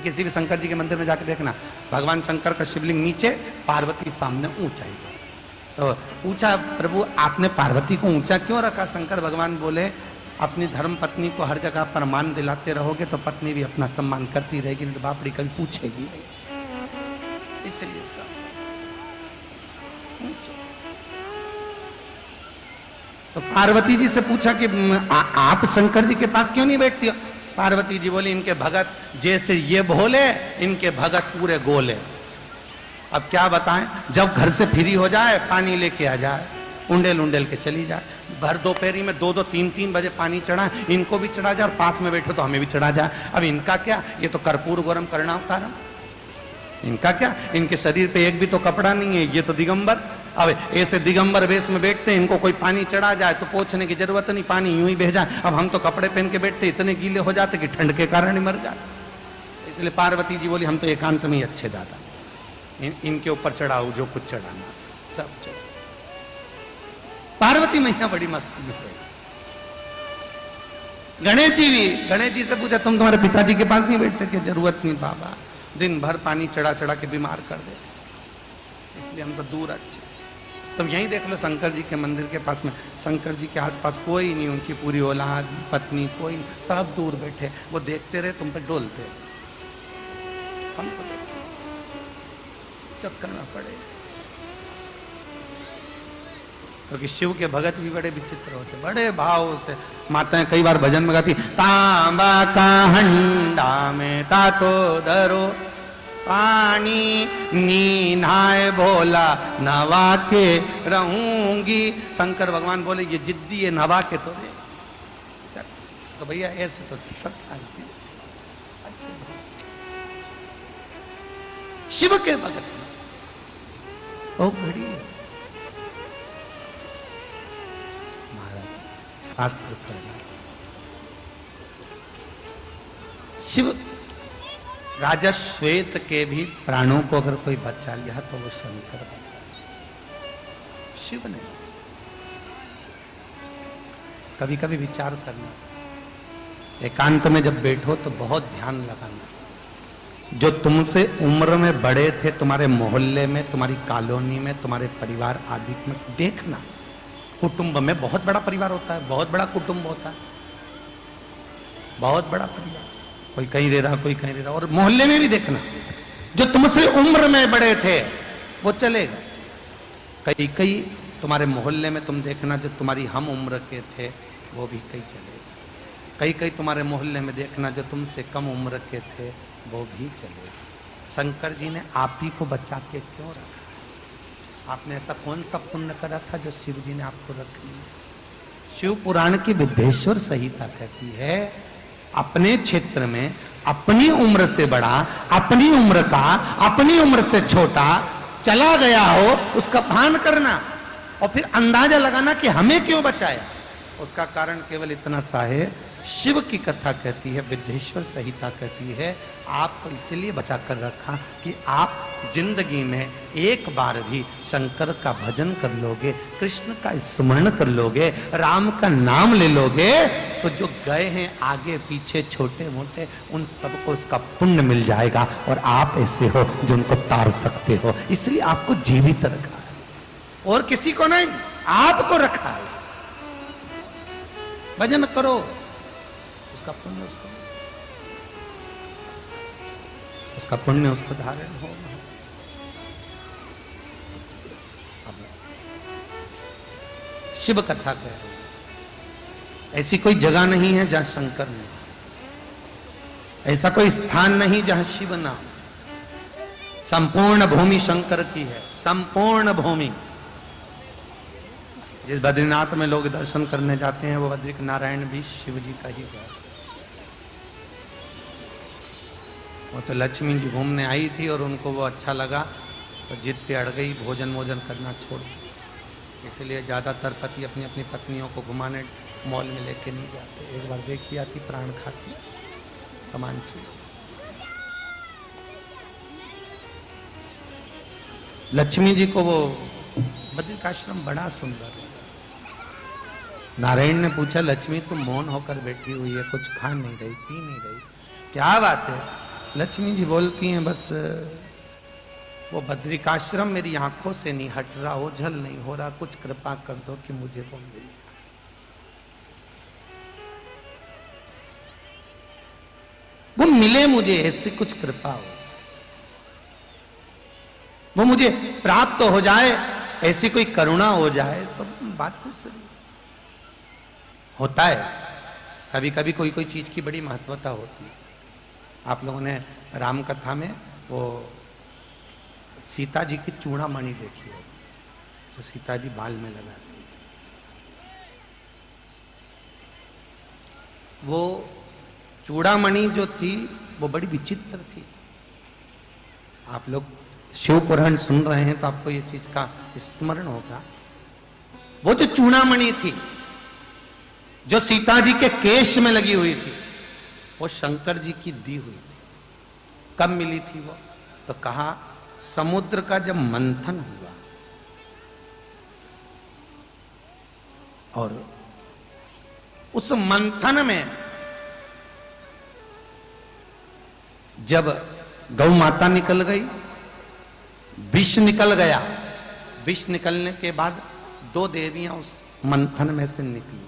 तुम किसी भी शंकर जी के मंदिर में जाके देखना, भगवान शंकर का शिवलिंग नीचे, पार्वती सामने ऊंचाई पर। तो पूछा प्रभु आपने पार्वती को ऊंचा क्यों रखा? शंकर भगवान बोले अपनी धर्म पत्नी को हर जगह पर मान दिलाते रहोगे तो पत्नी भी अपना सम्मान करती रहेगी, नहीं तो बापड़ी कभी पूछेगी नहीं, इसलिए इसका तो पार्वती जी से पूछा कि आप शंकर जी के पास क्यों नहीं बैठती हो? पार्वती जी बोली इनके भगत जैसे ये भोले, इनके भगत पूरे गोले। अब क्या बताएं, जब घर से फ्री हो जाए पानी लेके आ जाए, उंडेल उंडेल के चली जाए, भर दोपहरी में 2-2 3-3 बजे पानी चढ़ा, इनको भी चढ़ा जाए और पास में बैठो तो हमें भी चढ़ा जाए। अब इनका क्या, ये तो कर्पूर गरम करना उतारा, इनका क्या, इनके शरीर पे एक भी तो कपड़ा नहीं है, ये तो दिगंबर। अब ऐसे दिगंबर वेश में बैठते, इनको कोई पानी चढ़ा जाए तो पोछने की जरूरत नहीं, पानी यूं ही बह जाए। अब हम तो कपड़े पहन के बैठते, इतने गीले हो जाते कि ठंड के कारण ही मर जाते। इसलिए पार्वती जी बोली हम तो एकांत में ही अच्छे दादा, इनके ऊपर चढ़ाओ जो कुछ चढ़ाना सब चढ़ाओ। पार्वती मैया बड़ी मस्ती में है। गणेश जी भी, गणेश जी से पूछा तुम तुम्हारे पिताजी के पास नहीं बैठते? कि जरूरत नहीं बाबा, दिन भर पानी चढ़ा चढ़ा के बीमार कर दे, इसलिए हम तो दूर अच्छे। तुम यहीं देख लो शंकर जी के मंदिर के पास में, शंकर जी के आसपास कोई नहीं, उनकी पूरी औलाद पत्नी कोई नहीं, सब दूर बैठे, वो देखते रहे तुम पे डोलते। हम तो चक्कर में पड़े, क्योंकि शिव के भगत भी बड़े विचित्र होते, बड़े भाव से। माताएं कई बार भजन में गाती, तांबा का हंडा में तातो धरो पानी, नीनाए भोला नवा के रहूंगी। शंकर भगवान बोले ये जिद्दी है, नवा के तो रे। तो भैया ऐसे तो सब जानते, शिव के भगत बहुत बड़ी है। शास्त्र करना, शिव राजा श्वेत के भी प्राणों को अगर कोई बचा लिया तो वो शंकर बचा, शिव ने। कभी कभी विचार करना, एकांत में जब बैठो तो बहुत ध्यान लगाना, जो तुमसे उम्र में बड़े थे, तुम्हारे मोहल्ले में, तुम्हारी कॉलोनी में, तुम्हारे परिवार आदि में देखना। कुटुंब में बहुत बड़ा परिवार होता है, बहुत बड़ा कुटुंब होता है, बहुत बड़ा परिवार, कोई कहीं रह रहा कोई कहीं रह रहा। और मोहल्ले में भी देखना, जो तुमसे उम्र में बड़े थे वो चले गए, कई कई तुम्हारे मोहल्ले में तुम देखना जो तुम्हारी हम उम्र के थे वो भी कई चले गए, कई कई तुम्हारे मोहल्ले में देखना जो तुमसे कम उम्र के थे वो भी चले गए। शंकर जी ने आप ही को बचा के क्यों रखा? आपने ऐसा कौन सा पुण्य करा था जो शिव जी ने आपको रख लिया? शिव पुराण की विद्येश्वर संहिता कहती है, अपने क्षेत्र में अपनी उम्र से बड़ा, अपनी उम्र का, अपनी उम्र से छोटा चला गया हो उसका भान करना और फिर अंदाजा लगाना कि हमें क्यों बचाया। उसका कारण केवल इतना सा है, शिव की कथा कहती है, विद्येश्वर संहिता कहती है, आपको इसलिए बचा कर रखा कि आप जिंदगी में एक बार भी शंकर का भजन कर लोगे, कृष्ण का स्मरण कर लोगे, राम का नाम ले लोगे, तो जो गए हैं आगे पीछे छोटे मोटे उन सबको उसका पुण्य मिल जाएगा और आप ऐसे हो जो उनको तार सकते हो। इसलिए आपको जीवित रखा है और किसी को नहीं, आपको रखा है। भजन करो, उसका पुण्य उसका पुण्य उसको धारण होगा। शिव कथा कह रहे, ऐसी कोई जगह नहीं है जहां शंकर नहीं, ऐसा कोई स्थान नहीं जहां शिव ना हो। संपूर्ण भूमि शंकर की है, संपूर्ण भूमि। जिस बद्रीनाथ में लोग दर्शन करने जाते हैं वो बद्रिक नारायण भी शिव जी का ही है। वो तो लक्ष्मी जी घूमने आई थी और उनको वो अच्छा लगा तो जिद पे अड़ गई, भोजन वोजन करना छोड़। इसलिए ज़्यादातर पति अपनी अपनी पत्नियों को घुमाने मॉल में लेके नहीं जाते। एक बार देखी आती प्राण खाती सामान चीज। लक्ष्मी जी को वो बद्रिकाश्रम बड़ा सुंदर है। नारायण ने पूछा, लक्ष्मी तुम मौन होकर बैठी हुई है, कुछ खा नहीं रही, पी नहीं रही, क्या बात है? लक्ष्मी जी बोलती हैं, बस वो बद्रिकाश्रम मेरी आंखों से नहीं हट रहा, ओझल नहीं हो रहा, कुछ कृपा कर दो कि मुझे वो मिल जाए। वो मिले मुझे, ऐसी कुछ कृपा हो, वो मुझे प्राप्त हो जाए, ऐसी कोई करुणा हो जाए तो बात तो सही होता है। कभी कभी कोई कोई चीज की बड़ी महत्वता होती है। आप लोगों ने राम कथा में वो सीता जी की चूड़ामणि देखी है, जो सीता जी बाल में लगाती थी। वो चूड़ामणि जो थी वो बड़ी विचित्र थी। आप लोग शिव पुराण सुन रहे हैं तो आपको ये चीज का स्मरण होगा। वो जो चूड़ामणि थी जो सीता जी के केश में लगी हुई थी, वो शंकर जी की दी हुई थी। कब मिली थी वो? तो कहा समुद्र का जब मंथन हुआ और उस मंथन में जब गौ माता निकल गई, विष निकल गया, विष निकलने के बाद दो देवियां उस मंथन में से निकली।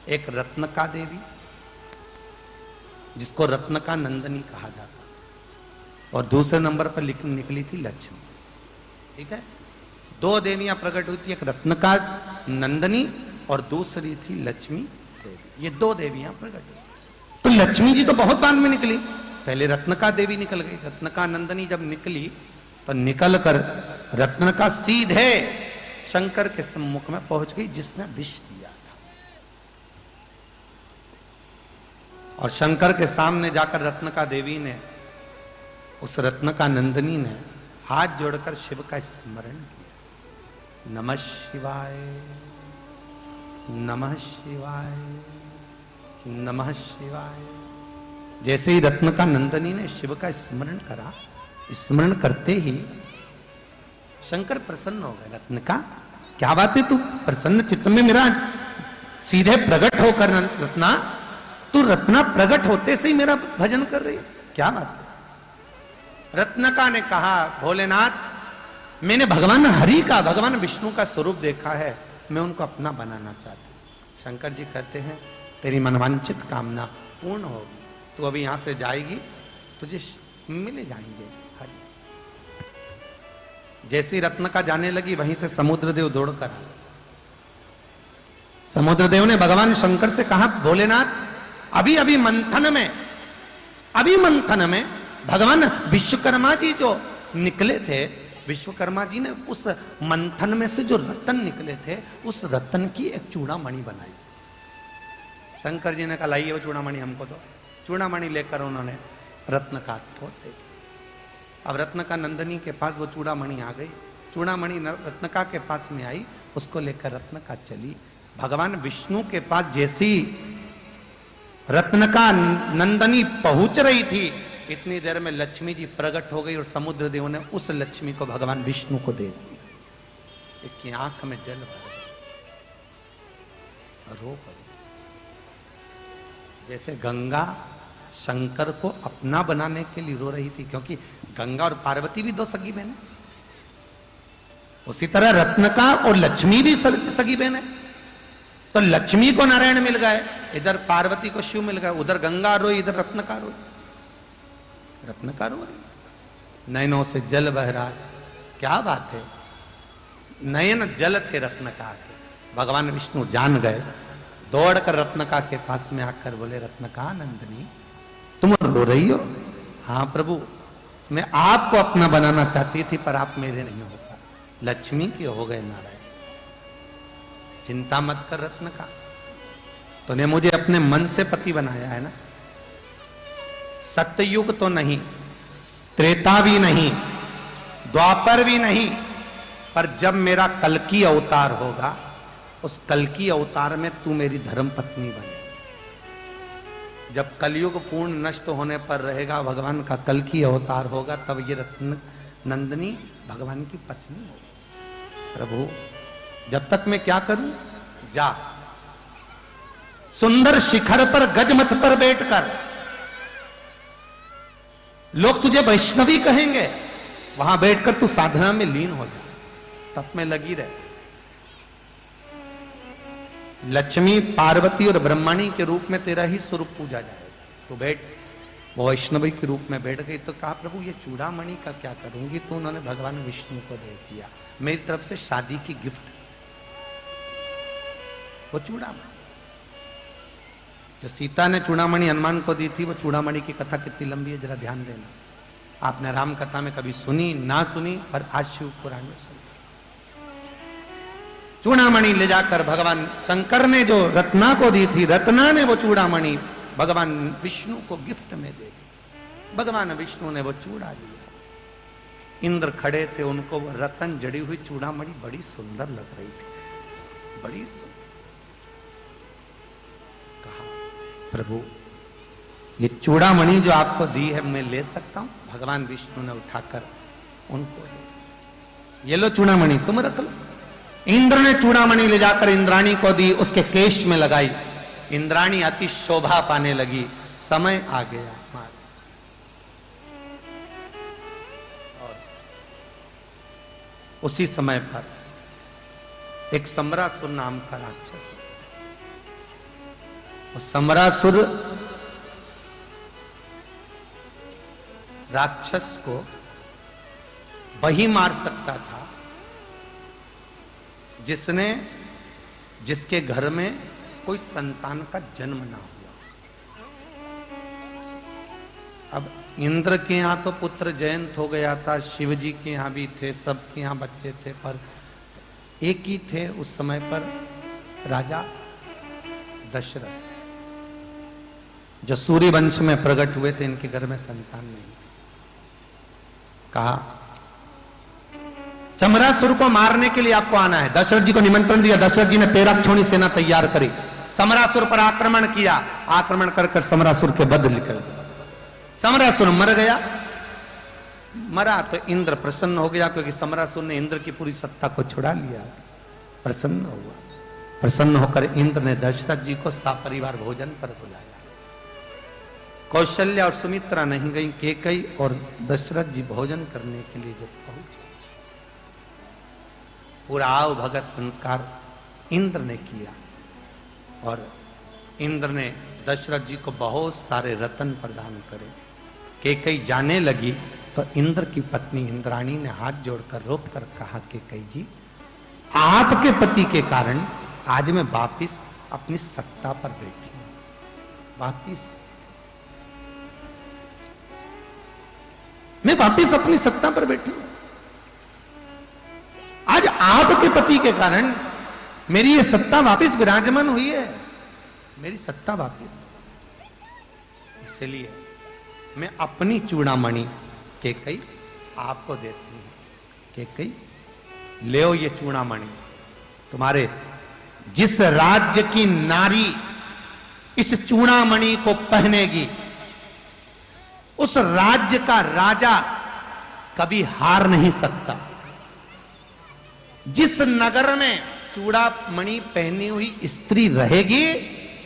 एक रत्नका देवी जिसको रत्नका नंदनी कहा जाता, और दूसरे नंबर पर निकली थी लक्ष्मी। ठीक है, दो देवियां प्रकट हुई थी, एक रत्नका नंदनी और दूसरी थी लक्ष्मी देवी। ये दो देवियां प्रकट हुई। तो लक्ष्मी जी तो बहुत बाद में निकली, पहले रत्नका देवी निकल गई। रत्नका नंदनी जब निकली तो निकल कर रत्नका सीधे शंकर के सम्मुख में पहुंच गई, जिसने विष दिया था। और शंकर के सामने जाकर रत्नका देवी ने, उस रत्नका नंदनी ने हाथ जोड़कर शिव का स्मरण किया। नमः शिवाय, नमः शिवाय, नमः शिवाय। जैसे ही रत्नका नंदनी ने शिव का स्मरण करा, स्मरण करते ही शंकर प्रसन्न हो गए। रत्नका, क्या बात है, तू प्रसन्न चित्त में मेरा सीधे प्रकट होकर, रत्ना तू रत्ना प्रकट होते से ही मेरा भजन कर रही है, क्या बात है। रत्नका ने कहा, भोलेनाथ मैंने भगवान हरि का, भगवान विष्णु का स्वरूप देखा है, मैं उनको अपना बनाना चाहता हूं। शंकर जी कहते हैं तेरी मनवांचित कामना पूर्ण होगी, तू अभी यहां से जाएगी, तुझे मिले जाएंगे हरि। जैसी रत्नका जाने लगी, वहीं से समुद्रदेव दौड़कर आए। समुद्रदेव ने भगवान शंकर से कहा, भोलेनाथ अभी अभी मंथन में भगवान विश्वकर्मा जी जो निकले थे, विश्वकर्मा जी ने उस मंथन में से जो रत्न निकले थे, उस रत्न की एक चूड़ामणि बनाई। शंकर जी ने कहा, लाइए वो चूड़ामणि हमको दो। चूड़ामणि लेकर उन्होंने रत्नका को दे दी। अब रत्नका नंदनी के पास वो चूड़ामणि आ गई। चूड़ामणि रत्नका के पास में आई, उसको लेकर रत्नका चली। भगवान विष्णु के पास जैसी रत्नका नंदनी पहुंच रही थी, इतनी देर में लक्ष्मी जी प्रकट हो गई और समुद्रदेव ने उस लक्ष्मी को भगवान विष्णु को दे दिया। इसकी आंख में जल भर गया, रो पड़ी। जैसे गंगा शंकर को अपना बनाने के लिए रो रही थी, क्योंकि गंगा और पार्वती भी दो सगी बहन है, उसी तरह रत्नका और लक्ष्मी भी सगी बहन है। तो लक्ष्मी को नारायण मिल गए, इधर पार्वती को शिव मिल गए, उधर गंगा रोई, इधर रत्नका रोई। रत्नका रो रही, नयनों से जल बह रहा है, क्या बात है। नयन जल थे रत्नका के। भगवान विष्णु जान गए, दौड़कर रत्नका के पास में आकर बोले, रत्नका नंदनी तुम रो रही हो? हाँ प्रभु, मैं आपको अपना बनाना चाहती थी, पर आप मेरे नहीं हो पा, लक्ष्मी के हो गए नारायण। चिंता मत कर रत्नका, तूने मुझे अपने मन से पति बनाया है ना। सत्ययुग तो नहीं, त्रेता भी नहीं, द्वापर भी नहीं, पर जब मेरा कल्कि अवतार होगा, उस कल्कि अवतार में तू मेरी धर्म पत्नी बने। जब कलयुग पूर्ण नष्ट होने पर रहेगा, भगवान का कल्कि अवतार होगा, तब ये रत्न नंदनी भगवान की पत्नी होगी। प्रभु जब तक मैं क्या करूं, जा सुंदर शिखर पर गजमथ पर बैठकर लोग तुझे वैष्णवी कहेंगे, वहां बैठकर तू साधना में लीन हो जा, तप में लगी रहे। लक्ष्मी, पार्वती और ब्रह्मणी के रूप में तेरा ही स्वरूप पूजा जाएगा। तो बैठ, वो वैष्णवी के रूप में बैठ गई। तो कहा प्रभु ये चूड़ामणि का क्या करूंगी? तो उन्होंने भगवान विष्णु को दे दिया, मेरी तरफ से शादी की गिफ्ट, वो चूड़ामणि। जो सीता ने चूड़ामणि हनुमान को दी थी, वो चूड़ामणि की कथा कितनी लंबी है, जरा ध्यान देना। आपने राम कथा में कभी सुनी ना सुनी, पर आज शिव पुराण में सुनी। चूड़ामणि ले जाकर भगवान शंकर ने जो रत्ना को दी थी, रत्ना ने वो चूड़ामणि भगवान विष्णु को गिफ्ट में दे दी। भगवान विष्णु ने वो चूड़ा लिया। इंद्र खड़े थे, उनको वो रतन जड़ी हुई चूड़ामणि बड़ी सुंदर लग रही थी, बड़ी सुंदर। कहा प्रभु ये चूड़ामणि जो आपको दी है मैं ले सकता हूं? भगवान विष्णु ने उठाकर उनको दे, ये लो चूड़ामणि तुम रख लो। इंद्र ने चूड़ामणि ले जाकर इंद्राणी को दी, उसके केश में लगाई। इंद्राणी अति शोभा पाने लगी। समय आ गया और उसी समय पर एक समरासुर नाम का राक्षस, उस समरासुर राक्षस को वही मार सकता था जिसके घर में कोई संतान का जन्म ना हुआ। अब इंद्र के यहां तो पुत्र जयंत हो गया था, शिव जी के यहां भी थे, सबके यहां बच्चे थे, पर एक ही थे उस समय पर, राजा दशरथ, जो सूर्य वंश में प्रकट हुए थे। इनके घर में संतान नहीं थी। कहा समरासुर को मारने के लिए आपको आना है। दशरथ जी को निमंत्रण दिया। दशरथ जी ने पेराक्षोणी सेना तैयार करी, समरासुर पर आक्रमण किया। आक्रमण कर समरासुर के बद निकल गया। समरासुर मर गया। मरा तो इंद्र प्रसन्न हो गया, क्योंकि समरासुर ने इंद्र की पूरी सत्ता को छुड़ा लिया। प्रसन्न हुआ। प्रसन्न होकर इंद्र ने दशरथ जी को सपरिवार भोजन पर बुलाया। कौशल्या और सुमित्रा नहीं गई, कैकेयी और दशरथ जी भोजन करने के लिए जब पहुंचे, पूरा आव भगत संस्कार इंद्र ने किया। और इंद्र ने दशरथ जी को बहुत सारे रत्न प्रदान करे। कैकेयी जाने लगी तो इंद्र की पत्नी इंद्राणी ने हाथ जोड़कर रोक कर कहा, कैकेयी जी आपके पति के कारण आज मैं वापिस अपनी सत्ता पर बैठी हूं। वापिस मैं वापिस अपनी सत्ता पर बैठी हूं। आज आपके पति के कारण मेरी ये सत्ता वापिस विराजमान हुई है, मेरी सत्ता वापिस। इसलिए मैं अपनी चूड़ामणि कैकेयी आपको देती हूं। कैकेयी ले ये चूड़ामणि, तुम्हारे जिस राज्य की नारी इस चूड़ामणि को पहनेगी, उस राज्य का राजा कभी हार नहीं सकता। जिस नगर में चूड़ामणि पहनी हुई स्त्री रहेगी,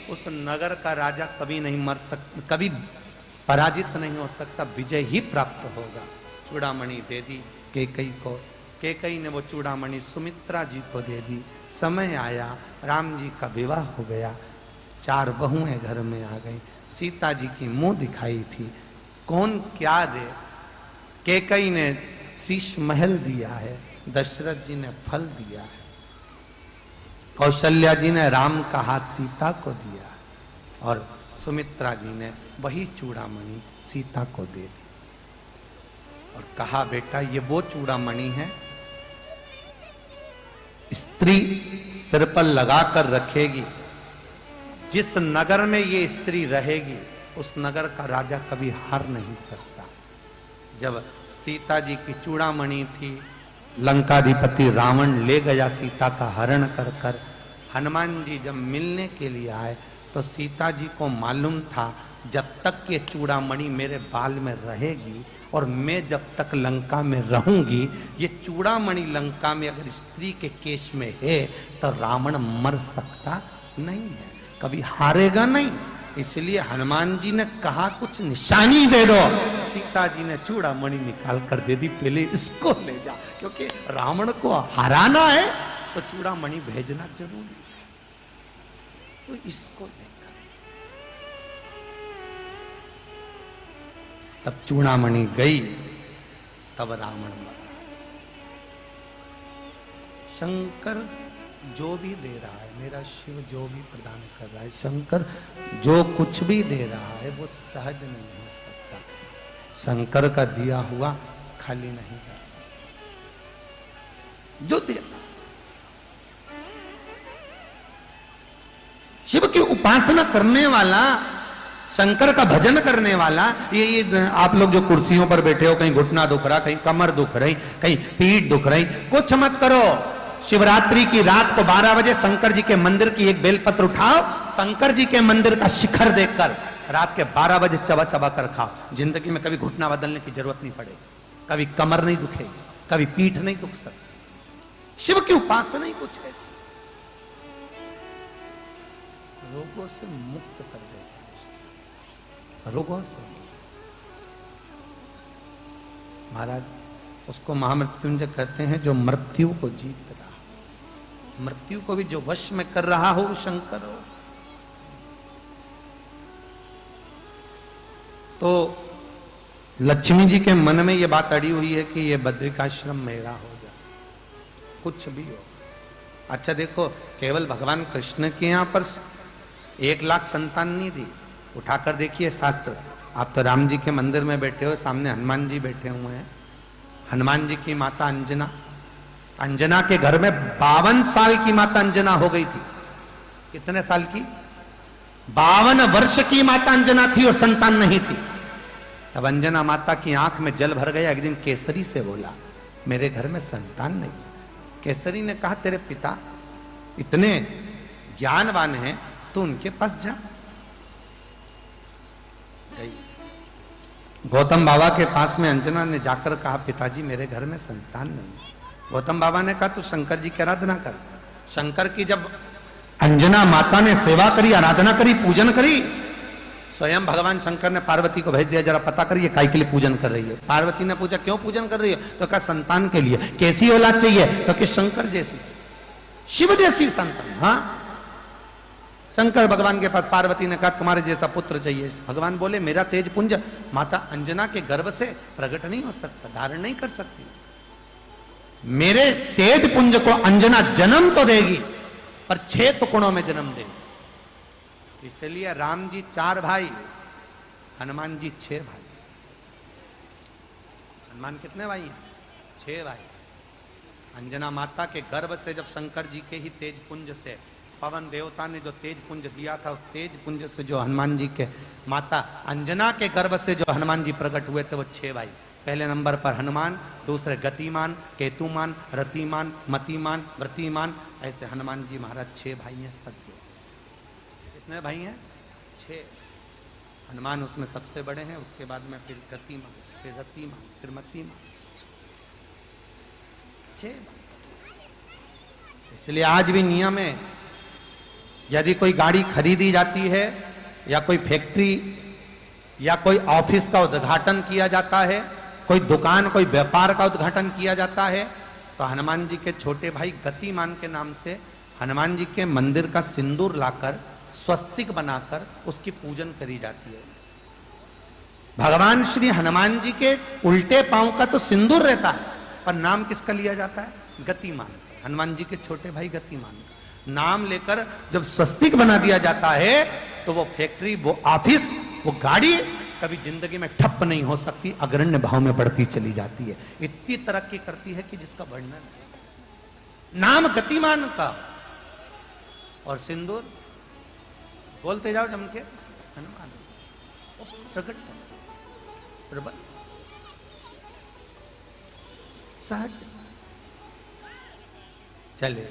उस नगर का राजा कभी नहीं मर सकता, कभी पराजित नहीं हो सकता, विजय ही प्राप्त होगा। चूड़ामणि दे दी कैकेयी को। कैकेयी ने वो चूड़ामणि सुमित्रा जी को दे दी। समय आया, राम जी का विवाह हो गया। 4 बहुएं घर में आ गई। सीता जी की मुंह दिखाई थी, कौन क्या दे। कैकेयी ने शीश महल दिया है, दशरथ जी ने फल दिया है, कौशल्या जी ने राम का हाथ सीता को दिया, और सुमित्रा जी ने वही चूड़ामणि सीता को दे दी। और कहा बेटा ये वो चूड़ामणि है, स्त्री सिर पर लगाकर रखेगी, जिस नगर में ये स्त्री रहेगी उस नगर का राजा कभी हार नहीं सकता। जब सीता जी की चूड़ामणि थी, लंकाधिपति रावण ले गया सीता का हरण कर कर। हनुमान जी जब मिलने के लिए आए तो सीता जी को मालूम था जब तक ये चूड़ामणि मेरे बाल में रहेगी और मैं जब तक लंका में रहूंगी, ये चूड़ामणि लंका में अगर स्त्री के केश में है तो रावण मर सकता नहीं है, कभी हारेगा नहीं। इसलिए हनुमान जी ने कहा कुछ निशानी दे दो। सीता जी ने चूड़ामणि निकाल कर दे दी, पहले इसको ले जा, क्योंकि रावण को हराना है तो चूड़ामणि भेजना जरूरी है, तो इसको लेकर। तब चूड़ामणि गई, तब रावण मरा। शंकर जो भी दे रहा है, मेरा शिव जो भी प्रदान कर रहा है, शंकर जो कुछ भी दे रहा है वो सहज नहीं हो सकता। शंकर का दिया हुआ खाली नहीं जा सकता। जो दे शिव की उपासना करने वाला, शंकर का भजन करने वाला, ये आप लोग जो कुर्सियों पर बैठे हो, कहीं घुटना दुख रहा, कहीं कमर दुख रही, कहीं पीठ दुख रही, कुछ मत करो। शिवरात्रि की रात को 12 बजे शंकर जी के मंदिर की एक बेलपत्र उठाओ, शंकर जी के मंदिर का शिखर देखकर रात के 12 बजे चबा चबा कर खाओ। जिंदगी में कभी घुटना बदलने की जरूरत नहीं पड़ेगी, कभी कमर नहीं दुखेगी, कभी पीठ नहीं दुख सकती। शिव की उपासना ही कुछ ऐसी, रोगों से मुक्त कर देगा, रोगों से। महाराज उसको महामृत्युंजय कहते हैं, जो मृत्यु को जीत रहा, मृत्यु को भी जो वश में कर रहा हो शंकर हो। तो लक्ष्मी जी के मन में यह बात अड़ी हुई है कि ये बद्रिकाश्रम मेरा हो जाए, कुछ भी हो। अच्छा देखो, केवल भगवान कृष्ण के यहां पर 1 लाख संतान नहीं दी। उठाकर देखिए शास्त्र। आप तो राम जी के मंदिर में बैठे हो, सामने हनुमान जी बैठे हुए हैं। हनुमान जी की माता अंजना, अंजना के घर में 52 साल की माता अंजना हो गई थी। कितने साल की? 52 वर्ष की माता अंजना थी और संतान नहीं थी। तब अंजना माता की आंख में जल भर गया। एक दिन केसरी से बोला, मेरे घर में संतान नहीं। केसरी ने कहा, तेरे पिता इतने ज्ञानवान हैं, तो उनके पास जा। गौतम बाबा के पास में अंजना ने जाकर कहा, पिताजी मेरे घर में संतान नहीं। गौतम बाबा ने कहा, तू शंकर जी की आराधना कर। शंकर की जब अंजना माता ने सेवा करी, आराधना करी, पूजन करी, स्वयं भगवान शंकर ने पार्वती को भेज दिया, जरा पता करिए काय के लिए पूजन कर रही है। पार्वती ने पूछा, क्यों पूजन कर रही है? तो कहा, संतान के लिए। कैसी औलाद चाहिए? तो कि शंकर जैसी, शिव जैसी संतान। हाँ, शंकर भगवान के पास, पार्वती ने कहा, तुम्हारे जैसा पुत्र चाहिए। भगवान बोले, मेरा तेज पुंज माता अंजना के गर्भ से प्रकट नहीं हो सकता, धारण नहीं कर सकती। मेरे तेज पुंज को अंजना जन्म तो देगी, पर 6 टुकड़ों में जन्म देगी। इसलिए राम जी 4 भाई, हनुमान जी 6 भाई। हनुमान कितने भाई हैं? 6 भाई। अंजना माता के गर्भ से जब शंकर जी के ही तेज पुंज से, पवन देवता ने जो तेज पुंज दिया था, उस तेज पुंज से जो हनुमान जी के माता अंजना के गर्भ से जो हनुमान जी प्रकट हुए थे, वो 6 भाई। पहले नंबर पर हनुमान, दूसरे गतिमान, केतुमान, रतिमान, मतिमान, व्रतिमान। ऐसे हनुमान जी महाराज 6 भाई हैं सत्य। कितने भाई हैं? 6। हनुमान उसमें सबसे बड़े हैं, उसके बाद में फिर गतिमान, फिर रतिमान, फिर मतिमान। 6। इसलिए आज भी नियम है, यदि कोई गाड़ी खरीदी जाती है, या कोई फैक्ट्री या कोई ऑफिस का उद्घाटन किया जाता है, कोई दुकान, कोई व्यापार का उद्घाटन किया जाता है, तो हनुमान जी के छोटे भाई गतिमान के नाम से हनुमान जी के मंदिर का सिंदूर लाकर, स्वस्तिक बनाकर उसकी पूजन करी जाती है। भगवान श्री हनुमान जी के उल्टे पांव का तो सिंदूर रहता है, पर नाम किसका लिया जाता है? गतिमान। हनुमान जी के छोटे भाई गतिमान का नाम लेकर जब स्वस्तिक बना दिया जाता है, तो वो फैक्ट्री, वो ऑफिस, वो गाड़ी कभी जिंदगी में ठप नहीं हो सकती, अग्रण्य भाव में बढ़ती चली जाती है। इतनी तरक्की करती है कि जिसका वर्णन नहीं। नाम गतिमान का और सिंदूर, बोलते जाओ जम के, हनुमान प्रकट प्रबल सहज। चले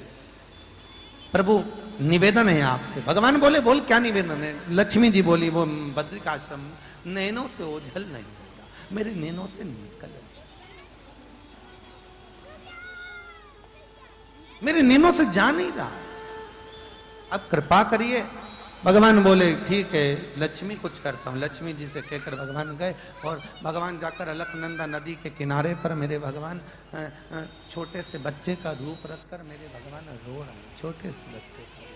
प्रभु, निवेदन है आपसे। भगवान बोले, बोल क्या निवेदन है? लक्ष्मी जी बोली, वो बद्रिकाश्रम नैनों से ओझल नहीं होगा, मेरे नैनों से निकल, मेरे नैनों से जा नहीं रहा। अब कृपा करिए, भगवान बोले ठीक है, लक्ष्मी कुछ करता हूँ। लक्ष्मी जी से कहकर भगवान गए और भगवान जाकर अलकनंदा नदी के किनारे पर मेरे भगवान छोटे से बच्चे का रूप रखकर मेरे भगवान रो रहे हैं। छोटे से बच्चे का रूप।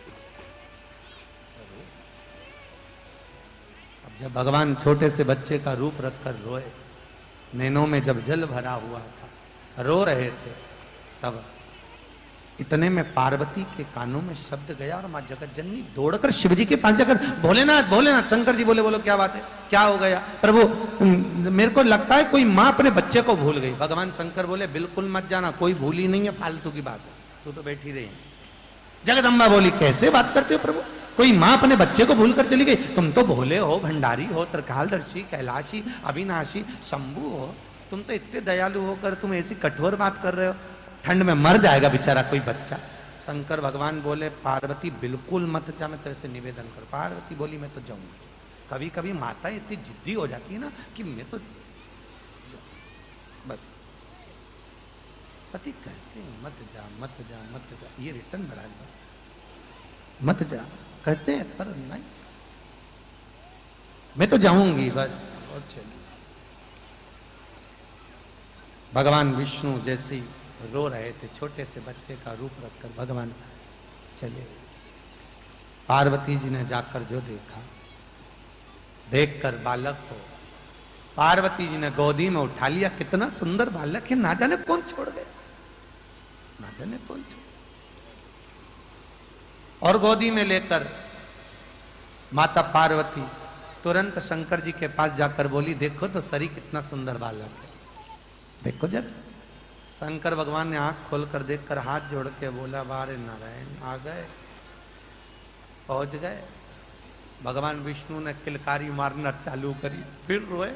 अब जब भगवान छोटे से बच्चे का रूप रखकर रोए, नैनों में जब जल भरा हुआ था, रो रहे थे, तब इतने में पार्वती के कानों में शब्द गया और मां जगत जननी दौड़कर शिवजी के पास जाकर भोलेनाथ भोलेनाथ। शंकर जी बोले बोलो क्या बात है, क्या हो गया प्रभु? मेरे को लगता है कोई मां अपने बच्चे को भूल गई। भगवान शंकर बोले बिल्कुल मत जाना, कोई भूली नहीं है, फालतू की बात है, तू तो बैठी रही। जगदम्बा बोली कैसे बात करते हो प्रभु, कोई मां अपने बच्चे को भूल कर चली गई? तुम तो भोले हो, भंडारी हो, त्रिकालदर्शी, कैलाशी, अविनाशी, शंभु हो, तुम तो इतने दयालु होकर तुम ऐसी कठोर बात कर रहे हो, ठंड में मर जाएगा बेचारा कोई बच्चा। शंकर भगवान बोले पार्वती बिल्कुल मत जा, मैं तेरे से निवेदन कर। पार्वती बोली मैं तो जाऊंगी। कभी कभी माता इतनी जिद्दी हो जाती है ना कि मैं तो बस। पति कहते हैं मत जा मत जा मत जा, ये रिटर्न बढ़ा दो, मत जा कहते हैं पर नहीं, मैं तो जाऊंगी बस। और चलिए भगवान विष्णु जैसे ही रो रहे थे, छोटे से बच्चे का रूप रखकर भगवान चले। पार्वती जी ने जाकर जो देखा, देखकर बालक को पार्वती जी ने गोदी में उठा लिया। कितना सुंदर बालक है, ना जाने कौन छोड़ गया, ना जाने कौन छोड़। और गोदी में लेकर माता पार्वती तुरंत शंकर जी के पास जाकर बोली देखो तो सरी कितना सुंदर बालक है, देखो जरा। शंकर भगवान ने आंख खोलकर देखकर हाथ जोड़ के बोला वारे नारायण, आ गए, पहुंच गए। भगवान विष्णु ने किलकारी मारना चालू करी, फिर रोए।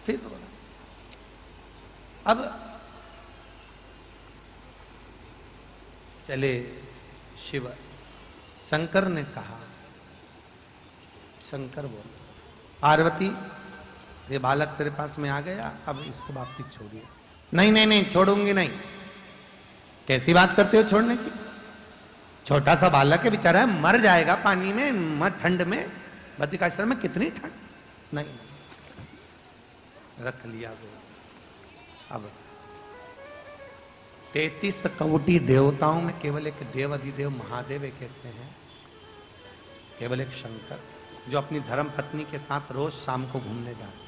फिर रोए। अब चले शिव। शंकर ने कहा, शंकर बोले पार्वती ये बालक तेरे पास में आ गया, अब इसको वापस छोड़िए। नहीं नहीं नहीं छोड़ूंगी नहीं। कैसी बात करते हो छोड़ने की? छोटा सा बालक है बेचारा, मर जाएगा पानी में, मत ठंड में, बद्रिकाश्रम में कितनी ठंड। नहीं, नहीं रख लिया वो। अब 33 करोड़ देवताओं में केवल एक देव अधिदेव महादेव एक ऐसे हैं, केवल एक शंकर, जो अपनी धर्म पत्नी के साथ रोज शाम को घूमने जाते हैं।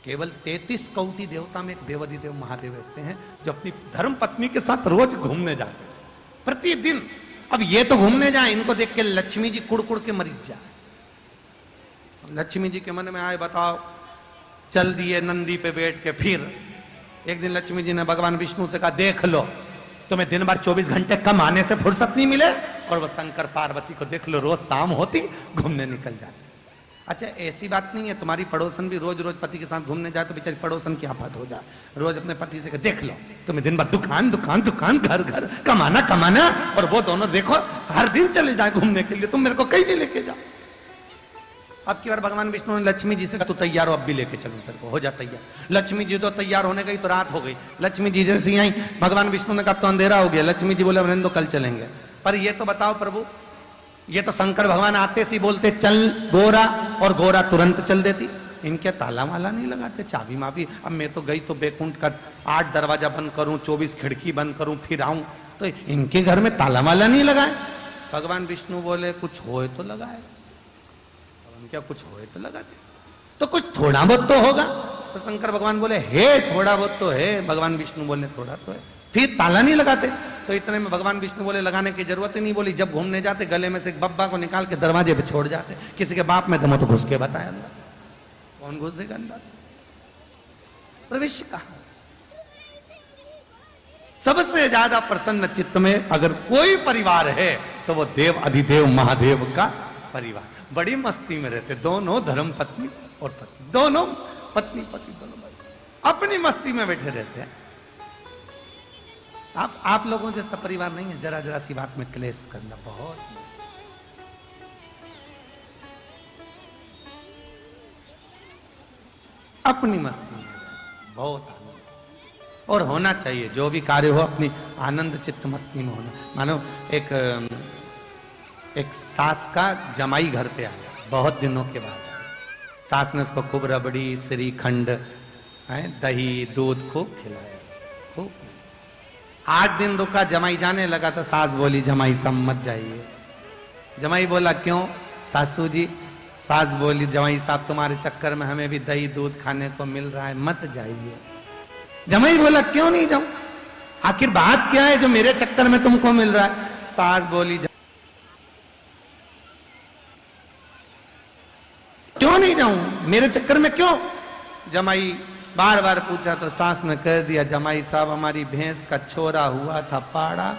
केवल 33 करोड़ देवता में एक देवाधिदेव महादेव ऐसे हैं जो अपनी धर्म पत्नी के साथ रोज घूमने जाते हैं, प्रतिदिन। अब ये तो घूमने जाए, इनको देख के लक्ष्मी जी कुड़ के मरीज जाए। लक्ष्मी जी के मन में आए बताओ, चल दिए नंदी पे बैठ के। फिर एक दिन लक्ष्मी जी ने भगवान विष्णु से कहा देख लो, तुम्हें दिन भर 24 घंटे कम आने से फुर्सत नहीं मिले, और वह शंकर पार्वती को देख लो, रोज शाम होती घूमने निकल जाते। अच्छा ऐसी बात नहीं है, तुम्हारी पड़ोसन भी रोज रोज पति के साथ घूमने जाए तो बेचारी पड़ोसन की आफत हो जाए। रोज अपने पति से देख लो, तुम्हें दिन भर दुकान दुकान दुकान, घर घर, कमाना कमाना, और वो दोनों देखो हर दिन चले जाए घूमने के लिए, तुम मेरे को कहीं नहीं लेके जाओ। अब की बार भगवान विष्णु ने लक्ष्मी जी से कहा तू तैयार हो, अब भी लेके चलूं तेरे को, हो जा तैयार। लक्ष्मी जी तो तैयार होने गई तो रात हो गई। लक्ष्मी जी जैसे आई, भगवान विष्णु ने कहा तो अंधेरा हो गया। लक्ष्मी जी बोले तो कल चलेंगे। पर ये तो बताओ प्रभु, ये तो शंकर भगवान आते से बोलते चल गोरा, और गोरा तुरंत चल देती। इनके ताला माला नहीं लगाते, चाबी माबी। अब मैं तो गई तो बैकुंठ का 8 दरवाजा बंद करूं, 24 खिड़की बंद करूं, फिर आऊं, तो इनके घर में ताला माला नहीं लगाए। भगवान विष्णु बोले कुछ होए तो लगाए। क्या कुछ होए तो लगाते, तो कुछ थोड़ा बहुत तो होगा। तो शंकर भगवान बोले हे थोड़ा बहुत तो है। भगवान विष्णु बोले थोड़ा तो है, फिर ताला नहीं लगाते। तो इतने में भगवान विष्णु बोले लगाने की जरूरत ही नहीं। बोली जब घूमने जाते गले में से एक बब्बा को निकाल के दरवाजे पे छोड़ जाते, किसी के बाप में दमो तो घुस के बताए अंदर। कौन घुसेगा अंदर? प्रवेश कहा। सबसे ज्यादा प्रसन्न चित्त में अगर कोई परिवार है तो वो देव अधिदेव महादेव का परिवार। बड़ी मस्ती में रहते दोनों, धर्म पत्नी और पति दोनों, पत्नी पति दोनों मस्ती, अपनी मस्ती में बैठे रहते हैं। आप लोगों जैसा परिवार नहीं है, जरा जरा सी बात में क्लेश करना, बहुत मस्ती। अपनी मस्ती में बहुत आनंद। और होना चाहिए, जो भी कार्य हो अपनी आनंद चित्त मस्ती में होना। मानो एक सास का जमाई घर पे आया, बहुत दिनों के बाद सास ने उसको खूब रबड़ी, श्रीखंड, दही, दूध खूब खिलाया, खूब। 8 दिन रुका, जमाई जाने लगा तो सास बोली, जमाई सब मत जाइए। जमाई बोला, क्यों सासू जी? सास बोली, जमाई साहब तुम्हारे चक्कर में हमें भी दही दूध खाने को मिल रहा है, मत जाइए। जमाई बोला, क्यों नहीं जाऊं? आखिर बात क्या है जो मेरे चक्कर में तुमको मिल रहा है? सास बोली, क्यों नहीं जाऊं, मेरे चक्कर में क्यों? जमाई बार बार पूछा तो सास ने कह दिया, जमाई साहब हमारी भैंस का छोरा हुआ था पाड़ा,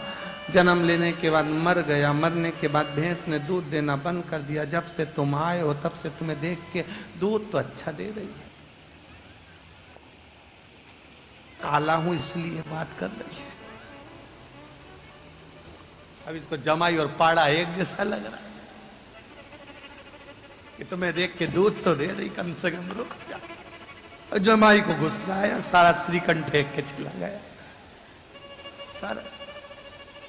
जन्म लेने के बाद मर गया, मरने के बाद भैंस ने दूध देना बंद कर दिया, जब से तुम आए हो तब से तुम्हें देख के दूध तो अच्छा दे रही है, काला हूं इसलिए बात कर रही है। अब इसको जमाई और पाड़ा एक जैसा लग रहा है कि तुम्हें देख के दूध तो दे रही, कम से कम रुक जा। जमाई को गुस्सा आया, सारा श्रीखंड फेंक के चला गया सारा।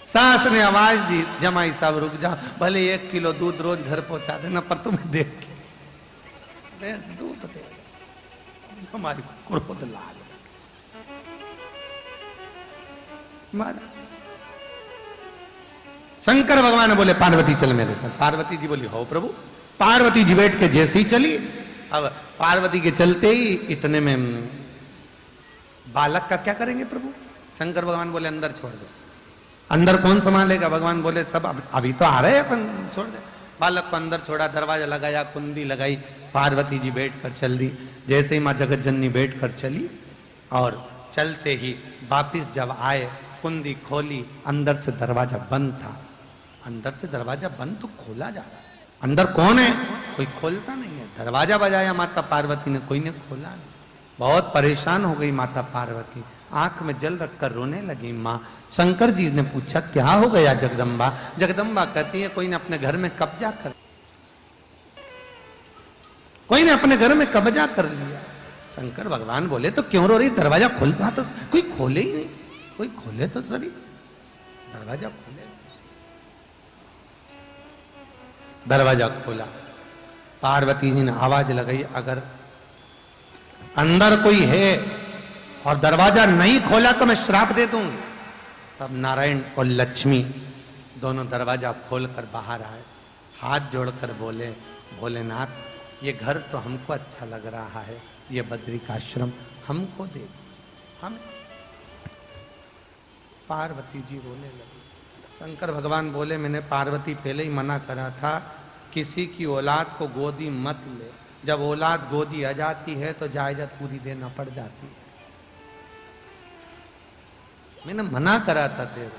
सास ने आवाज दी, जमाई साहब रुक जा, भले 1 किलो दूध रोज घर पहुंचा देना, पर तुम्हें देख के भैंस दूध दे। जमाई को क्रोध लाल मारा। शंकर भगवान बोले, पार्वती चल मेरे साथ। पार्वती जी बोली, हो प्रभु। पार्वती जी बैठ के जैसे ही चली, अब पार्वती के चलते ही इतने में बालक का क्या करेंगे प्रभु? शंकर भगवान बोले, अंदर छोड़ दो। अंदर कौन संभालेगा? भगवान बोले, सब अभी तो आ रहे हैं, अपन छोड़ दे। बालक को अंदर छोड़ा, दरवाजा लगाया, कुंडी लगाई, पार्वती जी बैठ कर चल दी। जैसे ही माँ जगत जननी बैठ कर चली और चलते ही वापिस जब आए, कुंडी खोली, अंदर से दरवाजा बंद था। अंदर से दरवाजा बंद तो खोला जा रहा है, अंदर कौन है? कोई खोलता नहीं है। दरवाजा बजाया माता पार्वती ने, कोई ने खोला नहीं। बहुत परेशान हो गई माता पार्वती, आंख में जल रखकर रोने लगी। माँ शंकर जी ने पूछा, क्या हो गया जगदम्बा? जगदम्बा कहती है, कोई ने अपने घर में कब्जा कर, कोई ने अपने घर में कब्जा कर लिया। शंकर भगवान बोले, तो क्यों रो रही? दरवाजा खुलता तो कोई खोले ही नहीं, कोई खोले तो सही, दरवाजा खोले। दरवाजा खोला, पार्वती जी ने आवाज लगाई, अगर अंदर कोई है और दरवाजा नहीं खोला तो मैं श्राप दे दूंगी। तब नारायण और लक्ष्मी दोनों दरवाजा खोलकर बाहर आए, हाथ जोड़कर बोले, भोलेनाथ, ये घर तो हमको अच्छा लग रहा है, ये बद्रिकाश्रम हमको दे दीजिए, हम। पार्वती जी रोने लगी। शंकर भगवान बोले, मैंने पार्वती पहले ही मना करा था, किसी की औलाद को गोदी मत ले। जब औलाद गोदी आ जाती है तो जायदाद पूरी देना पड़ जाती है। मैंने मना करा था तेरे,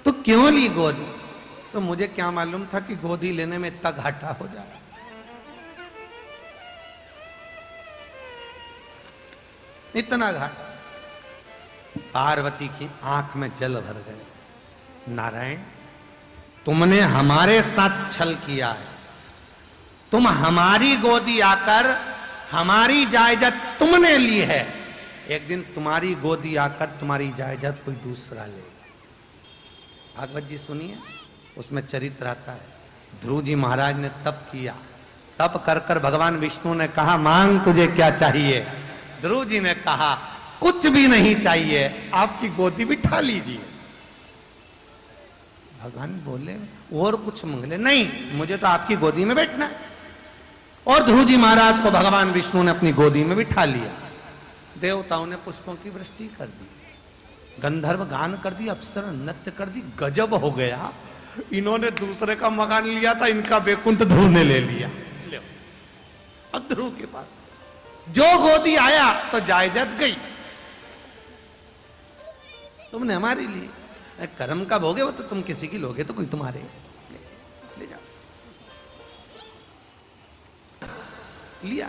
तो क्यों ली गोदी? तो मुझे क्या मालूम था कि गोदी लेने में इतना घाटा हो जाए। इतना घाटा। पार्वती की आंख में जल भर गए। नारायण, तुमने हमारे साथ छल किया है, तुम हमारी गोदी आकर हमारी जायदाद तुमने ली है, एक दिन तुम्हारी गोदी आकर तुम्हारी जायदाद कोई दूसरा लेगा। भागवत जी सुनिए, उसमें चरित्र आता है। ध्रुव जी महाराज ने तप किया, तप कर कर भगवान विष्णु ने कहा, मांग तुझे क्या चाहिए? ध्रुव जी ने कहा, कुछ भी नहीं चाहिए, आपकी गोदी बिठा लीजिए। भगवान बोले, और कुछ मांग ले? नहीं, मुझे तो आपकी गोदी में बैठना है। और ध्रुव जी महाराज को भगवान विष्णु ने अपनी गोदी में बिठा लिया। देवताओं ने पुष्पों की वृष्टि कर दी, गंधर्व गान कर दी, अप्सरा नृत्य कर दी। गजब हो गया, इन्होंने दूसरे का मकान लिया था, इनका बैकुंठ ध्रुव ने ले लिया। अब ध्रुव के पास जो गोदी आया तो जायदाद गई। तुमने हमारी ली, कर्म का भोगे, वो तो तुम किसी की लोगे तो कोई तुम्हारे ले जाओ। लिया।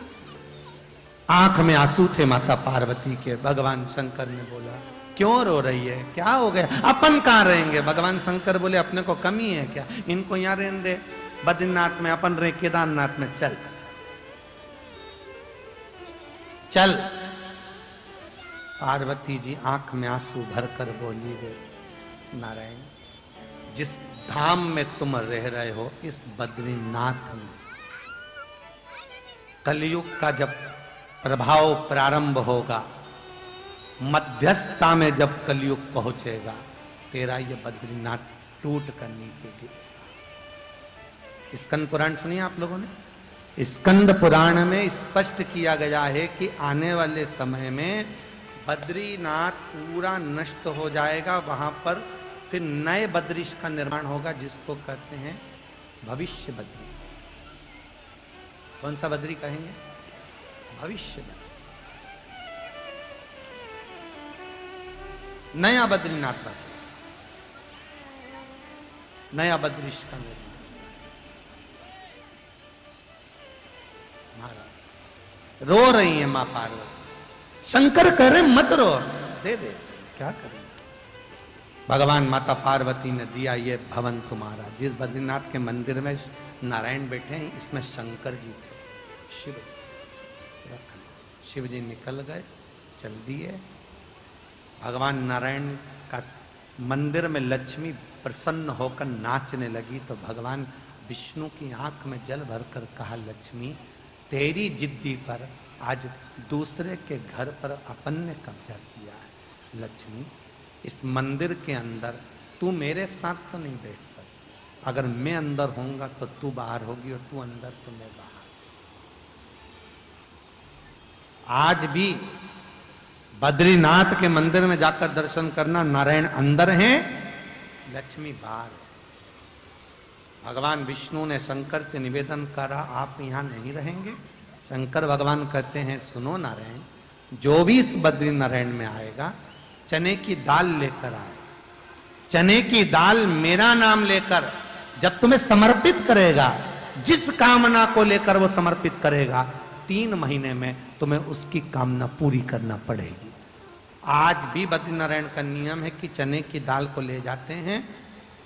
आंख में आंसू थे माता पार्वती के। भगवान शंकर ने बोला, क्यों रो रही है, क्या हो गया? अपन कहां रहेंगे? भगवान शंकर बोले, अपने को कमी है क्या? इनको यहां रहने दे, बद्रीनाथ में अपन रहे, केदारनाथ में चल चल। पार्वती जी आंख में आंसू भर कर बोली, रे नारायण, जिस धाम में तुम रह रहे हो, इस बद्रीनाथ में कलयुग का जब प्रभाव प्रारंभ होगा, मध्यस्थता में जब कलयुग पहुंचेगा, तेरा ये बद्रीनाथ टूट कर नीचे गिरेगा। स्कंद पुराण सुनिए आप लोगों ने। स्कंद पुराण में स्पष्ट किया गया है कि आने वाले समय में बद्रीनाथ पूरा नष्ट हो जाएगा, वहां पर फिर नए बद्रीश का निर्माण होगा, जिसको कहते हैं भविष्य बद्री। कौन सा बद्री कहेंगे? भविष्य बद्री। नया बद्रीनाथ बस, नया बद्रीश का निर्माण। रो रही है मां पार्वती, शंकर कह रहे मत रो, दे दे, क्या करें। भगवान माता पार्वती ने दिया ये भवन तुम्हारा। जिस बद्रीनाथ के मंदिर में नारायण बैठे हैं, इसमें शंकर जी थे, शिव जी। शिव जी निकल गए, चल दिए। भगवान नारायण का मंदिर में लक्ष्मी प्रसन्न होकर नाचने लगी, तो भगवान विष्णु की आंख में जल भरकर कहा, लक्ष्मी, तेरी जिद्दी पर आज दूसरे के घर पर अपन ने कब्जा किया है। लक्ष्मी, इस मंदिर के अंदर तू मेरे साथ तो नहीं बैठ सकती। अगर मैं अंदर होऊंगा तो तू बाहर होगी, और तू अंदर तो मैं बाहर। आज भी बद्रीनाथ के मंदिर में जाकर दर्शन करना, नारायण अंदर हैं, लक्ष्मी बाहर है। भगवान विष्णु ने शंकर से निवेदन करा, आप यहां नहीं रहेंगे? शंकर भगवान कहते हैं, सुनो नारायण, जो भी इस बद्री नारायण में आएगा, चने की दाल लेकर आए। चने की दाल मेरा नाम लेकर जब तुम्हें समर्पित करेगा, जिस कामना को लेकर वो समर्पित करेगा, 3 महीने में तुम्हें उसकी कामना पूरी करना पड़ेगी। आज भी बद्रीनारायण का नियम है कि चने की दाल को ले जाते हैं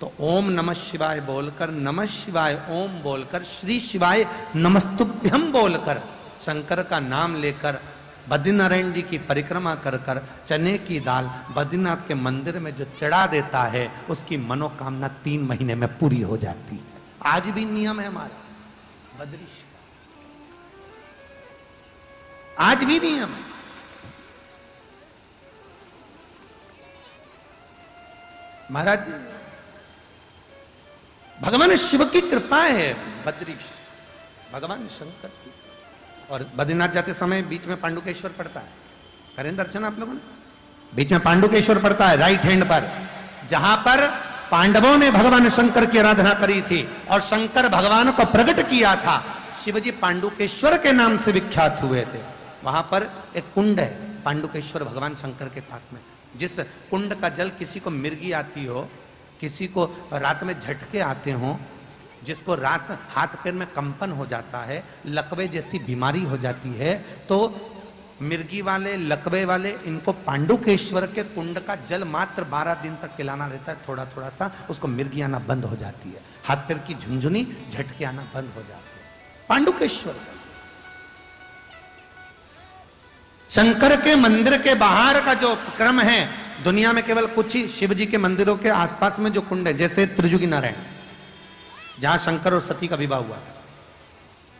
तो ओम नमः शिवाय बोलकर, नमः शिवाय ओम बोलकर, श्री शिवाय नमस्तुभ्यम बोलकर, शंकर का नाम लेकर बद्रीनारायण जी की परिक्रमा कर कर चने की दाल बद्रीनाथ के मंदिर में जो चढ़ा देता है, उसकी मनोकामना 3 महीने में पूरी हो जाती है। आज भी नियम है हमारा बद्रीश का, आज भी नियम है। महाराज जी, भगवान शिव की कृपा है बद्रीश, भगवान शंकर की। और बद्रीनाथ जाते समय बीच में पांडुकेश्वर पड़ता है, करें दर्शन आप लोगों ने? बीच में पांडुकेश्वर पड़ता है, राइट हैंड पर, जहां पर पांडवों ने भगवान शंकर की आराधना करी थी और शंकर भगवान को प्रकट किया था। शिवजी पांडुकेश्वर के नाम से विख्यात हुए थे। वहां पर एक कुंड है पांडुकेश्वर भगवान शंकर के पास में, जिस कुंड का जल किसी को मिर्गी आती हो, किसी को रात में झटके आते हों, जिसको रात हाथ पैर में कंपन हो जाता है, लकवे जैसी बीमारी हो जाती है, तो मिर्गी वाले, लकवे वाले, इनको पांडुकेश्वर के कुंड का जल मात्र 12 दिन तक पिलाना रहता है, थोड़ा थोड़ा सा, उसको मिर्गी आना बंद हो जाती है, हाथ पैर की झुंझुनी, झटके आना बंद हो जाते हैं। पांडुकेश्वर शंकर के मंदिर के बाहर का जो क्रम है, दुनिया में केवल कुछ ही शिव जी के मंदिरों के आसपास में जो कुंड है, जैसे त्रिजुगी नारायण, जहां शंकर और सती का विवाह हुआ था।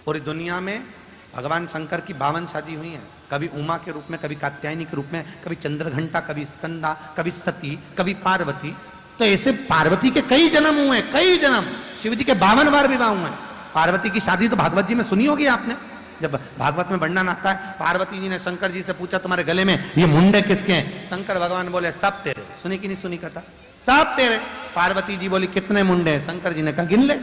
पूरी दुनिया में भगवान शंकर की 52 शादी हुई हैं, कभी उमा के रूप में, कभी कात्यायनी के रूप में, कभी चंद्रघंटा, कभी स्कंदा, कभी सती, कभी पार्वती। तो ऐसे पार्वती के कई जन्म हुए, कई जन्म। शिव जी के 52 बार विवाह हुए हैं। पार्वती की शादी तो भागवत जी में सुनी होगी आपने, जब भागवत में वर्णन आता है, पार्वती जी ने शंकर जी से पूछा, तुम्हारे गले में ये मुंडे किसके हैं? शंकर भगवान बोले, सब तेरे। सुनी कि नहीं सुनी कथा? सब तेरे। पार्वती जी बोली, कितने मुंडे हैं? शंकर जी ने कहा, गिन ले।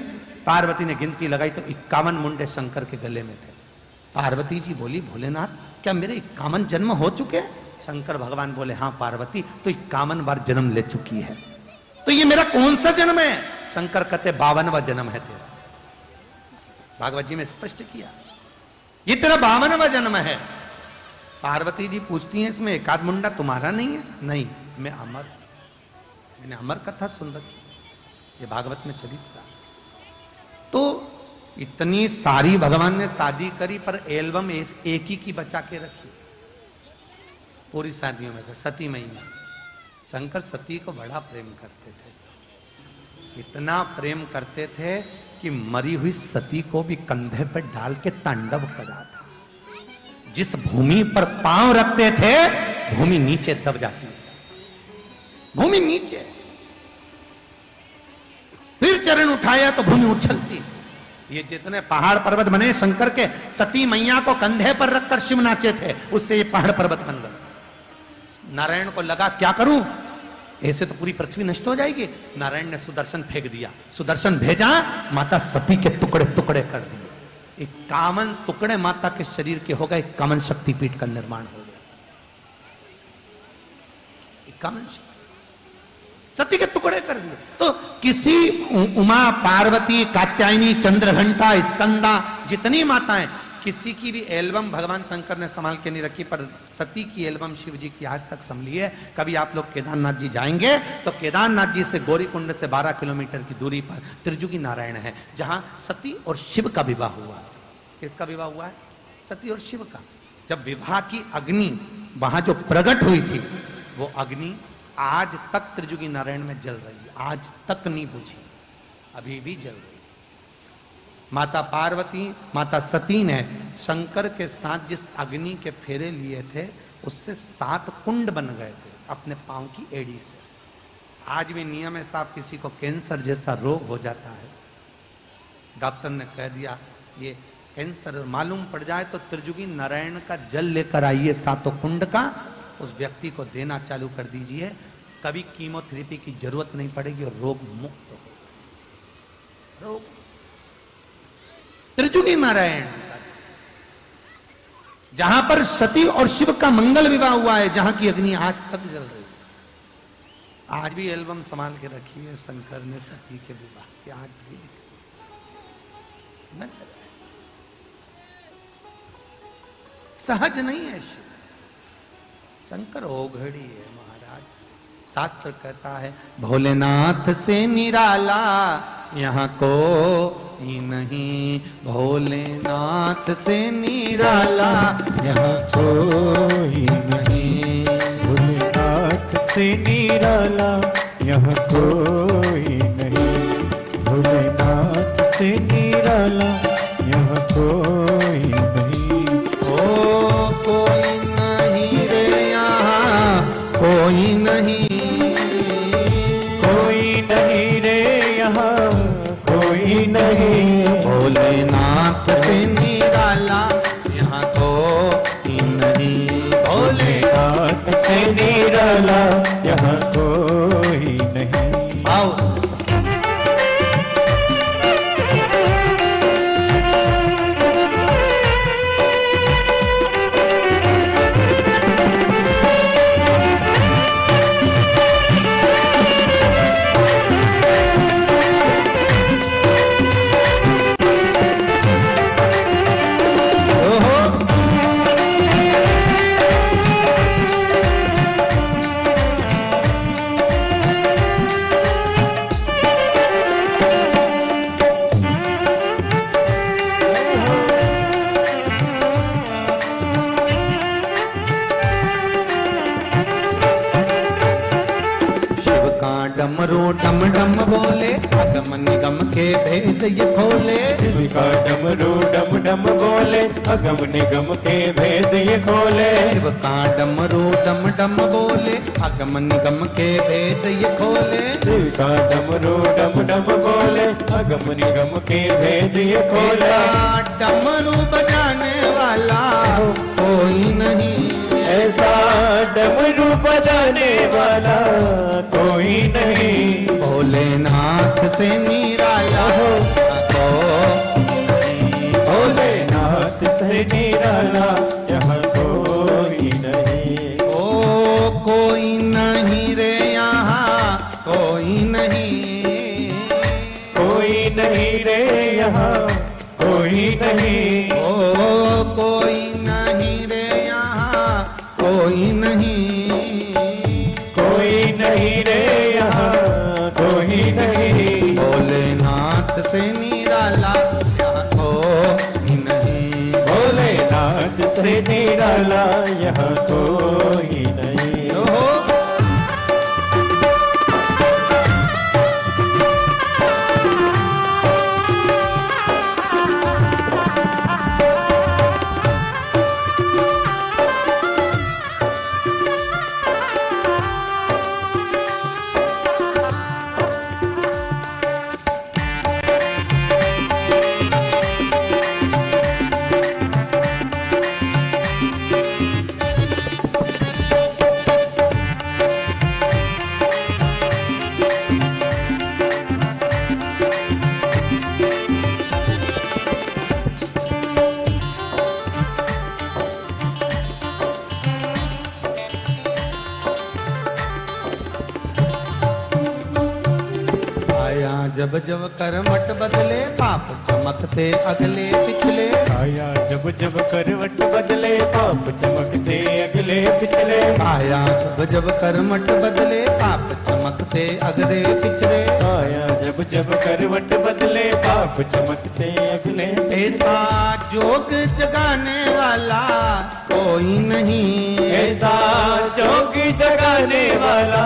पार्वती ने गिनती लगाई तो 51 मुंडे शंकर के गले में थे। पार्वती जी बोली, भोलेनाथ, क्या मेरे 51 जन्म हो चुके हैं? शंकर भगवान बोले, हाँ पार्वती, तो 51 बार जन्म ले चुकी है। तो ये मेरा कौन सा जन्म है? शंकर कहते, 52वां जन्म है तेरा। भागवत जी में स्पष्ट किया, ये तेरा 52वां जन्म है। पार्वती जी पूछती हैं, इसमें एकाध मुंडा तुम्हारा नहीं है? नहीं, मैं अमर, मैंने अमर कथा सुन रखी, ये भागवत में चरित्र। तो इतनी सारी भगवान ने शादी करी, पर एल्बम एक ही की बचा के रखी। पूरी शादियों में से सती मैया। शंकर सती को बड़ा प्रेम करते थे, इतना प्रेम करते थे कि मरी हुई सती को भी कंधे पर डाल के तांडव करा था। जिस भूमि पर पांव रखते थे भूमि नीचे दब जाती थी, भूमि नीचे, फिर चरण उठाया तो भूमि उछलती थी। ये जितने पहाड़ पर्वत बने शंकर के, सती मैया को कंधे पर रखकर शिव नाचे थे, उससे ये पहाड़ पर्वत बन गए। नारायण को लगा क्या करूं, ऐसे तो पूरी पृथ्वी नष्ट हो जाएगी। नारायण ने सुदर्शन फेंक दिया, सुदर्शन भेजा, माता सती के टुकड़े टुकड़े कर दिए। 51 टुकड़े माता के शरीर के हो गए, 51 शक्तिपीठ का निर्माण हो गया। 51 सती के टुकड़े कर दिए। तो किसी उमा, पार्वती, कात्यायनी, चंद्रघंटा, स्कंदा, जितनी माताएं, किसी की भी एल्बम भगवान शंकर ने संभाल के नहीं रखी, पर सती की एल्बम शिव जी की आज तक संभली है। कभी आप लोग केदारनाथ जी जाएंगे तो केदारनाथ जी से गौरीकुंड से 12 किलोमीटर की दूरी पर त्रिजुगी नारायण है, जहां सती और शिव का विवाह हुआ। किसका विवाह हुआ है? सती और शिव का। जब विवाह की अग्नि वहां जो प्रकट हुई थी, वो अग्नि आज तक त्रिजुगी नारायण में जल रही है, आज तक नहीं बुझी, अभी भी जल रही। माता पार्वती, माता सती ने शंकर के साथ जिस अग्नि के फेरे लिए थे, उससे 7 कुंड बन गए थे अपने पांव की एड़ी से। आज भी नियम है साहब, किसी को कैंसर जैसा रोग हो जाता है, डॉक्टर ने कह दिया ये कैंसर मालूम पड़ जाए तो त्रिजुगी नारायण का जल लेकर आइए 7 कुंड का, उस व्यक्ति को देना चालू कर दीजिए, कभी कीमोथेरेपी की जरूरत नहीं पड़ेगी और रोग मुक्त हो। रोग त्रिजुगी नारायण, जहां पर सती और शिव का मंगल विवाह हुआ है, जहां की अग्नि आज तक जल रही है। आज भी एल्बम संभाल के रखी है शंकर ने सती के विवाह की, आज भी सहज नहीं है शिव, शंकर ओघड़ी है महाराज। शास्त्र कहता है भोलेनाथ से निराला यहाँ को ही नहीं, भोलेनाथ से निराला यहाँ कोई नहीं, भोलेनाथ से निराला यहाँ कोई नहीं, भोलेनाथ से निराला यहाँ कोई नहीं। ओ कोई नहीं रे यहाँ कोई नहीं, कोई नहीं रे यहाँ कोई नहीं, भोलेनाथ से निराला यहाँ कोई नहीं, भोलेनाथ से निराला यहाँ कोई नहीं। आओ डमरू डम डम बोले, अगम निगम के भेद ये खोले। शिव का डमरू डम डम बोले, अगम निगम के भेद ये खोले। शिव का डमरू डम डम बोले, अगम निगम के भेद ये खोले। शिव का डमरू डम डम बोले, अगम निगम के भेद ये खोले। डमरू बजाने वाला कोई नहीं, ऐसा डमरू बजाने वाला कोई नहीं, भोलेनाथ से निराला भोलेनाथ से निराला यहाँ कोई नहीं। ओ कोई नहीं रे यहाँ कोई नहीं, कोई नहीं रे यहाँ कोई नहीं, ओ कोई नहीं रे यहाँ कोई नहीं, कोई नहीं रे यहाँ कोई नहीं, भोलेनाथ से निराला यहाँ कोई नहीं, भोलेनाथ नाथ से निराला यहाँ कोई नहीं। ओहो। जब जब करवट बदले पाप चमकते अगले पिछले। आया जब जब करवट बदले पाप चमकते अगले पिछले। आया जब जब करवट बदले पाप चमकते अगले पिछले। आया जब जब करवट बदले पाप चमकते अगले। ऐसा जोग जगाने वाला कोई नहीं। ऐसा जोग जगाने वाला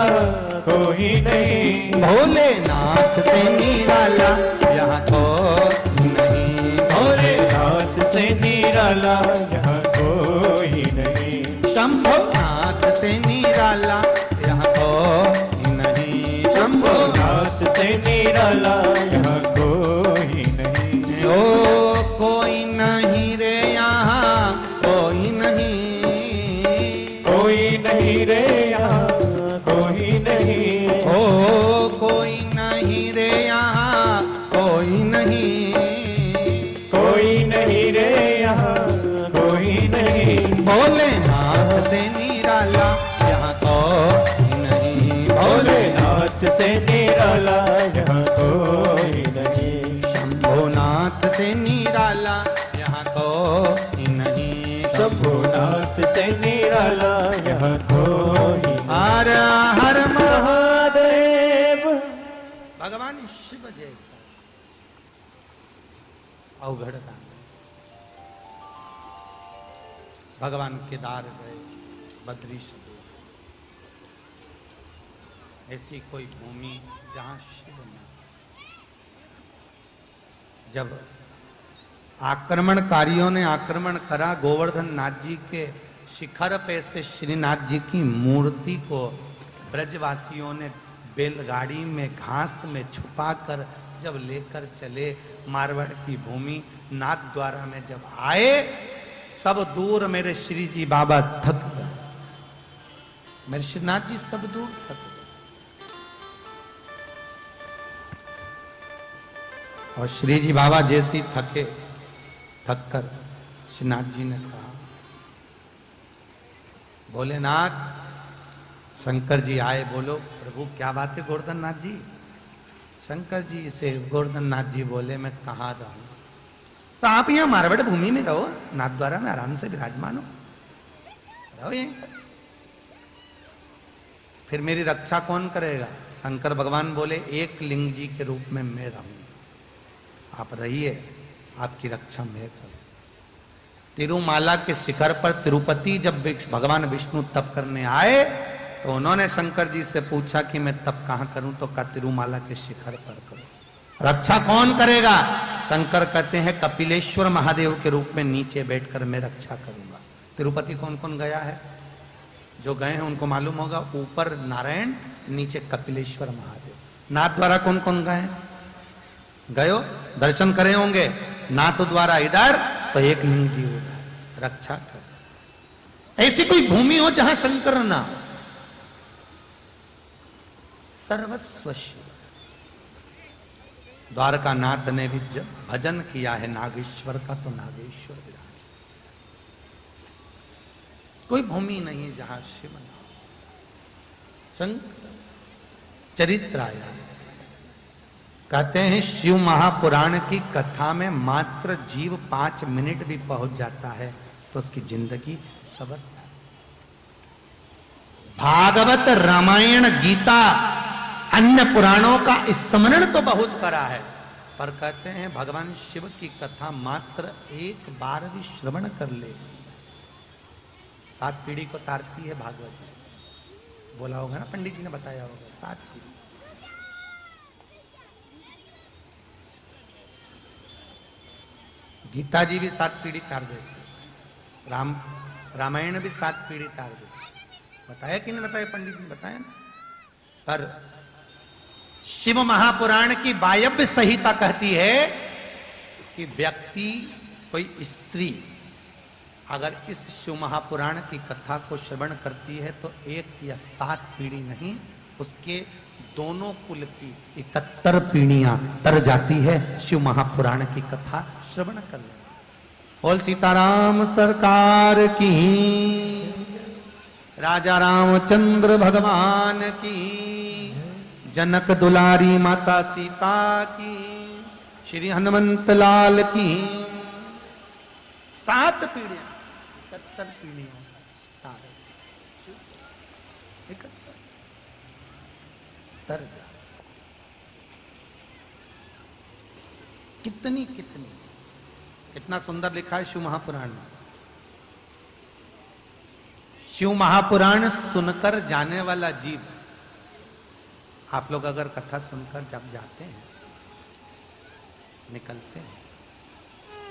कोई नहीं। भोलेनाथ से निराला यहाँ कोई नहीं। भोलेनाथ से निराला यहाँ कोई नहीं। शंभुनाथ से निराला यहाँ कोई नहीं। शंभुनाथ से निराला यहाँ कोई नहीं। ओ कोई नहीं रे यहाँ कोई नहीं। कोई नहीं रे यहाँ कोई नहीं। ओ कोई नहीं रे यहाँ कोई नहीं। कोई नहीं रे यहाँ कोई नहीं। भोलेनाथ से निराला यहाँ कोई नहीं। भोलेनाथ से निराला यहाँ कोई नहीं। शंभुनाथ से निराला यहाँ कोई नहीं। शंभुनाथ से निराला यहाँ कोई। हर हर महादेव। भगवान शिव जैसा अवघड़ का भगवान केदार गए, बद्रीश गए। ऐसी कोई भूमि जहां शिव न। जब आक्रमणकारियों ने आक्रमण करा, गोवर्धन नाथ जी के शिखर पे से श्रीनाथ जी की मूर्ति को ब्रजवासियों ने बैलगाड़ी में घास में छुपाकर जब लेकर चले मारवाड़ की भूमि नाथ द्वारा में जब आए, सब दूर मेरे श्री जी बाबा थक गए। मेरे श्रीनाथ जी सब दूर थक गए। और श्री जी बाबा जैसी थके, थककर श्रीनाथ जी ने कहा, भोलेनाथ। शंकर जी आए, बोलो प्रभु क्या बात है गोवर्धन नाथ जी। शंकर जी से गोवर्धन नाथ जी बोले, मैं कहाँ रहूं? तो आप यहाँ मारवाड़ भूमि में रहो, नाथ द्वारा में आराम से विराजमान हो, रहो यहीं पर। फिर मेरी रक्षा कौन करेगा? शंकर भगवान बोले, एक लिंग जी के रूप में मैं रहूंगा, आप रहिए, आपकी रक्षा मैं करूं। तिरुमाला के शिखर पर तिरुपति जब भगवान विष्णु तप करने आए तो उन्होंने शंकर जी से पूछा कि मैं तप कहां करूं? तो कहा तिरुमाला के शिखर पर करो। रक्षा कौन करेगा? शंकर कहते हैं कपिलेश्वर महादेव के रूप में नीचे बैठकर मैं रक्षा करूंगा। तिरुपति कौन कौन गया है? जो गए हैं उनको मालूम होगा, ऊपर नारायण, नीचे कपिलेश्वर महादेव। नाथ द्वारा कौन कौन गए? गयो, दर्शन करे होंगे। नाथ द्वारा इधर तो एक लिंग जी उधर, रक्षा कर। ऐसी कोई भूमि हो जहां शंकर ना हो। सर्वस्व शिव। द्वारका नाथ ने भी जब भजन किया है नागेश्वर का, तो नागेश्वर विराज। कोई भूमि नहीं है जहां शिव ना हो। शंकर चरित्र आया, कहते हैं शिव महापुराण की कथा में मात्र जीव 5 मिनट भी पहुंच जाता है तो उसकी जिंदगी सवर जाती। भागवत, रामायण, गीता, अन्य पुराणों का स्मरण तो बहुत करा है, पर कहते हैं भगवान शिव की कथा मात्र एक बार भी श्रवण कर ले 7 पीढ़ी को तारती है भागवत जी। बोला होगा ना, पंडित जी ने बताया होगा 7 पीढ़ी। गीता जी भी 7 पीढ़ी तार देती, रामायण भी 7 पीढ़ी तार देती। बताया कि नहीं बताया, पंडित जी ने बताया ना। पर शिव महापुराण की वायव्य संहिता कहती है कि व्यक्ति, कोई स्त्री अगर इस शिव महापुराण की कथा को श्रवण करती है तो 1 या 7 पीढ़ी नहीं, उसके दोनों कुल की 71 पीढ़ियां तर जाती है शिव महापुराण की कथा श्रवण करने। बोल सीताराम सरकार की, राजा रामचंद्र भगवान की, जनक दुलारी माता सीता की, श्री हनुमंत लाल की। 7 पीढ़ियां, 71 पीढ़ियों तारे, 71 तर जा। कितनी कितनी, कितना सुंदर लिखा है शिव महापुराण में। शिव महापुराण सुनकर जाने वाला जीव, आप लोग अगर कथा सुनकर जब जाते हैं, निकलते हैं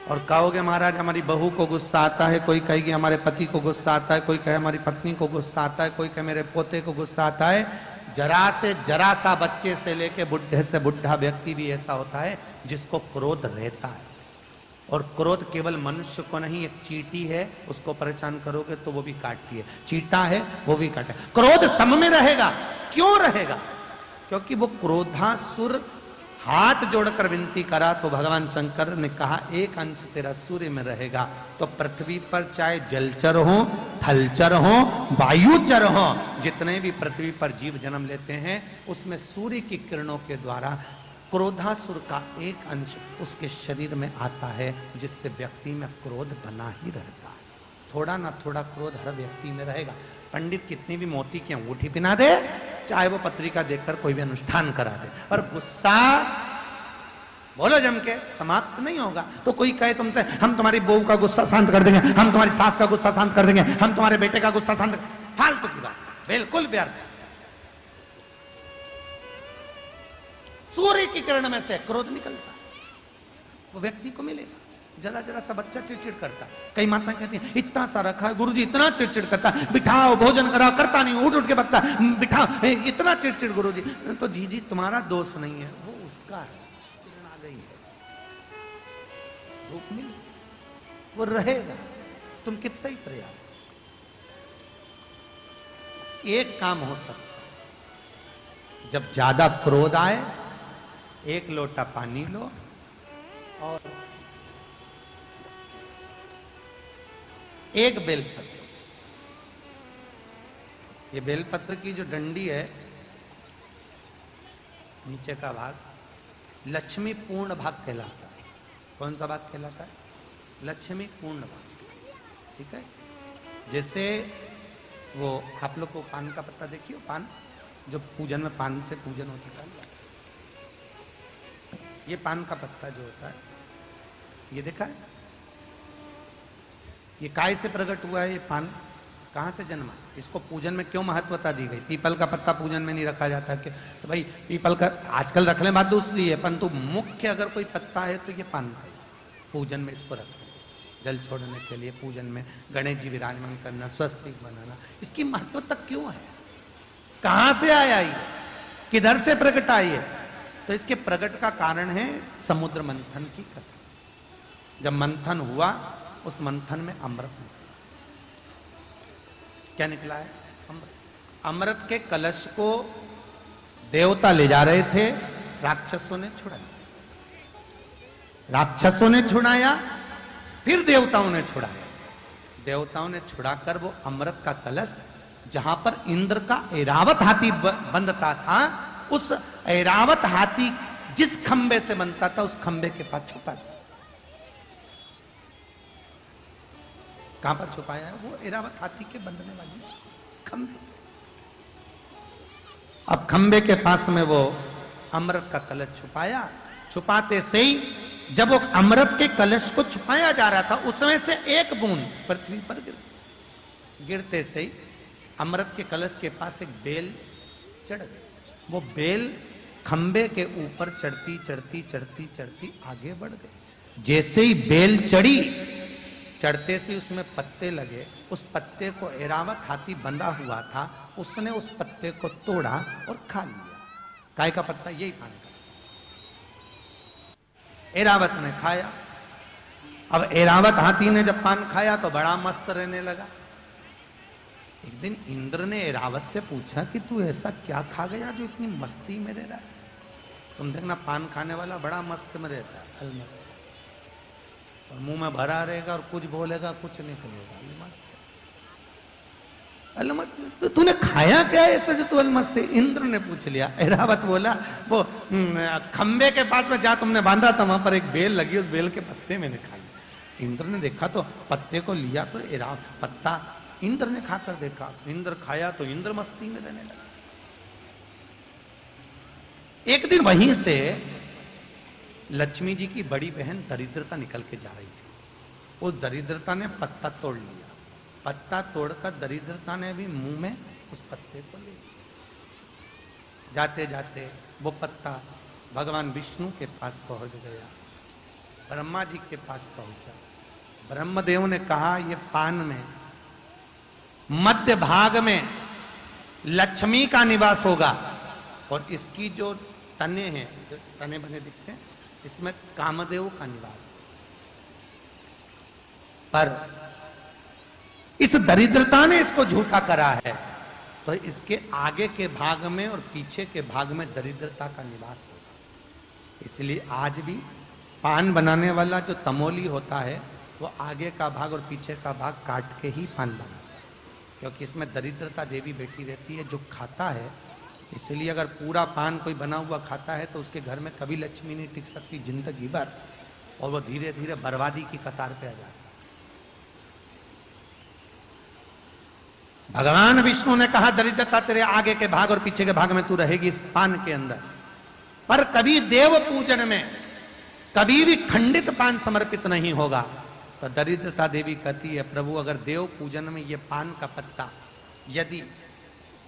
और कहोगे महाराज हमारी बहू को गुस्सा आता है, कोई कहेगी हमारे पति को गुस्सा आता है, कोई कहे हमारी पत्नी को गुस्सा आता है, कोई कहे मेरे पोते को गुस्सा आता है। जरा से जरा सा बच्चे से लेके बुढ़े से बुढ़ा व्यक्ति भी ऐसा होता है जिसको क्रोध रहता है। और क्रोध केवल मनुष्य को नहीं, एक चींटी है उसको परेशान करोगे तो वो भी काटती है, चींटा है वो भी काटे। क्रोध सम में रहेगा। क्यों रहेगा? क्योंकि वो क्रोधासुर हाथ जोड़कर विनती करा तो भगवान शंकर ने कहा एक अंश तेरा सूर्य में रहेगा। तो पृथ्वी पर चाहे जलचर हो, थलचर हो, वायुचर हो, जितने भी पृथ्वी पर जीव जन्म लेते हैं उसमें सूर्य की किरणों के द्वारा क्रोधासुर का एक अंश उसके शरीर में आता है, जिससे व्यक्ति में क्रोध बना ही रहता है। थोड़ा ना थोड़ा क्रोध हर व्यक्ति में रहेगा। पंडित कितनी भी मोती की अंगूठी पहना दे, चाहे वो पत्रिका देखकर कोई भी अनुष्ठान करा दे, पर गुस्सा बोलो जम के समाप्त नहीं होगा। तो कोई कहे तुमसे हम तुम्हारी बहू का गुस्सा शांत कर देंगे, हम तुम्हारी सास का गुस्सा शांत कर देंगे, हम तुम्हारे बेटे का गुस्सा शांत, फालतू की बात, बिल्कुल व्यर्थ। सूर्य की किरण में से क्रोध निकलता है, वो व्यक्ति को मिलेगा। जरा जरा सा बच्चा चिड़चिड़ करता है, कई माता कहती हैं इतना सा रखा है गुरुजी, इतना चिड़चिड़ करता है, बिठाओ भोजन कराओ, करता नहीं, उठ उठ के बकता, बिठाओ, इतना चिड़चिड़ गुरुजी। तो जी तुम्हारा दोष नहीं है, वो उसका है, किरण आ गई है, धूप मिल, वो रहेगा, तुम कितना ही प्रयास। एक काम हो सकता है, जब ज्यादा क्रोध आए 1 लोटा पानी लो और 1 बेलपत्र, ये बेलपत्र की जो डंडी है नीचे का भाग लक्ष्मी पूर्ण भाग कहलाता है। कौन सा भाग कहलाता है? लक्ष्मी पूर्ण भाग। ठीक है, जैसे वो आप लोग को पान का पत्ता देखिए, पान जो पूजन में पान से पूजन होता है, ये पान का पत्ता जो होता है, ये देखा है, ये काय से प्रकट हुआ है, ये पान कहाँ से जन्मा, इसको पूजन में क्यों महत्वता दी गई? पीपल का पत्ता पूजन में नहीं रखा जाता कि तो भाई पीपल का आजकल रख ले, बात दूसरी है, परंतु मुख्य अगर कोई पत्ता है तो ये पान का, पूजन में इसको रखते हैं, जल छोड़ने के लिए, पूजन में गणेश जी विराजमान करना, स्वस्तिक बनाना, इसकी महत्वता क्यों है? कहाँ से आया ये, किधर से प्रकट आई है? तो इसके प्रकट का कारण है समुद्र मंथन की कथा। जब मंथन हुआ, उस मंथन में अमृत निकला। क्या निकला है? अमृत। अमृत के कलश को देवता ले जा रहे थे, राक्षसों ने छुड़ाया, राक्षसों ने छुड़ाया, फिर देवताओं ने छुड़ाया। देवताओं ने छुड़ाकर वो अमृत का कलश, जहां पर इंद्र का ऐरावत हाथी बंधता था, उस ऐरावत हाथी जिस खंबे से बनता था, उस खंबे के पास छुपा दिया। कहां पर छुपाया है? वो ऐरावत हाथी के बंधने वाली खंबे। अब खंबे के पास में वो अमृत का कलश छुपाया। छुपाते से ही जब वो अमृत के कलश को छुपाया जा रहा था, उसमें से 1 बूंद पृथ्वी पर गिर, गिरते से ही अमृत के कलश के पास एक बेल चढ़ गई। वो बेल खंबे के ऊपर चढ़ती चढ़ती चढ़ती चढ़ती आगे बढ़ गई। जैसे ही बेल चढ़ी, चढ़ते से उसमें पत्ते लगे। उस पत्ते को एरावत हाथी बंधा हुआ था, उसने उस पत्ते को तोड़ा और खा लिया। काय का पत्ता? यही पान का। एरावत ने खाया। अब एरावत हाथी ने जब पान खाया तो बड़ा मस्त रहने लगा। एक दिन इंद्र ने एरावत से पूछा कि तू ऐसा क्या खा गया जो इतनी मस्ती में रह रहा है? तुम देखना पान खाने वाला बड़ा मस्त में रहता है, अलमस्त, और मुंह में भरा रहेगा और कुछ बोलेगा कुछ नहीं करेगा, अलमस्त अलमस्त। तो तूने खाया क्या ऐसा जो तू अलमस्त है? इंद्र ने पूछ लिया। एरावत बोला, वो खंबे के पास में जहां तुमने बांधा था वहां पर एक बेल लगी, उस बेल के पत्ते मैंने खा लिए। इंद्र ने देखा तो पत्ते को लिया तो पत्ता इंद्र ने खाकर देखा, इंद्र खाया तो इंद्र मस्ती में रहने लगा। एक दिन वहीं से लक्ष्मी जी की बड़ी बहन दरिद्रता निकल के जा रही थी। उस दरिद्रता ने पत्ता तोड़ लिया। पत्ता तोड़कर दरिद्रता ने भी मुंह में उस पत्ते को ले लिया। जाते जाते वो पत्ता भगवान विष्णु के पास पहुंच गया, ब्रह्मा जी के पास पहुंचा। ब्रह्मदेव ने कहा, ये पान में मध्य भाग में लक्ष्मी का निवास होगा और इसकी जो तने हैं, जो तने बने दिखते हैं, इसमें कामदेव का निवास। पर इस दरिद्रता ने इसको झूठा करा है, तो इसके आगे के भाग में और पीछे के भाग में दरिद्रता का निवास होगा। इसलिए आज भी पान बनाने वाला जो तमोली होता है, वो आगे का भाग और पीछे का भाग काट के ही पान बनाता है, क्योंकि इसमें दरिद्रता देवी बैठी रहती है जो खाता है। इसलिए अगर पूरा पान कोई बना हुआ खाता है तो उसके घर में कभी लक्ष्मी नहीं टिक सकती जिंदगी भर, और वो धीरे धीरे बर्बादी की कतार पे आ जाता है। भगवान विष्णु ने कहा, दरिद्रता तेरे आगे के भाग और पीछे के भाग में तू रहेगी इस पान के अंदर। पर कभी देव पूजन में कभी भी खंडित पान समर्पित नहीं होगा। तो दरिद्रता देवी कहती है, प्रभु अगर देव पूजन में ये पान का पत्ता यदि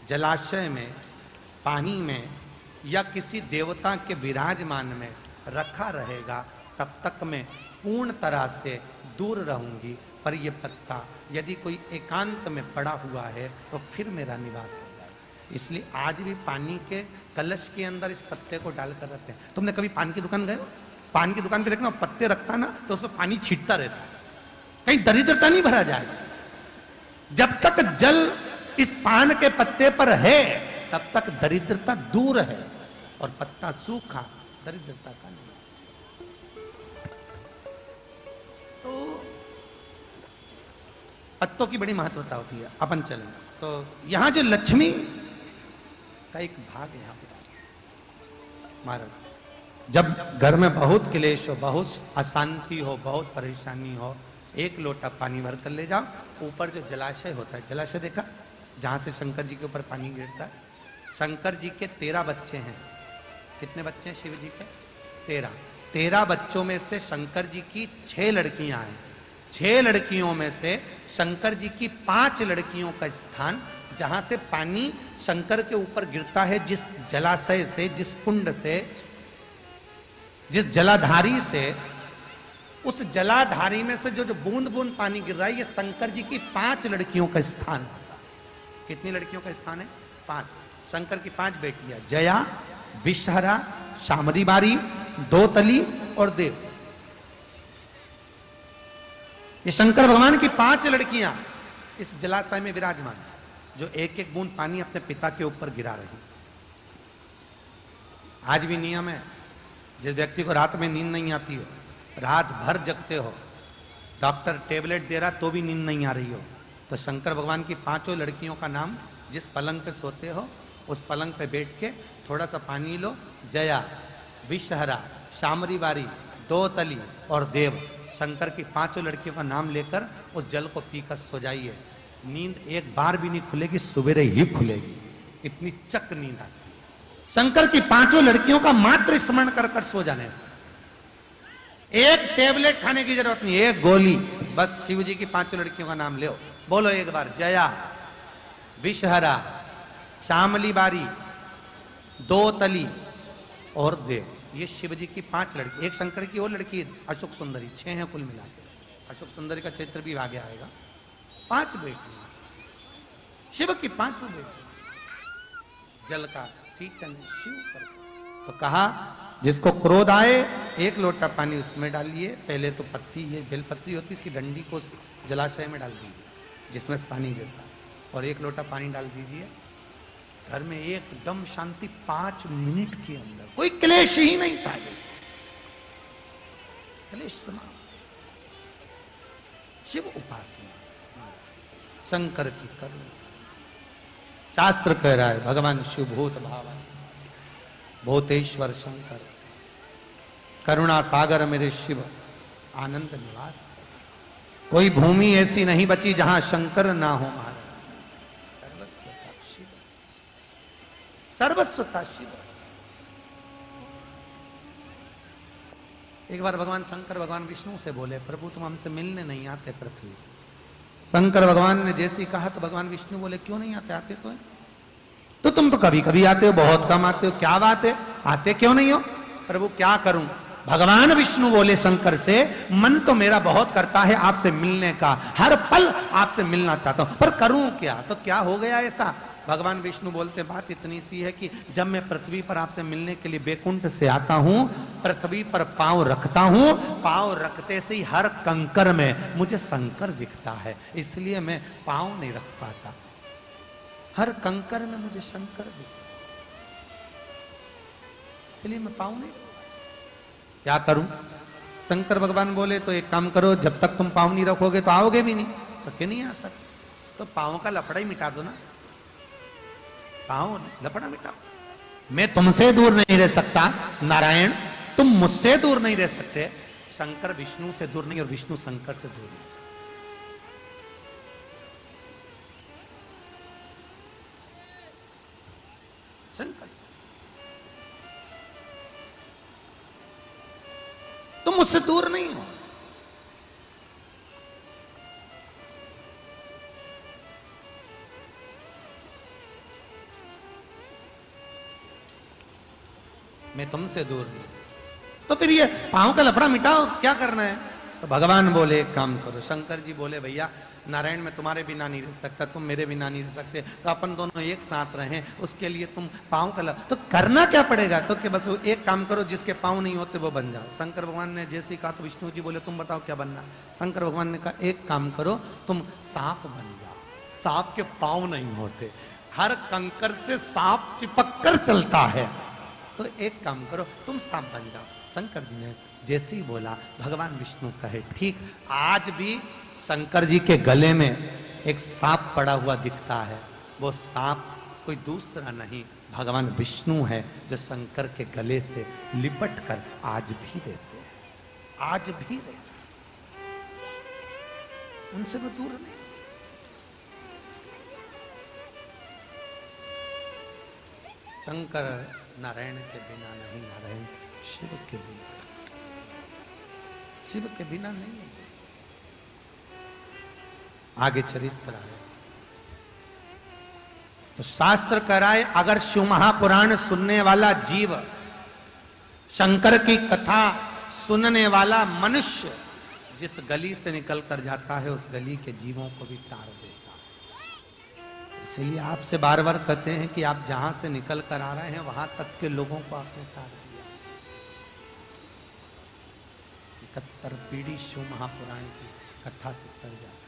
जलाशय में, पानी में या किसी देवता के विराजमान में रखा रहेगा, तब तक मैं पूर्ण तरह से दूर रहूंगी। पर यह पत्ता यदि कोई एकांत में पड़ा हुआ है तो फिर मेरा निवास हो जाएगा। इसलिए आज भी पानी के कलश के अंदर इस पत्ते को डालकर रखते हैं। तुमने कभी पान की दुकान गए हो? पान की दुकान पे देखना पत्ते रखता ना तो उसमें पानी छींटता रहता है, कहीं दरिद्रता नहीं भरा जाए। जब तक जल इस पान के पत्ते पर है तब तक दरिद्रता दूर है, और पत्ता सूखा दरिद्रता का नहीं। तो पत्तों की बड़ी महत्वता होती है। अपन चलें तो यहां जो लक्ष्मी का एक भाग यहां पर महाराज, जब घर में बहुत क्लेश हो, बहुत अशांति हो, बहुत परेशानी हो, एक लोटा पानी भर कर ले जाओ। ऊपर जो जलाशय होता है, जलाशय देखा जहां से शंकर जी के ऊपर पानी गिरता है। शंकर जी के 13 बच्चे हैं। कितने बच्चे हैं शिव जी के? 13। 13 बच्चों में से शंकर जी की 6 लड़कियां हैं। 6 लड़कियों में से शंकर जी की 5 लड़कियों का स्थान, जहां से पानी शंकर के ऊपर गिरता है, जिस जलाशय से, जिस कुंड से, जिस जलाधारी से, उस जलाधारी में से जो बूंद बूंद पानी गिर रहा है, ये शंकर जी की 5 लड़कियों का स्थान होता है। कितनी लड़कियों का स्थान है? 5। शंकर की 5 बेटियां, जया, विषहरा, शामरी बारी, दोतली और देव। ये शंकर भगवान की 5 लड़कियां इस जलाशय में विराजमान, जो एक एक बूंद पानी अपने पिता के ऊपर गिरा रही। आज भी नियम है, जिस व्यक्ति को रात में नींद नहीं आती हो, रात भर जगते हो, डॉक्टर टेबलेट दे रहा तो भी नींद नहीं आ रही हो, तो शंकर भगवान की 5 लड़कियों का नाम, जिस पलंग पे सोते हो उस पलंग पे बैठ के थोड़ा सा पानी लो, जया, विषहरा, शामरी बारी, दोतली और देव, शंकर की 5 लड़कियों का नाम लेकर उस जल को पीकर सो जाइए। नींद एक बार भी नहीं खुलेगी, सवेरे ही खुलेगी, इतनी चक नींद आती। शंकर की 5 लड़कियों का मात्र स्मरण कर कर सो जाने, एक टेबलेट खाने की जरूरत नहीं, एक गोली, बस शिव जी की 5 लड़कियों का नाम ले, बोलो एक बार, जया, विषहरा, श्यामली बारी, दो तली और देव। ये शिव जी की 5 लड़की, एक शंकर की और लड़की अशोक सुंदरी, 6 हैं कुल मिला के। अशोक सुंदरी का चरित्र भी आगे आएगा। 5 बेटी शिव की, 5 बेटी। जल का सिंचन शिव कर। तो कहा जिसको क्रोध आए 1 लोटा पानी उसमें डालिए। पहले तो पत्ती, ये बेलपत्री होती, इसकी डंडी को जलाशय में डाल दीजिए जिसमें से पानी गिरता, और 1 लोटा पानी डाल दीजिए। घर में एकदम शांति। 5 मिनट के अंदर कोई क्लेश ही नहीं था। जैसे क्लेश समाप्त। शिव उपासना, शंकर की करुणा। शास्त्र कह रहा है भगवान शिव भूत भावन, भूतेश्वर शंकर, करुणा सागर मेरे शिव आनंद निवास। कोई भूमि ऐसी नहीं बची जहां शंकर ना हो महाराज। सर्वस्वता शिव, सर्वस्वता शिव। एक बार भगवान शंकर भगवान विष्णु से बोले, प्रभु तुम हमसे मिलने नहीं आते पृथ्वी। शंकर भगवान ने जैसे ही कहा तो भगवान विष्णु बोले क्यों नहीं आते? आते तो तुम तो कभी कभी आते हो, बहुत कम आते हो। क्या बात है, आते क्यों नहीं हो? प्रभु क्या करूं? भगवान विष्णु बोले शंकर से, मन तो मेरा बहुत करता है आपसे मिलने का, हर पल आपसे मिलना चाहता हूं, पर करूं क्या? तो क्या हो गया ऐसा? भगवान विष्णु बोलते बात इतनी सी है कि जब मैं पृथ्वी पर आपसे मिलने के लिए बैकुंठ से आता हूं, पृथ्वी पर पांव रखता हूं, पांव रखते से ही हर कंकर में मुझे शंकर दिखता है, इसलिए मैं पांव नहीं रख पाता। हर कंकर में मुझे शंकर दिखता, इसलिए मैं पांव नहीं। क्या करूं? शंकर भगवान बोले तो एक काम करो, जब तक तुम पांव नहीं रखोगे तो आओगे भी नहीं। तो क्यों नहीं आ सकते? तो पांव का लफड़ा ही मिटा दो ना, पांव लफड़ा मिटाओ। मैं तुमसे दूर नहीं रह सकता नारायण, तुम मुझसे दूर नहीं रह सकते। शंकर विष्णु से दूर नहीं और विष्णु शंकर से दूर नहीं। शंकर से तुम मुझसे दूर नहीं हो। मैं तुमसे दूर नहीं, तो फिर ये पांव का लफड़ा मिटाओ, क्या करना है? तो भगवान बोले एक काम करो। शंकर जी बोले भैया नारायण मैं तुम्हारे बिना नहीं रह सकता, तुम मेरे बिना नहीं रह सकते, तो अपन दोनों एक साथ रहें, उसके लिए तुम पांव का तो करना क्या पड़ेगा? तो कि बस एक काम करो, जिसके पांव नहीं होते वो बन जाओ। शंकर भगवान ने जैसे ही कहा तो विष्णु जी बोले तुम बताओ क्या बनना? शंकर भगवान ने कहा एक काम करो, तुम सांप बन जाओ। सांप के पांव नहीं होते, हर कंकर से सांप चिपक कर चलता है, तो एक काम करो तुम सांप बन जाओ। शंकर जी ने जैसे ही बोला भगवान विष्णु कहे ठीक। आज भी शंकर जी के गले में एक सांप पड़ा हुआ दिखता है, वो सांप कोई दूसरा नहीं भगवान विष्णु है, जो शंकर के गले से लिपट कर आज भी रहते हैं, आज भी रहते हैं, उनसे वो दूर नहीं। शंकर नारायण के बिना नहीं, नारायण शिव के बिना, शिव के बिना नहीं। आगे चरित्र है तो शास्त्र कराए, अगर शिव महापुराण सुनने वाला जीव, शंकर की कथा सुनने वाला मनुष्य जिस गली से निकल कर जाता है, उस गली के जीवों को भी तार देता है। इसलिए आपसे बार बार कहते हैं कि आप जहां से निकल कर आ रहे हैं वहां तक के लोगों को आपने तार दिया। 71 पीढ़ी शिव महापुराण की कथा से तर जाती।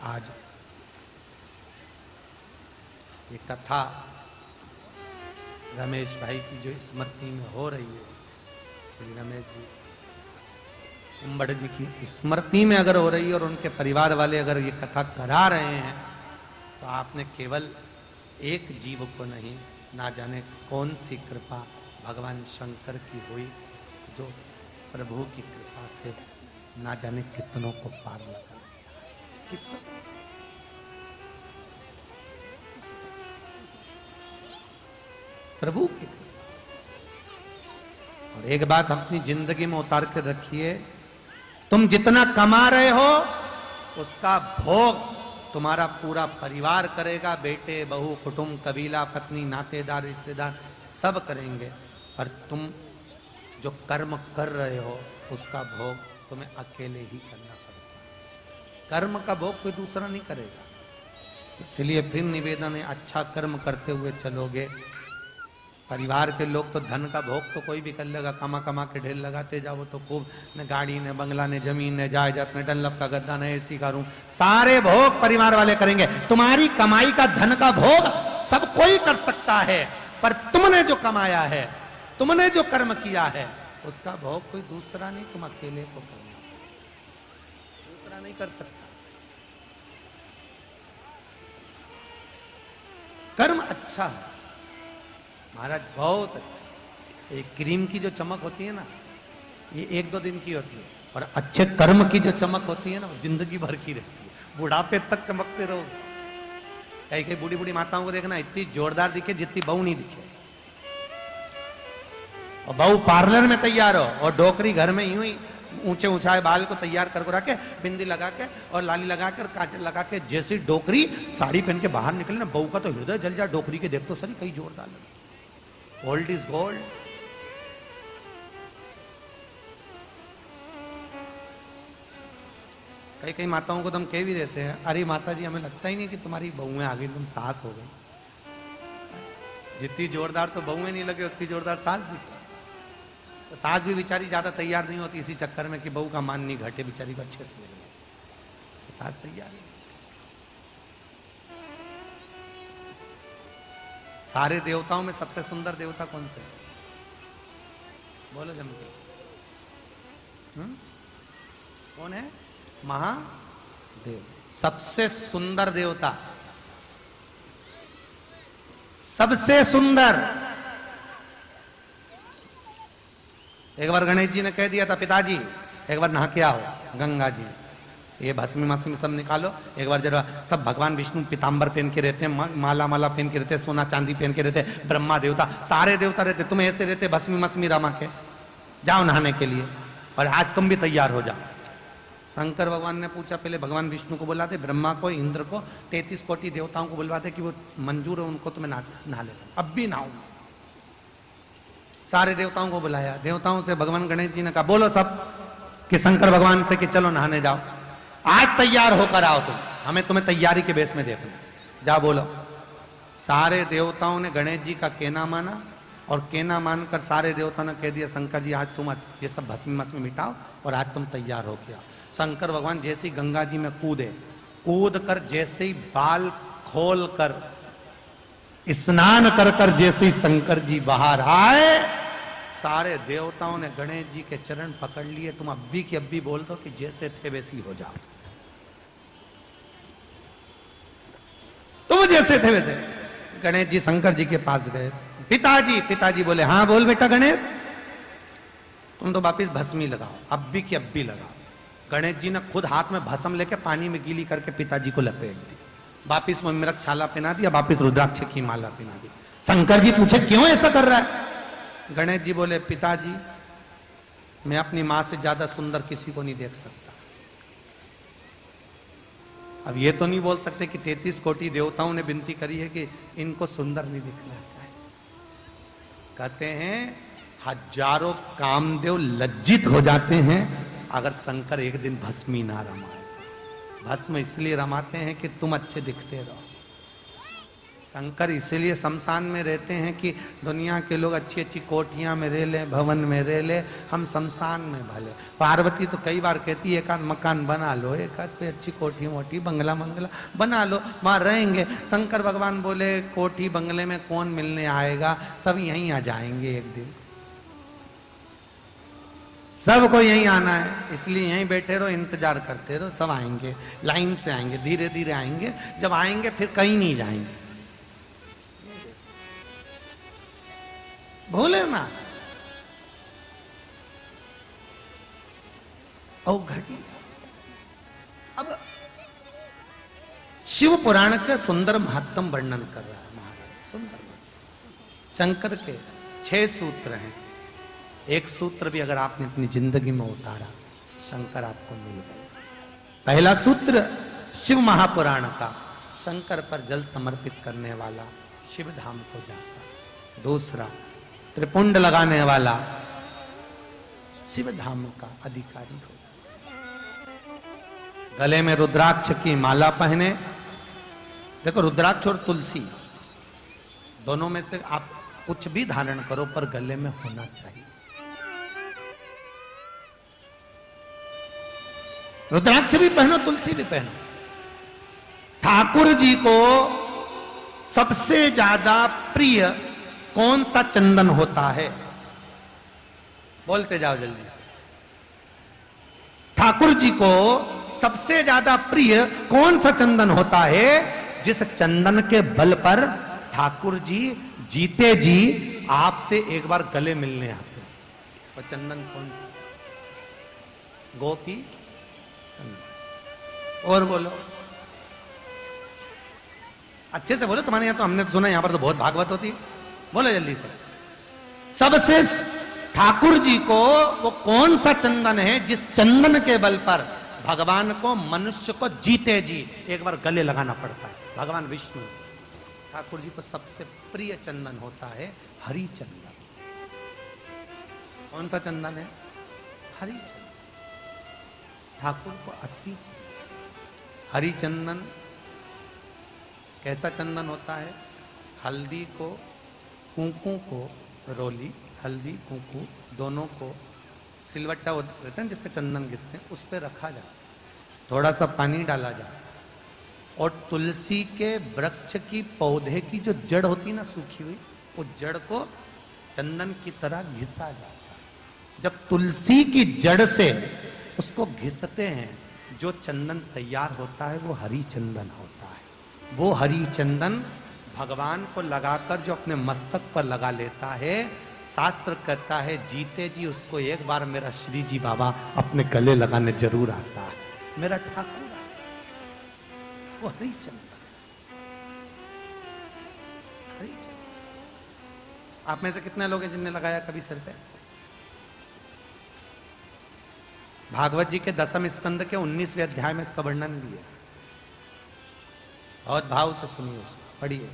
आज ये कथा रमेश भाई की जो स्मृति में हो रही है, श्री रमेश जी उम्बड़ जी की स्मृति में अगर हो रही है और उनके परिवार वाले अगर ये कथा करा रहे हैं, तो आपने केवल एक जीव को नहीं, ना जाने कौन सी कृपा भगवान शंकर की हुई, जो प्रभु की कृपा से ना जाने कितनों को पार लगा दिया। कितना प्रभु की कृपा। और एक बात अपनी जिंदगी में उतार कर रखिए, तुम जितना कमा रहे हो उसका भोग तुम्हारा पूरा परिवार करेगा, बेटे बहू कुटुंब कबीला पत्नी नातेदार रिश्तेदार सब करेंगे, पर तुम जो कर्म कर रहे हो उसका भोग तुम्हें अकेले ही करना पड़ेगा। कर्म का भोग कोई दूसरा नहीं करेगा। इसलिए फिर निवेदन है, अच्छा कर्म करते हुए चलोगे। परिवार के लोग तो धन का भोग तो कोई भी कर लेगा, कमा कमा के ढेर लगाते जाओ तो खूब, न गाड़ी न बंगला न जमीन न जायदाद न डनलप का गद्दा न एसी का रूम, सारे भोग परिवार वाले करेंगे। तुम्हारी कमाई का धन का भोग सब कोई कर सकता है, पर तुमने जो कमाया है, तुमने जो कर्म किया है, उसका भोग कोई दूसरा नहीं, तुम अकेले को करना, दूसरा नहीं कर सकता। कर्म अच्छा है महाराज, बहुत अच्छा। ये क्रीम की जो चमक होती है ना, ये 1-2 दिन की होती है, और अच्छे कर्म की जो चमक होती है ना, वो जिंदगी भर की रहती है, बुढ़ापे तक चमकते रहो। कई कई बूढ़ी बूढ़ी माताओं को देखना, इतनी जोरदार दिखे जितनी बहू नहीं दिखे। और बहू पार्लर में तैयार हो और डोकरी घर में यूं ही ऊंचे ऊंचाए बाल को तैयार कर रखे, बिंदी लगा के और लाली लगा कर काजल लगा के, जैसी डोकरी साड़ी पहन के बाहर निकले ना, बहू का तो हृदय जल जाए। डोकरी के देख तो सही, कई जोरदार लगे। Gold is gold. कई कई माताओं को तो हम कह भी देते हैं, अरे माता जी हमें लगता ही नहीं कि तुम्हारी बहुएं आ गई, तुम सास हो गई। जितनी जोरदार तो बहुएं नहीं लगे, उतनी जोरदार सास दिखी। तो सास भी बेचारी ज्यादा तैयार नहीं होती इसी चक्कर में कि बहू का मान नहीं घटे, बेचारी को अच्छे से लगना। तो सास तैयार है। सारे देवताओं में सबसे सुंदर देवता कौन से? बोलो जम के। कौन है? महादेव। सबसे सुंदर देवता, सबसे सुंदर। एक बार गणेश जी ने कह दिया था, पिताजी एक बार नहा के आओ गंगा जी, ये भस्मी मस्मी सब निकालो एक बार जरा। सब भगवान विष्णु पीताम्बर पहन के रहते हैं, माला माला पहन के रहते हैं, सोना चांदी पहन के रहते हैं, ब्रह्मा देवता सारे देवता रहते, तुम ऐसे रहते भस्मी मस्मी रमा के। जाओ नहाने के लिए, और आज तुम भी तैयार हो जाओ। शंकर भगवान ने पूछा, पहले भगवान विष्णु को बुलाते, ब्रह्मा को, इंद्र को, 33 कोटि देवताओं को बुलवाते कि वो मंजूर है उनको तो मैं नहा लेता हूं, अब भी नहाऊं। सारे देवताओं को बुलाया। देवताओं से भगवान गणेश जी ने कहा, बोलो सब कि शंकर भगवान से कि चलो नहाने जाओ, आज तैयार होकर आओ तुम, हमें तुम्हें तैयारी के बेस में देखना। जाओ बोलो। सारे देवताओं ने गणेश जी का कहना माना, और कहना मानकर सारे देवताओं ने कह दिया, शंकर जी आज तुम ये सब भस्मी मस्मी मिटाओ और आज तुम तैयार हो गया। शंकर भगवान जैसे ही गंगा जी में कूदे, कूद कर जैसे ही बाल खोल कर स्नान कर कर जैसे ही शंकर जी बाहर आए, सारे देवताओं ने गणेश जी के चरण पकड़ लिए। तुम अब्बी की अब्बी बोल दो कि जैसे थे वैसे ही हो जाओ, तुम जैसे थे वैसे। गणेश जी शंकर जी के पास गए, पिताजी। पिताजी बोले, हाँ बोल बेटा गणेश, तुम तो वापिस भस्मी लगाओ, अब्बी की अब्बी लगाओ। गणेश जी ने खुद हाथ में भस्म लेके पानी में गीली करके पिताजी को लपेट दी, वापिस वो मिरक छाला पहना दिया, वापिस रुद्राक्ष की माला पहना दी। शंकर जी पूछे, क्यों ऐसा कर रहा है? गणेश जी बोले, पिताजी मैं अपनी मां से ज्यादा सुंदर किसी को नहीं देख सकता। अब ये तो नहीं बोल सकते कि 33 कोटि देवताओं ने विनती करी है कि इनको सुंदर नहीं दिखना चाहिए। कहते हैं हजारों कामदेव लज्जित हो जाते हैं अगर शंकर एक दिन भस्मी ना रमाए। भस्म इसलिए रमाते हैं कि तुम अच्छे दिखते रहो। शंकर इसलिए शमशान में रहते हैं कि दुनिया के लोग अच्छी अच्छी कोठियां में रह ले, भवन में रह ले, हम शमशान में भले। पार्वती तो कई बार कहती है, एक आध मकान बना लो, एक आध कोई अच्छी कोठी मोटी बंगला मंगला बना लो, वहां रहेंगे। शंकर भगवान बोले, कोठी बंगले में कौन मिलने आएगा, सब यहीं आ जाएंगे एक दिन, सबको यहीं आना है, इसलिए यहीं बैठे रहो, इंतजार करते रहो, सब आएंगे, लाइन से आएंगे, धीरे धीरे आएंगे। जब आएंगे फिर कहीं नहीं जाएंगे। भोले ना घटी। अब शिव पुराण के सुंदर महत्तम वर्णन कर रहा है महाराज। सुंदर शंकर के 6 सूत्र हैं। एक सूत्र भी अगर आपने अपनी जिंदगी में उतारा, शंकर आपको मिल गए। पहला सूत्र, शिव महापुराण का शंकर पर जल समर्पित करने वाला शिव धाम को जाता। दूसरा, त्रिपुंड लगाने वाला शिव धाम का अधिकारी हो। गले में रुद्राक्ष की माला पहने। देखो, रुद्राक्ष और तुलसी दोनों में से आप कुछ भी धारण करो, पर गले में होना चाहिए। रुद्राक्ष भी पहनो, तुलसी भी पहनो। ठाकुर जी को सबसे ज्यादा प्रिय कौन सा चंदन होता है? बोलते जाओ जल्दी से। ठाकुर जी को सबसे ज्यादा प्रिय कौन सा चंदन होता है, जिस चंदन के बल पर ठाकुर जी जीते जी आपसे एक बार गले मिलने आते? और चंदन कौन सा? गोपी चंदन। और बोलो, अच्छे से बोलो, तुम्हारे यहां तो हमने तो सुना, यहां पर तो बहुत भागवत होती। बोलो जल्दी से। सबसे ठाकुर जी को वो कौन सा चंदन है जिस चंदन के बल पर भगवान को, मनुष्य को जीते जी एक बार गले लगाना पड़ता है? भगवान विष्णु ठाकुर जी को सबसे प्रिय चंदन होता है हरि चंदन। कौन सा चंदन है? हरि चंदन। ठाकुर को अति हरि चंदन। कैसा चंदन होता है? हल्दी को, कुंकू को, रोली, हल्दी कुंकू दोनों को सिलवट्टा रहता है जिस पे चंदन घिसते हैं, उस पे रखा जाता, थोड़ा सा पानी डाला जाता, और तुलसी के वृक्ष की, पौधे की जो जड़ होती ना सूखी हुई, वो जड़ को चंदन की तरह घिसा जाता। जब तुलसी की जड़ से उसको घिसते हैं, जो चंदन तैयार होता है वो हरि चंदन होता है। वो हरि चंदन भगवान को लगाकर जो अपने मस्तक पर लगा लेता है, शास्त्र कहता है जीते जी उसको एक बार मेरा श्री जी बाबा अपने गले लगाने जरूर आता है। मेरा ठाकुर वो हरि चंदन। हरि चंदन। आप में से कितने लोग हैं जिनने लगाया कभी सिर पे? भागवत जी के 10वें स्कंद के 19वें अध्याय में इसका वर्णन भी है। बहुत भाव से सुनिए, उसको पढ़िए।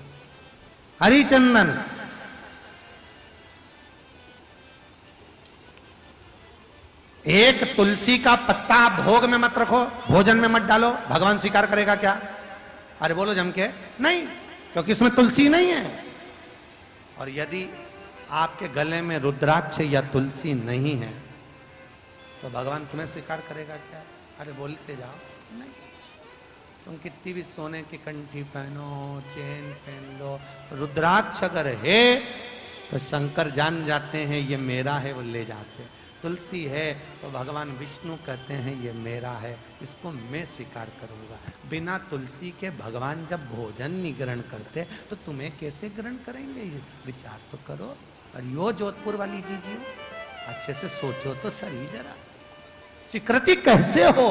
हरि चंदन। एक तुलसी का पत्ता भोग में मत रखो, भोजन में मत डालो, भगवान स्वीकार करेगा क्या? अरे बोलो जम के, नहीं, क्योंकि इसमें तुलसी नहीं है। और यदि आपके गले में रुद्राक्ष या तुलसी नहीं है तो भगवान तुम्हें स्वीकार करेगा क्या? अरे बोलते जाओ, नहीं। तुम कितनी भी सोने की कंठी पहनो, चेन पहन लो, तो रुद्राक्ष अगर है तो शंकर जान जाते हैं ये मेरा है, वो ले जाते हैं। तुलसी है तो भगवान विष्णु कहते हैं ये मेरा है, इसको मैं स्वीकार करूंगा। बिना तुलसी के भगवान जब भोजन नहीं ग्रहण करते तो तुम्हें कैसे ग्रहण करेंगे? ये विचार तो करो। और यो जोधपुर वाली जीजियो, अच्छे से सोचो तो सही जरा, स्वीकृति कैसे हो?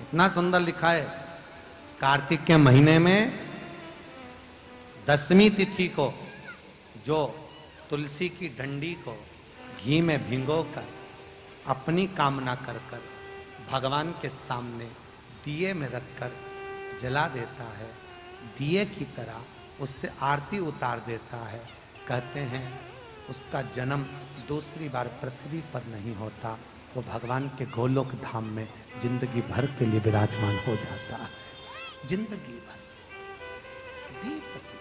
इतना सुंदर लिखा है, कार्तिक के महीने में 10वीं तिथि को जो तुलसी की डंडी को घी में भिगोकर अपनी कामना कर कर भगवान के सामने दिए में रखकर जला देता है, दिए की तरह उससे आरती उतार देता है, कहते हैं उसका जन्म दूसरी बार पृथ्वी पर नहीं होता, वो भगवान के गोलोक धाम में जिंदगी भर के लिए विराजमान हो जाता है। जिंदगी भर दीप की।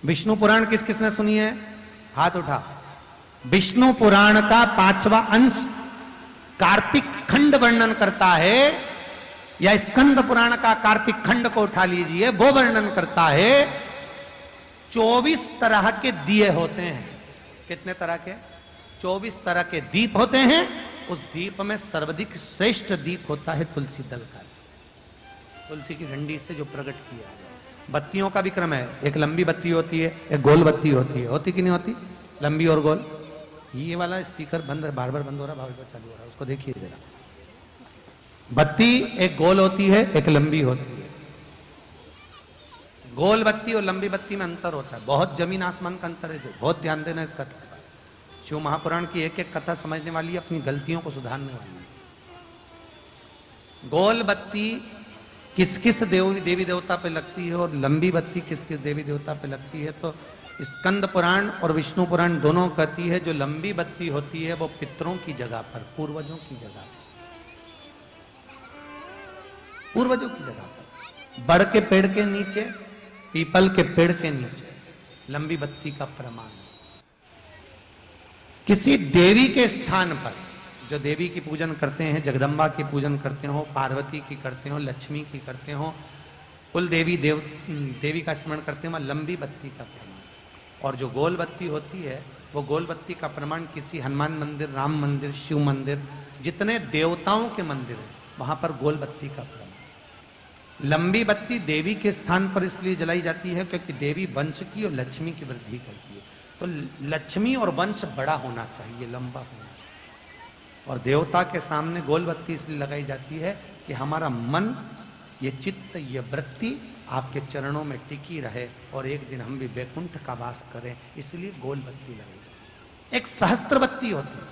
विष्णु पुराण किस किसने सुनी है? हाथ उठा। विष्णु पुराण का 5वां अंश कार्तिक खंड वर्णन करता है, या स्कंद पुराण का कार्तिक खंड को उठा लीजिए, वो वर्णन करता है 24 तरह के दिए होते हैं। कितने तरह के? 24 तरह के दीप होते हैं। उस दीप में सर्वाधिक श्रेष्ठ दीप होता है तुलसी दल का, तुलसी की डंडी से जो प्रकट किया है। बत्तियों का भी क्रम है, एक लंबी बत्ती होती है, एक गोल बत्ती होती है। होती कि नहीं होती? लंबी और गोल। ये वाला स्पीकर बंद है, बार बार बंद हो रहा, बार बार चालू हो रहा है, उसको देखिए जरा। बत्ती एक गोल होती है, एक लंबी होती है। गोल बत्ती और लंबी बत्ती में अंतर होता है, बहुत जमीन आसमान का अंतर है। जो बहुत ध्यान देना इस कथा पर। शिव महापुराण की एक एक कथा समझने वाली है, अपनी गलतियों को सुधारने वाली है। गोल बत्ती किस किस देवी देवता पे लगती है और लंबी बत्ती किस किस देवी देवता पे लगती है, तो स्कंद पुराण और विष्णु पुराण दोनों कहती है जो लंबी बत्ती होती है वो पितरों की जगह पर, पूर्वजों की जगह पर, पूर्वजों की जगह पर, बड़ के पेड़ के नीचे, पीपल के पेड़ के नीचे लंबी बत्ती का प्रमाण है। किसी देवी के स्थान पर, जो देवी की पूजन करते हैं, जगदम्बा की पूजन करते हो, पार्वती की करते हो, लक्ष्मी की करते हो, कुल देवी का स्मरण करते हो, लंबी बत्ती का प्रमाण। और जो गोल बत्ती होती है वो गोल बत्ती का प्रमाण किसी हनुमान मंदिर, राम मंदिर, शिव मंदिर, जितने देवताओं के मंदिर है वहां पर गोल बत्ती का प्रमाण। लंबी बत्ती देवी के स्थान पर इसलिए जलाई जाती है क्योंकि देवी वंश की और लक्ष्मी की वृद्धि करती है। तो लक्ष्मी और वंश बड़ा होना चाहिए, लंबा होना चाहिए। और देवता के सामने गोल बत्ती इसलिए लगाई जाती है कि हमारा मन, ये चित्त, ये वृत्ति आपके चरणों में टिकी रहे और एक दिन हम भी वैकुंठ का वास करें, इसलिए गोल बत्ती लगाई। एक सहस्त्र बत्ती होती है,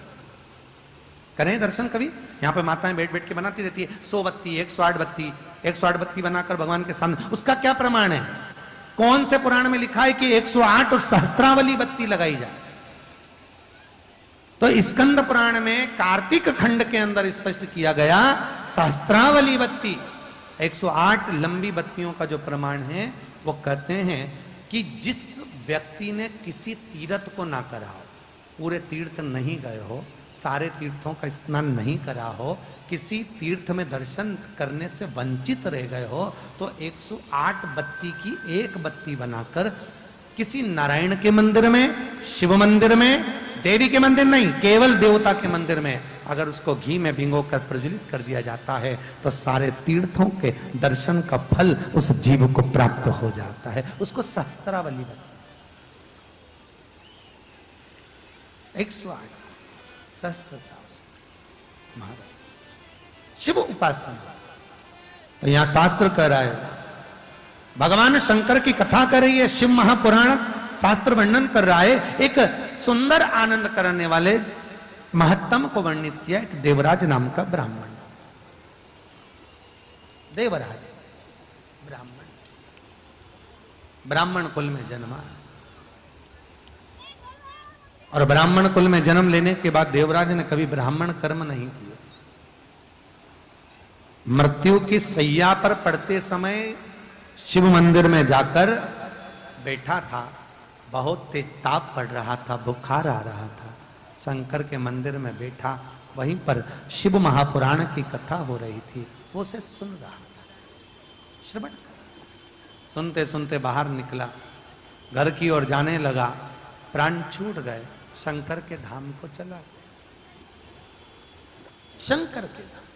करें दर्शन कभी? यहाँ पे माताएं बैठ बैठ के बनाती रहती है 100 बत्ती, 108 बत्ती, 108 बत्ती बनाकर भगवान के सामने। उसका क्या प्रमाण है? कौन से पुराण में लिखा है कि 108 और सहस्त्रावली बत्ती लगाई जाए? तो स्कंद पुराण में कार्तिक खंड के अंदर स्पष्ट किया गया, सहस्त्रावली बत्ती, 108 लंबी बत्तियों का जो प्रमाण है वो कहते हैं कि जिस व्यक्ति ने किसी तीर्थ को ना करा हो, पूरे तीर्थ नहीं गए हो, सारे तीर्थों का स्नान नहीं करा हो, किसी तीर्थ में दर्शन करने से वंचित रह गए हो, तो 108 बत्ती की एक बत्ती बनाकर किसी नारायण के मंदिर में, शिव मंदिर में, देवी के मंदिर नहीं, केवल देवता के मंदिर में अगर उसको घी में भिंगोकर प्रज्वलित कर दिया जाता है तो सारे तीर्थों के दर्शन का फल उस जीव को प्राप्त हो जाता है। उसको सहस्त्रावली बत्ती, 108 सहस्त्रता महाराज शिव उपासना। तो यहां शास्त्र कह रहा है, भगवान शंकर की कथा कर रही है, शिव महापुराण शास्त्र वर्णन कर रहा है। एक सुंदर आनंद करने वाले महत्तम को वर्णित किया, एक देवराज नाम का ब्राह्मण, देवराज ब्राह्मण, ब्राह्मण कुल में जन्मा। और ब्राह्मण कुल में जन्म लेने के बाद देवराज ने कभी ब्राह्मण कर्म नहीं किया। मृत्यु की सैया पर पड़ते समय शिव मंदिर में जाकर बैठा था, बहुत तेज ताप पड़ रहा था, बुखार आ रहा था, शंकर के मंदिर में बैठा, वहीं पर शिव महापुराण की कथा हो रही थी, वो उसे सुन रहा था, श्रवण सुनते सुनते बाहर निकला, घर की ओर जाने लगा, प्राण छूट गए, शंकर के धाम को चला गया। शंकर के धाम,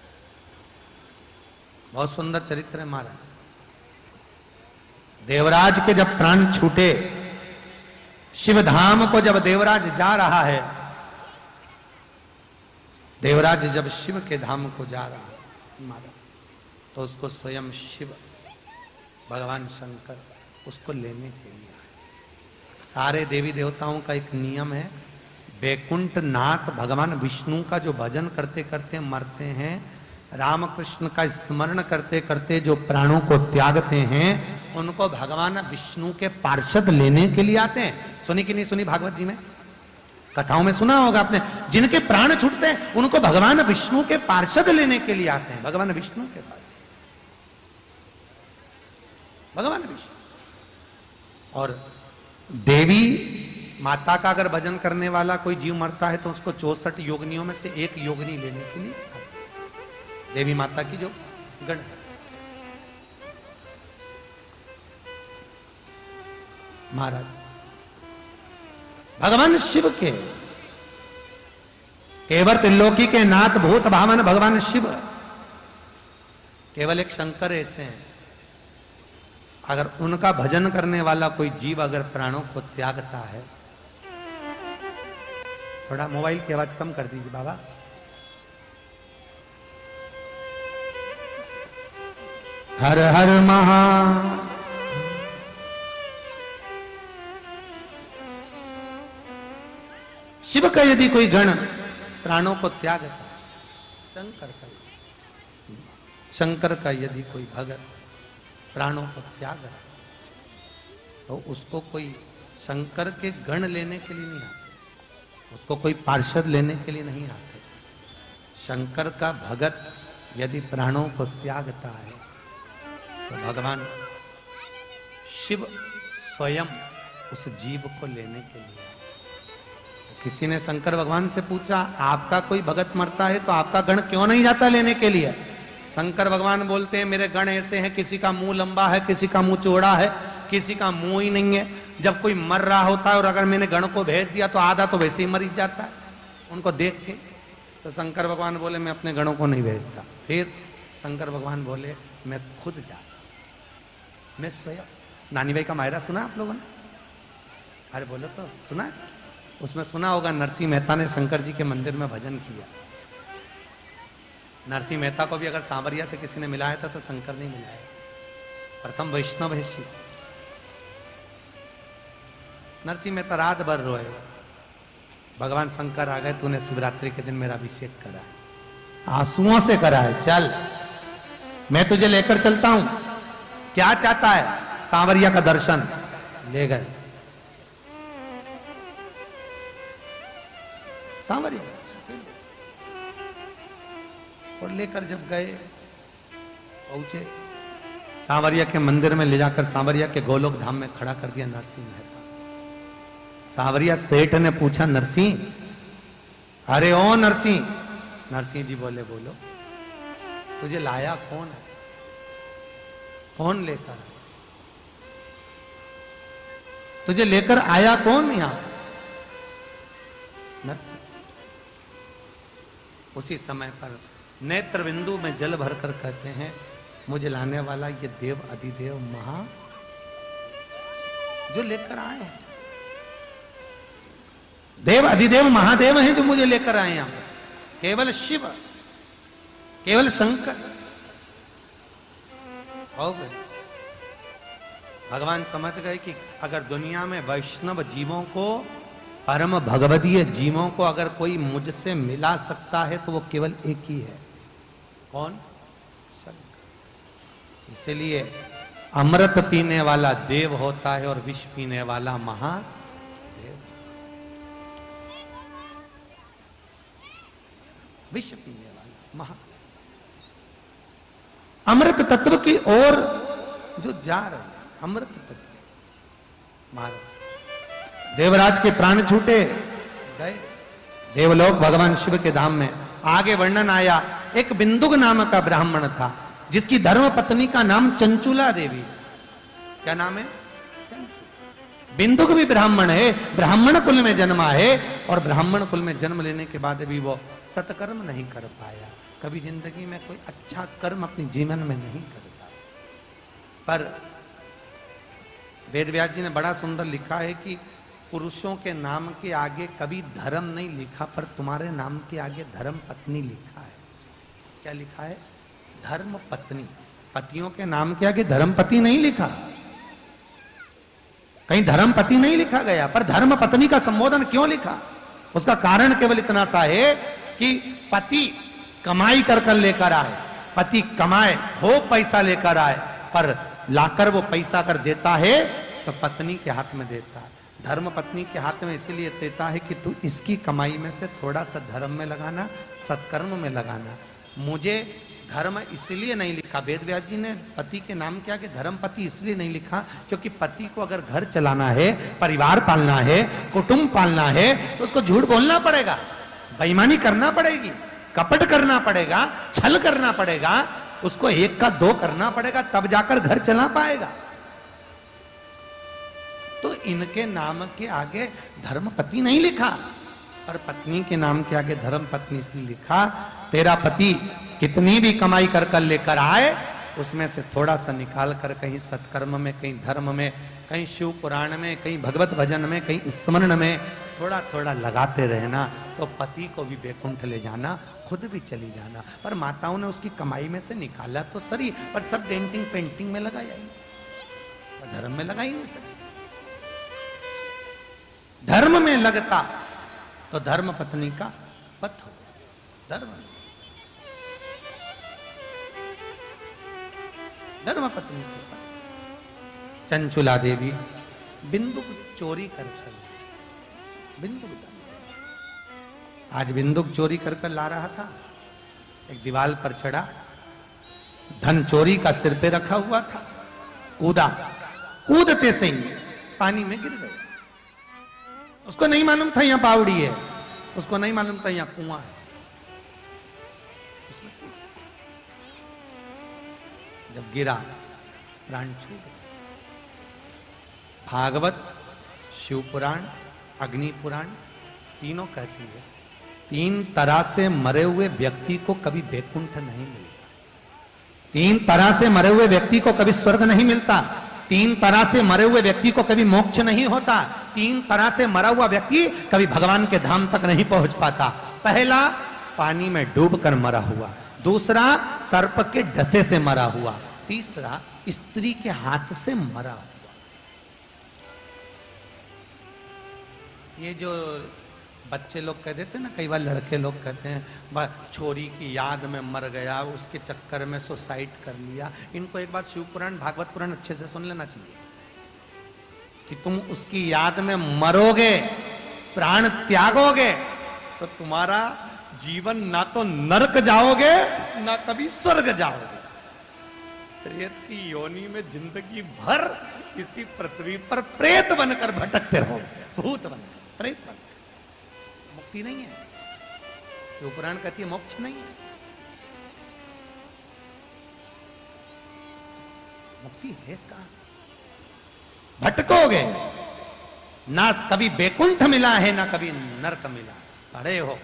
बहुत सुंदर चरित्र है महाराज। देवराज के जब प्राण छूटे, शिव धाम को जब देवराज जा रहा है, देवराज जब शिव के धाम को जा रहा है महाराज, तो उसको स्वयं शिव भगवान शंकर उसको लेने के लिए आए। सारे देवी देवताओं का एक नियम है, वैकुंठ नाथ भगवान विष्णु का जो भजन करते करते मरते हैं, रामकृष्ण का स्मरण करते करते जो प्राणों को त्यागते हैं, उनको भगवान विष्णु के पार्षद लेने के लिए आते हैं। सुनी कि नहीं सुनी भागवत जी में, कथाओं में सुना होगा आपने, जिनके प्राण छूटते हैं उनको भगवान विष्णु के पार्षद लेने के लिए आते हैं। भगवान विष्णु के पार्षद, भगवान विष्णु। और देवी माता का अगर भजन करने वाला कोई जीव मरता है तो उसको 64 योगिनियों में से एक योगिनी लेने के लिए, देवी माता की जो गण है। महाराज भगवान शिव के, केवल त्रिलोकी के नाथ भूत भावन भगवान शिव, केवल एक शंकर ऐसे हैं, अगर उनका भजन करने वाला कोई जीव अगर प्राणों को त्यागता है, थोड़ा मोबाइल की आवाज कम कर दीजिए बाबा, हर हर महा शिव का यदि कोई गण प्राणों को त्यागता है, शंकर का यदि कोई भगत प्राणों को त्याग रहा तो उसको कोई शंकर के गण लेने के लिए नहीं आते, उसको कोई पार्षद लेने के लिए नहीं आते। शंकर का भगत यदि प्राणों को त्यागता है तो भगवान शिव स्वयं उस जीव को लेने के लिए। किसी ने शंकर भगवान से पूछा, आपका कोई भगत मरता है तो आपका गण क्यों नहीं जाता लेने के लिए? शंकर भगवान बोलते हैं, मेरे गण ऐसे हैं, किसी का मुंह लंबा है, किसी का मुंह चौड़ा है, किसी का मुंह ही नहीं है। जब कोई मर रहा होता है और अगर मैंने गण को भेज दिया तो आधा तो वैसे ही मर जाता है उनको देख के। तो शंकर भगवान बोले, मैं अपने गणों को नहीं भेजता। फिर शंकर भगवान बोले, मैं खुद जाता, मैं स्वयं। नानी भाई का मायरा सुना आप लोगों ने? अरे बोलो तो, सुना? उसमें सुना होगा नरसिंह मेहता ने शंकर जी के मंदिर में भजन किया। नरसिंह मेहता को भी अगर सांवरिया से किसी ने मिलाया था तो शंकर नहीं मिलाया। प्रथम वैष्णव है शिव। नरसिंह मेहता रात भर रोए, भगवान शंकर आ गए, तूने शिवरात्रि के दिन मेरा अभिषेक करा है, आंसुओं से करा है, चल मैं तुझे लेकर चलता हूं। क्या चाहता है? सांवरिया का दर्शन। ले गए सांवरिया और लेकर जब गए, पहुंचे सांवरिया के मंदिर में, ले जाकर सांवरिया के गोलोक धाम में खड़ा कर दिया नरसिंह मेहता। सांवरिया सेठ ने पूछा, नरसिंह, अरे ओ नरसिंह। नरसिंह जी बोले, बोलो, तुझे लाया कौन है? कौन लेकर आया? तुझे लेकर आया कौन यहां? नरसिंह। उसी समय पर नेत्र बिंदु में जल भरकर कहते हैं, मुझे लाने वाला ये देव अधिदेव महा जो लेकर आए हैं, देव अधिदेव महादेव हैं जो मुझे लेकर आए यहां। केवल शिव, केवल शंकर हो गए। भगवान समझ गए कि अगर दुनिया में वैष्णव जीवों को, परम भगवदीय जीवों को अगर कोई मुझसे मिला सकता है तो वो केवल एक ही है। कौन? शंकर। इसलिए अमृत पीने वाला देव होता है और विष पीने वाला महादेव। विष पीने वाला महा, अमृत तत्व की ओर जो जा रहे हैं, अमृत तत्व। महाराज देवराज के प्राण छूटे गए देवलोक भगवान शिव के धाम में। आगे वर्णन आया, एक बिंदुक नाम का ब्राह्मण था जिसकी धर्म पत्नी का नाम चंचुला देवी। क्या नाम है? बिंदुक भी ब्राह्मण है, ब्राह्मण कुल में जन्मा है और ब्राह्मण कुल में जन्म लेने के बाद भी वो सत्कर्म नहीं कर पाया, कभी जिंदगी में कोई अच्छा कर्म अपने जीवन में नहीं कर पाया। पर वेदव्यास जी ने बड़ा सुंदर लिखा है कि पुरुषों के नाम के आगे कभी धर्म नहीं लिखा, पर तुम्हारे नाम के आगे धर्म पत्नी लिखा है। क्या लिखा है? धर्म पत्नी। पतियों के नाम के आगे धर्म पति नहीं लिखा, कहीं धर्म पति नहीं लिखा गया, पर धर्म पत्नी का संबोधन क्यों लिखा? उसका कारण केवल इतना सा है कि पति कमाई कर लेकर आए, पति कमाए खूब पैसा लेकर आए, पर लाकर वो पैसा अगर देता है तो पत्नी के हाथ में देता है। धर्म पत्नी के हाथ में इसलिए देता है कि तू इसकी कमाई में से थोड़ा सा धर्म में लगाना, सत्कर्म में लगाना। मुझे धर्म इसलिए नहीं लिखा, वेदव्यास जी ने पति के नाम के आगे धर्म पति इसलिए नहीं लिखा क्योंकि पति को अगर घर चलाना है, परिवार पालना है, कुटुंब पालना है तो उसको झूठ बोलना पड़ेगा, बेईमानी करना पड़ेगी, कपट करना पड़ेगा, छल करना पड़ेगा, उसको एक का दो करना पड़ेगा, तब जाकर घर चला पाएगा। तो इनके नाम के आगे धर्म पति नहीं लिखा, पर पत्नी के नाम के आगे धर्म पत्नी इसलिए लिखा, तेरा पति कितनी भी कमाई कर लेकर आए उसमें से थोड़ा सा निकाल कर कहीं सत्कर्म में, कहीं धर्म में, कहीं शिव पुराण में, कहीं भगवत भजन में, कहीं स्मरण में थोड़ा थोड़ा लगाते रहना, तो पति को भी बैकुंठ ले जाना, खुद भी चली जाना। पर माताओं ने उसकी कमाई में से निकाला तो सही, पर सब डेंटिंग पेंटिंग में लगाया ही, धर्म में लगा ही नहीं सके। धर्म में लगता तो धर्म पत्नी का पथ हो, धर्म धर्म पत्नी के पथ। चंचुला देवी बिंदुक चोरी कर बिंदुक आज बिंदुक चोरी कर ला रहा था, एक दीवार पर चढ़ा, धन चोरी का सिर पे रखा हुआ था, कूदा, कूदते से ही पानी में गिर गया। उसको नहीं मालूम था यहां बावड़ी है, उसको नहीं मालूम था यहां कुआं है। जब गिरा प्राण छूट गया। भागवत, शिव पुराण, अग्नि पुराण तीनों कहती है तीन तरह से मरे हुए व्यक्ति को कभी वैकुंठ नहीं मिलता, तीन तरह से मरे हुए व्यक्ति को कभी स्वर्ग नहीं मिलता, तीन तरह से मरे हुए व्यक्ति को कभी मोक्ष नहीं होता, तीन तरह से मरा हुआ व्यक्ति कभी भगवान के धाम तक नहीं पहुंच पाता। पहला पानी में डूबकर मरा हुआ, दूसरा सर्प के डसे से मरा हुआ, तीसरा स्त्री के हाथ से मरा हुआ। ये जो बच्चे लोग कह देते हैं ना, कई बार लड़के लोग कहते हैं छोरी की याद में मर गया, उसके चक्कर में सुसाइड कर लिया। इनको एक बार शिव पुराण भागवत पुराण अच्छे से सुन लेना चाहिए कि तुम उसकी याद में मरोगे, प्राण त्यागोगे तो तुम्हारा जीवन ना तो नरक जाओगे ना कभी स्वर्ग जाओगे। प्रेत की योनि में जिंदगी भर इसी पृथ्वी पर प्रेत बनकर भटकते रहोगे, भूत बनकर, प्रेत बनकर। मुक्ति नहीं है। शिव पुराण कहती है मोक्ष नहीं है, मुक्ति है कहां? भटकोगे, ना कभी बैकुंठ मिला है ना कभी नरक मिला, पड़े हो,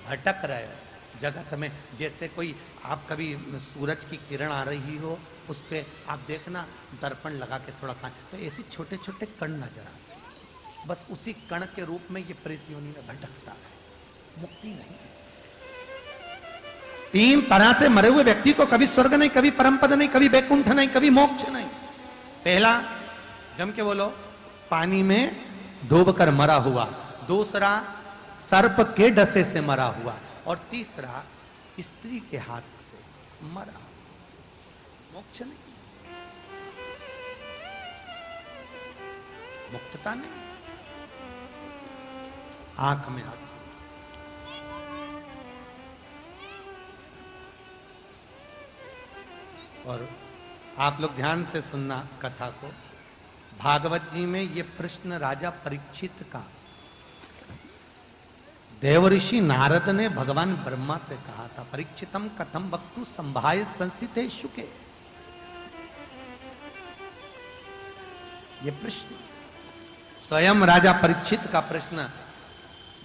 भटक रहे हो जगत में। जैसे कोई आप कभी सूरज की किरण आ रही हो, उस पे आप देखना दर्पण लगा के थोड़ा कान, तो ऐसे छोटे छोटे कण नजर आते हैं, बस उसी कण के रूप में ये प्रेत योनि में भटकता है। मुक्ति नहीं है। तीन तरह से मरे हुए व्यक्ति को कभी स्वर्ग नहीं, कभी परम पद नहीं, कभी बैकुंठ नहीं, कभी मोक्ष नहीं। पहला जम के बोलो, पानी में डूबकर मरा हुआ, दूसरा सर्प के डसे से मरा हुआ, और तीसरा स्त्री के हाथ से मरा। मोक्ष नहीं, मुक्तता नहीं। आंख में आंसू। और आप लोग ध्यान से सुनना कथा को। भागवत जी में ये प्रश्न राजा परीक्षित का देवऋषि नारद ने भगवान ब्रह्मा से कहा था, परीक्षितम कथम वक्तु संभाय संस्थिते शुके। ये प्रश्न स्वयं राजा परीक्षित का प्रश्न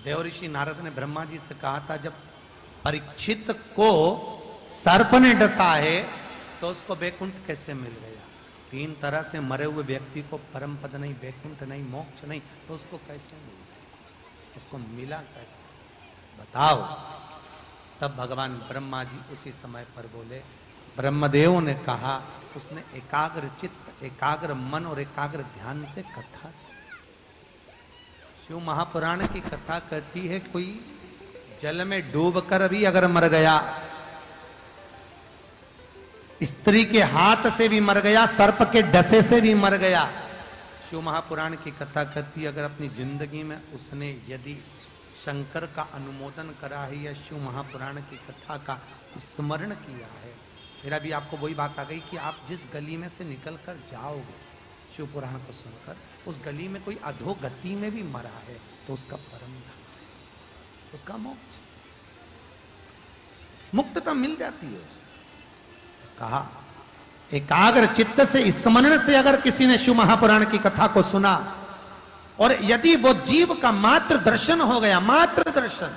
देवऋषि नारद ने ब्रह्मा जी से कहा था। जब परीक्षित को सर्प ने डसा है तो उसको बैकुंठ कैसे मिल गया? तीन तरह से मरे हुए व्यक्ति को परम पद नहीं, बैकुंठ नहीं, मोक्ष नहीं, तो उसको कैसे मिल गया? उसको मिला कैसे? बताओ। तब भगवान ब्रह्मा जी उसी समय पर बोले। ब्रह्मदेव ने कहा, उसने एकाग्र चित्त, एकाग्र मन और एकाग्र ध्यान से कथा सुनी। शिव महापुराण की कथा कहती है, कोई जल में डूबकर भी अगर मर गया, स्त्री के हाथ से भी मर गया, सर्प के डसे से भी मर गया, शिव महापुराण की कथा कहती है अगर अपनी जिंदगी में उसने यदि शंकर का अनुमोदन करा है या शिव महापुराण की कथा का स्मरण किया है, फिर अभी आपको वही बात आ गई कि आप जिस गली में से निकल कर जाओगे शिव पुराण को सुनकर, उस गली में कोई अधोगति में भी मरा है तो उसका परम धाम, उसका मोक्ष, मुक्तता मिल जाती है। कहा एकाग्र चित्त से स्मरण से अगर किसी ने शिव महापुराण की कथा को सुना और यदि वो जीव का मात्र दर्शन हो गया, मात्र दर्शन,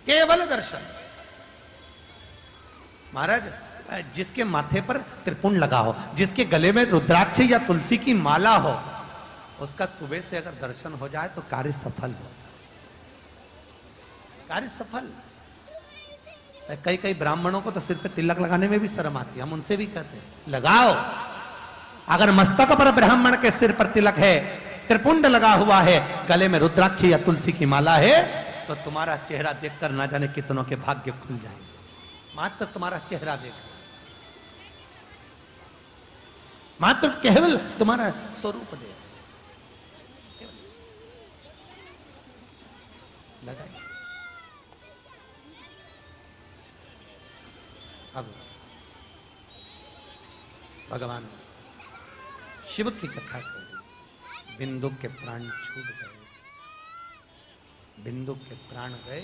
केवल दर्शन। महाराज, जिसके माथे पर त्रिपुंड लगा हो, जिसके गले में रुद्राक्ष या तुलसी की माला हो, उसका सुबह से अगर दर्शन हो जाए तो कार्य सफल हो, कार्य सफल। कई कई ब्राह्मणों को तो सिर पे तिलक लगाने में भी शर्म आती है, हम उनसे भी कहते हैं लगाओ। अगर मस्तक पर ब्राह्मण के सिर पर तिलक है त्रिपुंड लगा हुआ है, गले में रुद्राक्ष या तुलसी की माला है, तो तुम्हारा चेहरा देखकर ना जाने कितनों के भाग्य खुल जाएंगे। मात्र तुम्हारा चेहरा देख, मात्र केवल तुम्हारा स्वरूप देख लगाइए। अब भगवान शिव की कथा करी, बिंदु के प्राण छूट गए, बिंदु के प्राण गए,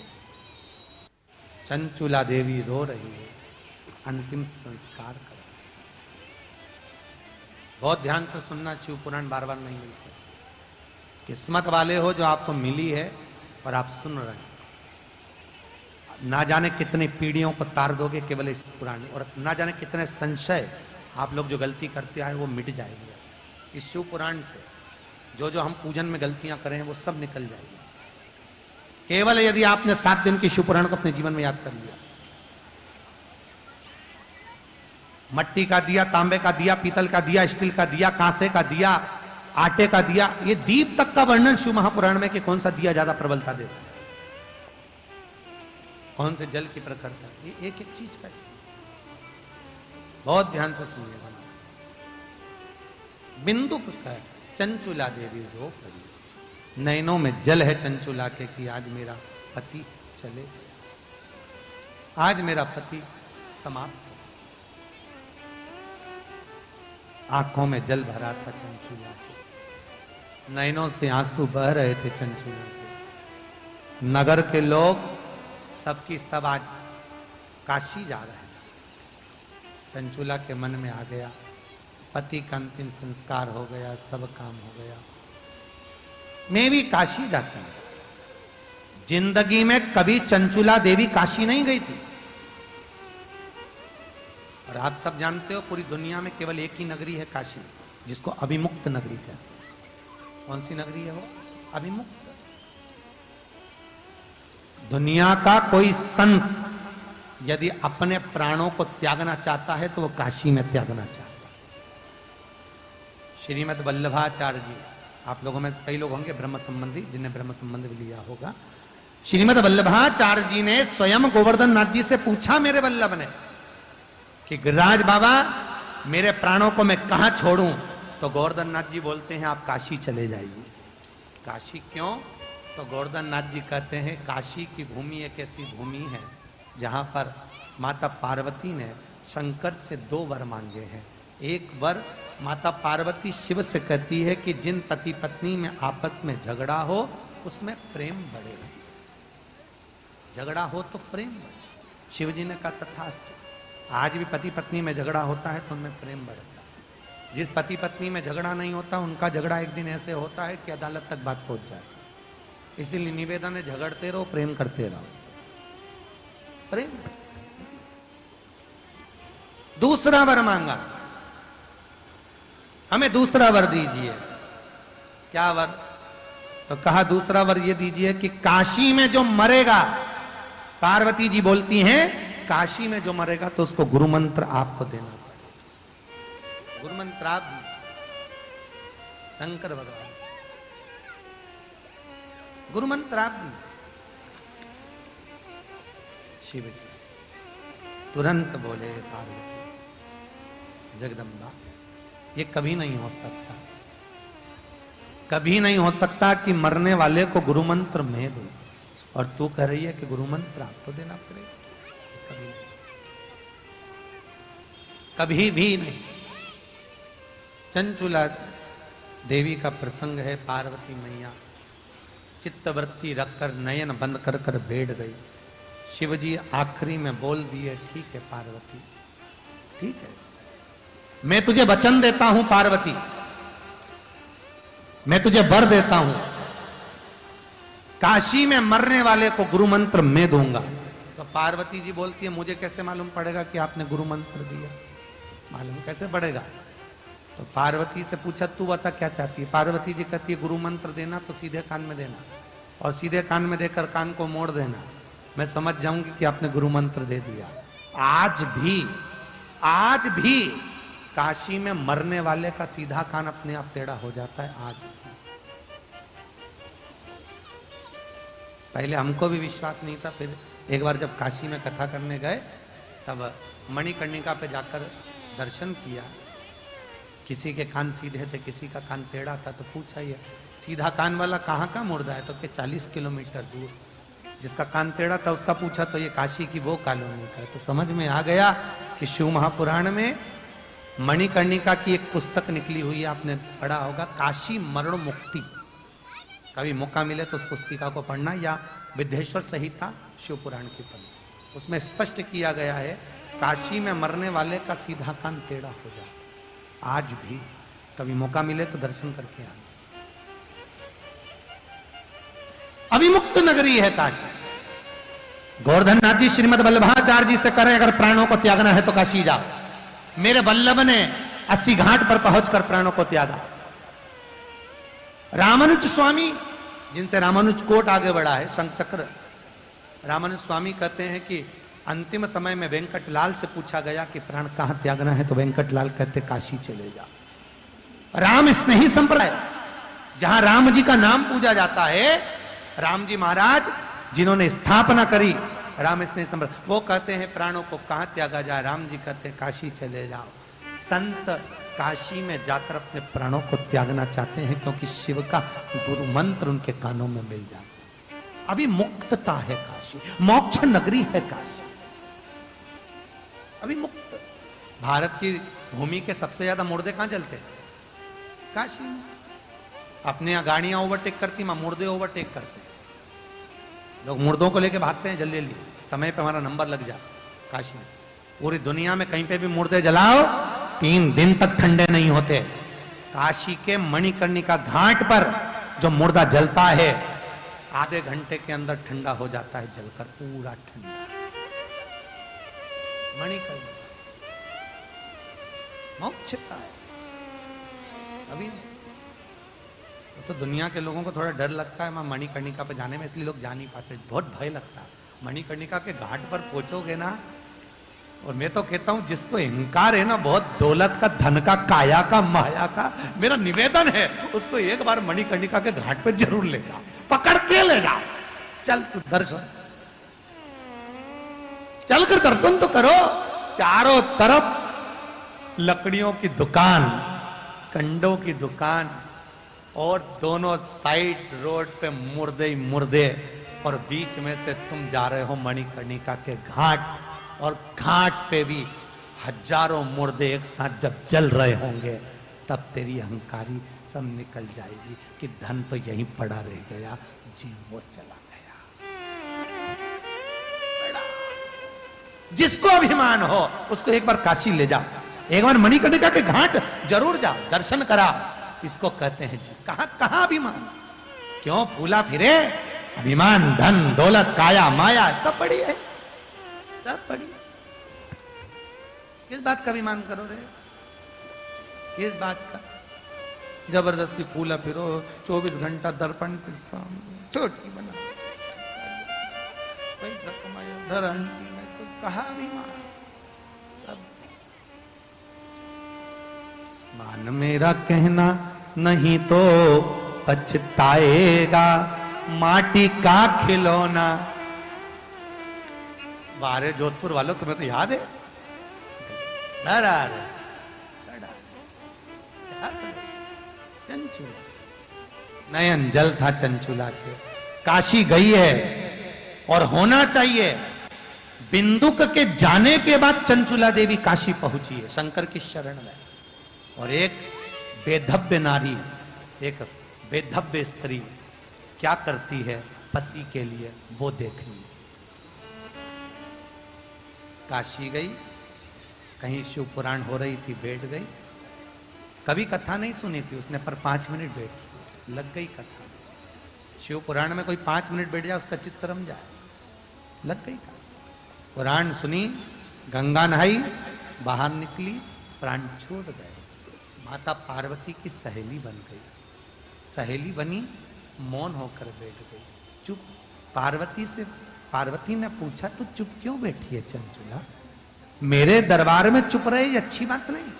चंचुला देवी रो रही है, अंतिम संस्कार कर। बहुत ध्यान से सुनना, शिव पुराण बार बार नहीं मिल सकती। किस्मत वाले हो जो आपको मिली है और आप सुन रहे हैं। ना जाने कितनी पीढ़ियों को तार दोगे केवल इस पुराण, और ना जाने कितने संशय आप लोग जो गलती करते आए वो मिट जाएंगे इस शिव पुराण से। जो जो हम पूजन में गलतियां करें वो सब निकल जाएगी, केवल यदि आपने 7 दिन की शिव पुराण को अपने जीवन में याद कर लिया। मट्टी का दिया, तांबे का दिया, पीतल का दिया, स्टील का दिया, कांसे का दिया, आटे का दिया, ये दीप तक का वर्णन शिव महापुराण में कि कौन सा दिया ज्यादा प्रबलता देता है, कौन से जल की प्रखरता, ये एक एक चीज का। बहुत ध्यान से सुनिएगा। बिंदुक का चंचुला देवी रो पड़ी, नैनों में जल है चंचुला के कि आज मेरा पति चले, आज मेरा पति समाप्त हो। आंखों में जल भरा था चंचुला के, नैनों से आंसू बह रहे थे चंचुला के। नगर के लोग सबकी सब आज काशी जा रहे हैं। चंचुला के मन में आ गया, पति का अंतिम संस्कार हो गया, सब काम हो गया, मैं भी काशी जाती हूं। जिंदगी में कभी चंचुला देवी काशी नहीं गई थी। और आप सब जानते हो पूरी दुनिया में केवल एक ही नगरी है काशी, जिसको अभिमुक्त नगरी कहते हैं। कौन सी नगरी है वो? अभिमुक्त। दुनिया का कोई संत यदि अपने प्राणों को त्यागना चाहता है तो वो काशी में त्यागना चाहता है। श्रीमद वल्लभाचार्य जी, आप लोगों में कई लोग होंगे ब्रह्म संबंधी, जिन्हें ब्रह्म संबंध भी लिया होगा। श्रीमद वल्लभाचार्य जी ने स्वयं गोवर्धन नाथ जी से पूछा, मेरे वल्लभ ने, कि गिरिराज बाबा मेरे प्राणों को मैं कहां छोड़ूं? तो गोवर्धन नाथ जी बोलते हैं आप काशी चले जाइए। काशी क्यों? तो गोवर्धन नाथ जी कहते हैं काशी की भूमि एक ऐसी भूमि है जहां पर माता पार्वती ने शंकर से 2 वर मांगे हैं। एक वर माता पार्वती शिव से कहती है कि जिन पति पत्नी में आपस में झगड़ा हो उसमें प्रेम बढ़े, झगड़ा हो तो प्रेम बढ़े। शिव जी ने कहा तथास्तु। आज भी पति पत्नी में झगड़ा होता है तो उनमें प्रेम बढ़ता है। जिस पति पत्नी में झगड़ा नहीं होता उनका झगड़ा एक दिन ऐसे होता है कि अदालत तक बात पहुंच जाती है। इसीलिए निवेदन है, झगड़ते रहो, प्रेम करते रहो, प्रेम। दूसरा वर मांगा, हमें दूसरा वर दीजिए। क्या वर? तो कहा दूसरा वर ये दीजिए कि काशी में जो मरेगा, पार्वती जी बोलती हैं काशी में जो मरेगा तो उसको गुरु मंत्र आपको देना पड़ेगा। गुरु मंत्र आप शंकर भगवान, गुरु मंत्र आप दीजिए। शिव जी तुरंत बोले पार्वती, जगदम्बा ये कभी नहीं हो सकता, कभी नहीं हो सकता कि मरने वाले को गुरु मंत्र मैं दूं, और तू कह रही है कि गुरु मंत्र आपको देना पड़ेगा। कभी नहीं हो सकता, कभी भी नहीं। चंचुला देवी का प्रसंग है। पार्वती मैया चित्तवृत्ति रखकर नयन बंद कर कर बैठ गई। शिवजी आखिरी में बोल दिए, ठीक है पार्वती, ठीक है, मैं तुझे वचन देता हूं पार्वती, मैं तुझे वर देता हूं, काशी में मरने वाले को गुरु मंत्र मैं दूंगा। तो पार्वती जी बोलती है, मुझे कैसे मालूम पड़ेगा कि आपने गुरु मंत्र दिया? मालूम कैसे पड़ेगा? तो पार्वती से पूछा, तू बता क्या चाहती है? पार्वती जी कहती है, गुरु मंत्र देना तो सीधे कान में देना, और सीधे कान में देकर कान को मोड़ देना, मैं समझ जाऊंगी कि आपने गुरु मंत्र दे दिया। आज भी काशी में मरने वाले का सीधा कान अपने आप टेढ़ा हो जाता है। आज भी पहले हमको भी विश्वास नहीं था, फिर एक बार जब काशी में कथा करने गए तब मणिकर्णिका पे जाकर दर्शन किया। किसी के कान सीधे थे, किसी का कान टेढ़ा था, तो पूछा ये सीधा कान वाला कहाँ का मुर्दा है, तो कि 40 किलोमीटर दूर। जिसका कान टेढ़ा था उसका पूछा तो ये काशी की वो कॉलोनी का है। तो समझ में आ गया कि शिव महापुराण में मणिकर्णिका की एक पुस्तक निकली हुई है, आपने पढ़ा होगा, काशी मरण मुक्ति। कभी मौका मिले तो उस पुस्तिका को पढ़ना, या विद्येश्वर संहिता शिव पुराण की पढ़ना। उसमें स्पष्ट किया गया है काशी में मरने वाले का सीधा कान टेढ़ा हो जाए। आज भी कभी मौका मिले तो दर्शन करके आना। अभिमुक्त नगरी है काशी। गोवर्धन नाथ जी श्रीमद वल्लभाचार्य जी से करें अगर प्राणों को त्यागना है तो काशी जाओ। मेरे वल्लभ ने 80 घाट पर पहुंचकर प्राणों को त्यागा। रामानुज स्वामी, जिनसे रामानुज कोट आगे बढ़ा है, शंखचक्र, रामानुज स्वामी कहते हैं कि अंतिम समय में वेंकटलाल से पूछा गया कि प्राण कहां त्यागना है, तो वेंकटलाल कहते काशी चले जाओ। राम स्नेही संप्रदाय, जहां राम जी का नाम पूजा जाता है, राम जी महाराज जिन्होंने स्थापना करी राम स्नेही संप्रदाय, वो कहते हैं प्राणों को कहां त्यागा जाए, राम जी कहते हैं काशी चले जाओ। संत काशी में जाकर अपने प्राणों को त्यागना चाहते हैं क्योंकि शिव का गुरु मंत्र उनके कानों में मिल जाए। अभी मुक्तता है काशी, मोक्ष नगरी है काशी, अभी मुक्त। भारत की भूमि के सबसे ज्यादा मुर्दे कहां चलते हैं? काशी में। अपने यहां गाड़ियां ओवरटेक करती, वहां मुर्दे ओवरटेक करते हैं। लोग मुर्दों को लेके भागते हैं, जल्दी जल्दी समय पे हमारा नंबर लग जाए। काशी में पूरी दुनिया में कहीं पे भी मुर्दे जलाओ 3 दिन तक ठंडे नहीं होते। काशी के मणिकर्णिका घाट पर जो मुर्दा जलता है आधे घंटे के अंदर ठंडा हो जाता है, जलकर पूरा ठंडा। मणिकर्णिका मोक्षता है। अभी तो दुनिया के लोगों को थोड़ा डर लगता है वहां मणिकर्णिका पे जाने में, इसलिए लोग जा नहीं पाते, बहुत भय लगता है। मणिकर्णिका के घाट पर पहुंचोगे ना, और मैं तो कहता हूं जिसको अहंकार है ना बहुत, दौलत का, धन का, काया का, माया का, मेरा निवेदन है उसको एक बार मणिकर्णिका के घाट पे जरूर ले जाओ, पकड़ के ले जाओ। चल तू दर्शन, चलकर दर्शन तो करो। चारों तरफ लकड़ियों की दुकान, कंडों की दुकान, और दोनों साइड रोड पे मुर्दे ही मुर्दे, और बीच में से तुम जा रहे हो मणिकर्णिका के घाट, और घाट पे भी हजारों मुर्दे एक साथ जब जल रहे होंगे तब तेरी अहंकारी सब निकल जाएगी कि धन तो यहीं पड़ा रह गया, जीव वो चला गया। जिसको अभिमान हो उसको एक बार काशी ले जाओ, एक बार मणिकर्णिका के घाट जरूर जाओ, दर्शन करा। इसको कहते हैं जी, कहां कहां अभिमान, क्यों फूला फिरे? अभिमान, धन, दौलत, काया, माया सब पड़ी है, सब पड़ी। किस बात का अभिमान करो रे? किस बात का? जबरदस्ती फूला फिरो 24 घंटा दर्पण के सामने, छोटी बना पैसा कमाया धर अंटी में, तो कहा अभिमान? सब मान मेरा कहना नहीं तो पछताएगा, माटी का खिलौना। बारे जोधपुर वालों, तुम्हें तो याद है? चंचुला, नयन जल था चंचुला के। काशी गई है और होना चाहिए। बिंदुक के जाने के बाद चंचुला देवी काशी पहुंची है शंकर की शरण में, और एक बेधव्य नारी, एक बेधव्य स्त्री क्या करती है पति के लिए, वो देख लीजिए। काशी गई, कहीं शिव पुराण हो रही थी, बैठ गई, कभी कथा नहीं सुनी थी उसने, पर 5 मिनट बैठी, लग गई कथा। शिव पुराण में कोई 5 मिनट बैठ जाए उसका चित्त रम जाए, लग गई कथा। पुराण सुनी, गंगा नहाई, बाहर निकली, प्राण छोड़ गए। माता पार्वती की सहेली बन गई, सहेली बनी, मौन होकर बैठ गई, चुप। पार्वती ने पूछा तो चुप क्यों बैठी है चंचुला? मेरे दरबार में चुप रहे ये अच्छी बात नहीं।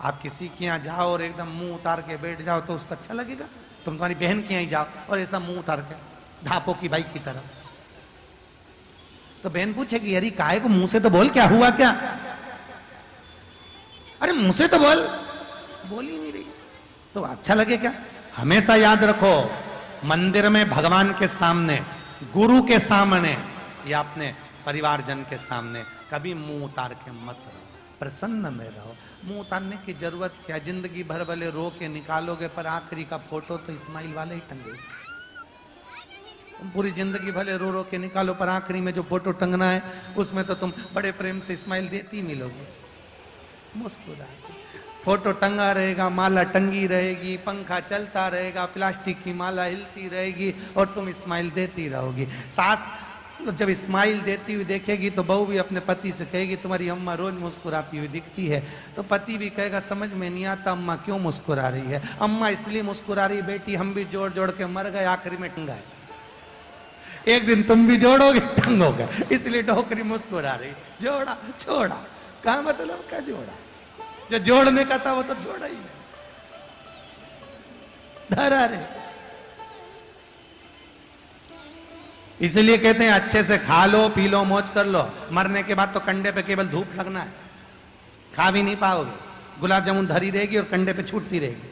आप किसी के यहाँ जाओ और एकदम मुंह उतार के बैठ जाओ तो उसको अच्छा लगेगा? तुम तुम्हारी बहन के यहाँ जाओ और ऐसा मुंह उतार के, धापो की बाई की तरह। तो बहन पूछेगी अरे काहे को, मुंह से तो बोल, क्या हुआ क्या? अरे मुंह से तो बोल, बोल ही नहीं रही। तो अच्छा लगे क्या? हमेशा याद रखो, मंदिर में भगवान के सामने, गुरु के सामने या अपने परिवारजन के सामने कभी मुंह उतार के मत रहो, प्रसन्न में रहो। मुंह उतारने की जरूरत क्या? जिंदगी भर भले रो के निकालोगे पर आखिरी का फोटो तो इस्माइल वाले ही टंगे। तुम पूरी जिंदगी भले रो रो के निकालो पर आखिरी में जो फोटो टंगना है उसमें तो तुम बड़े प्रेम से इस्माइल देती मिलोगे, मुस्कुरा। फोटो टंगा रहेगा, माला टंगी रहेगी, पंखा चलता रहेगा, प्लास्टिक की माला हिलती रहेगी और तुम इस्माइल देती रहोगी। सास जब इस्माइल देती हुई देखेगी तो बहू भी अपने पति से कहेगी तुम्हारी अम्मा रोज मुस्कुराती हुई दिखती है। तो पति भी कहेगा समझ में नहीं आता अम्मा क्यों मुस्कुरा रही है। अम्मा इसलिए मुस्कुरा रही बेटी हम भी जोड़ जोड़ के मर गए, आखिरी में टंगा है। एक दिन तुम भी जोड़ोगे टंगोगे, इसलिए डोकरी मुस्कुरा रही। जोड़ा छोड़ा, कहा मतलब क्या जोड़ा? जो जोड़ने का था वो तो जोड़ा ही नहीं, धरा रे। इसलिए कहते हैं अच्छे से खा लो, पी लो, मौज कर लो, मरने के बाद तो कंडे पे केवल धूप लगना है, खा भी नहीं पाओगे। गुलाब जामुन धरी रहेगी और कंडे पे छूटती रहेगी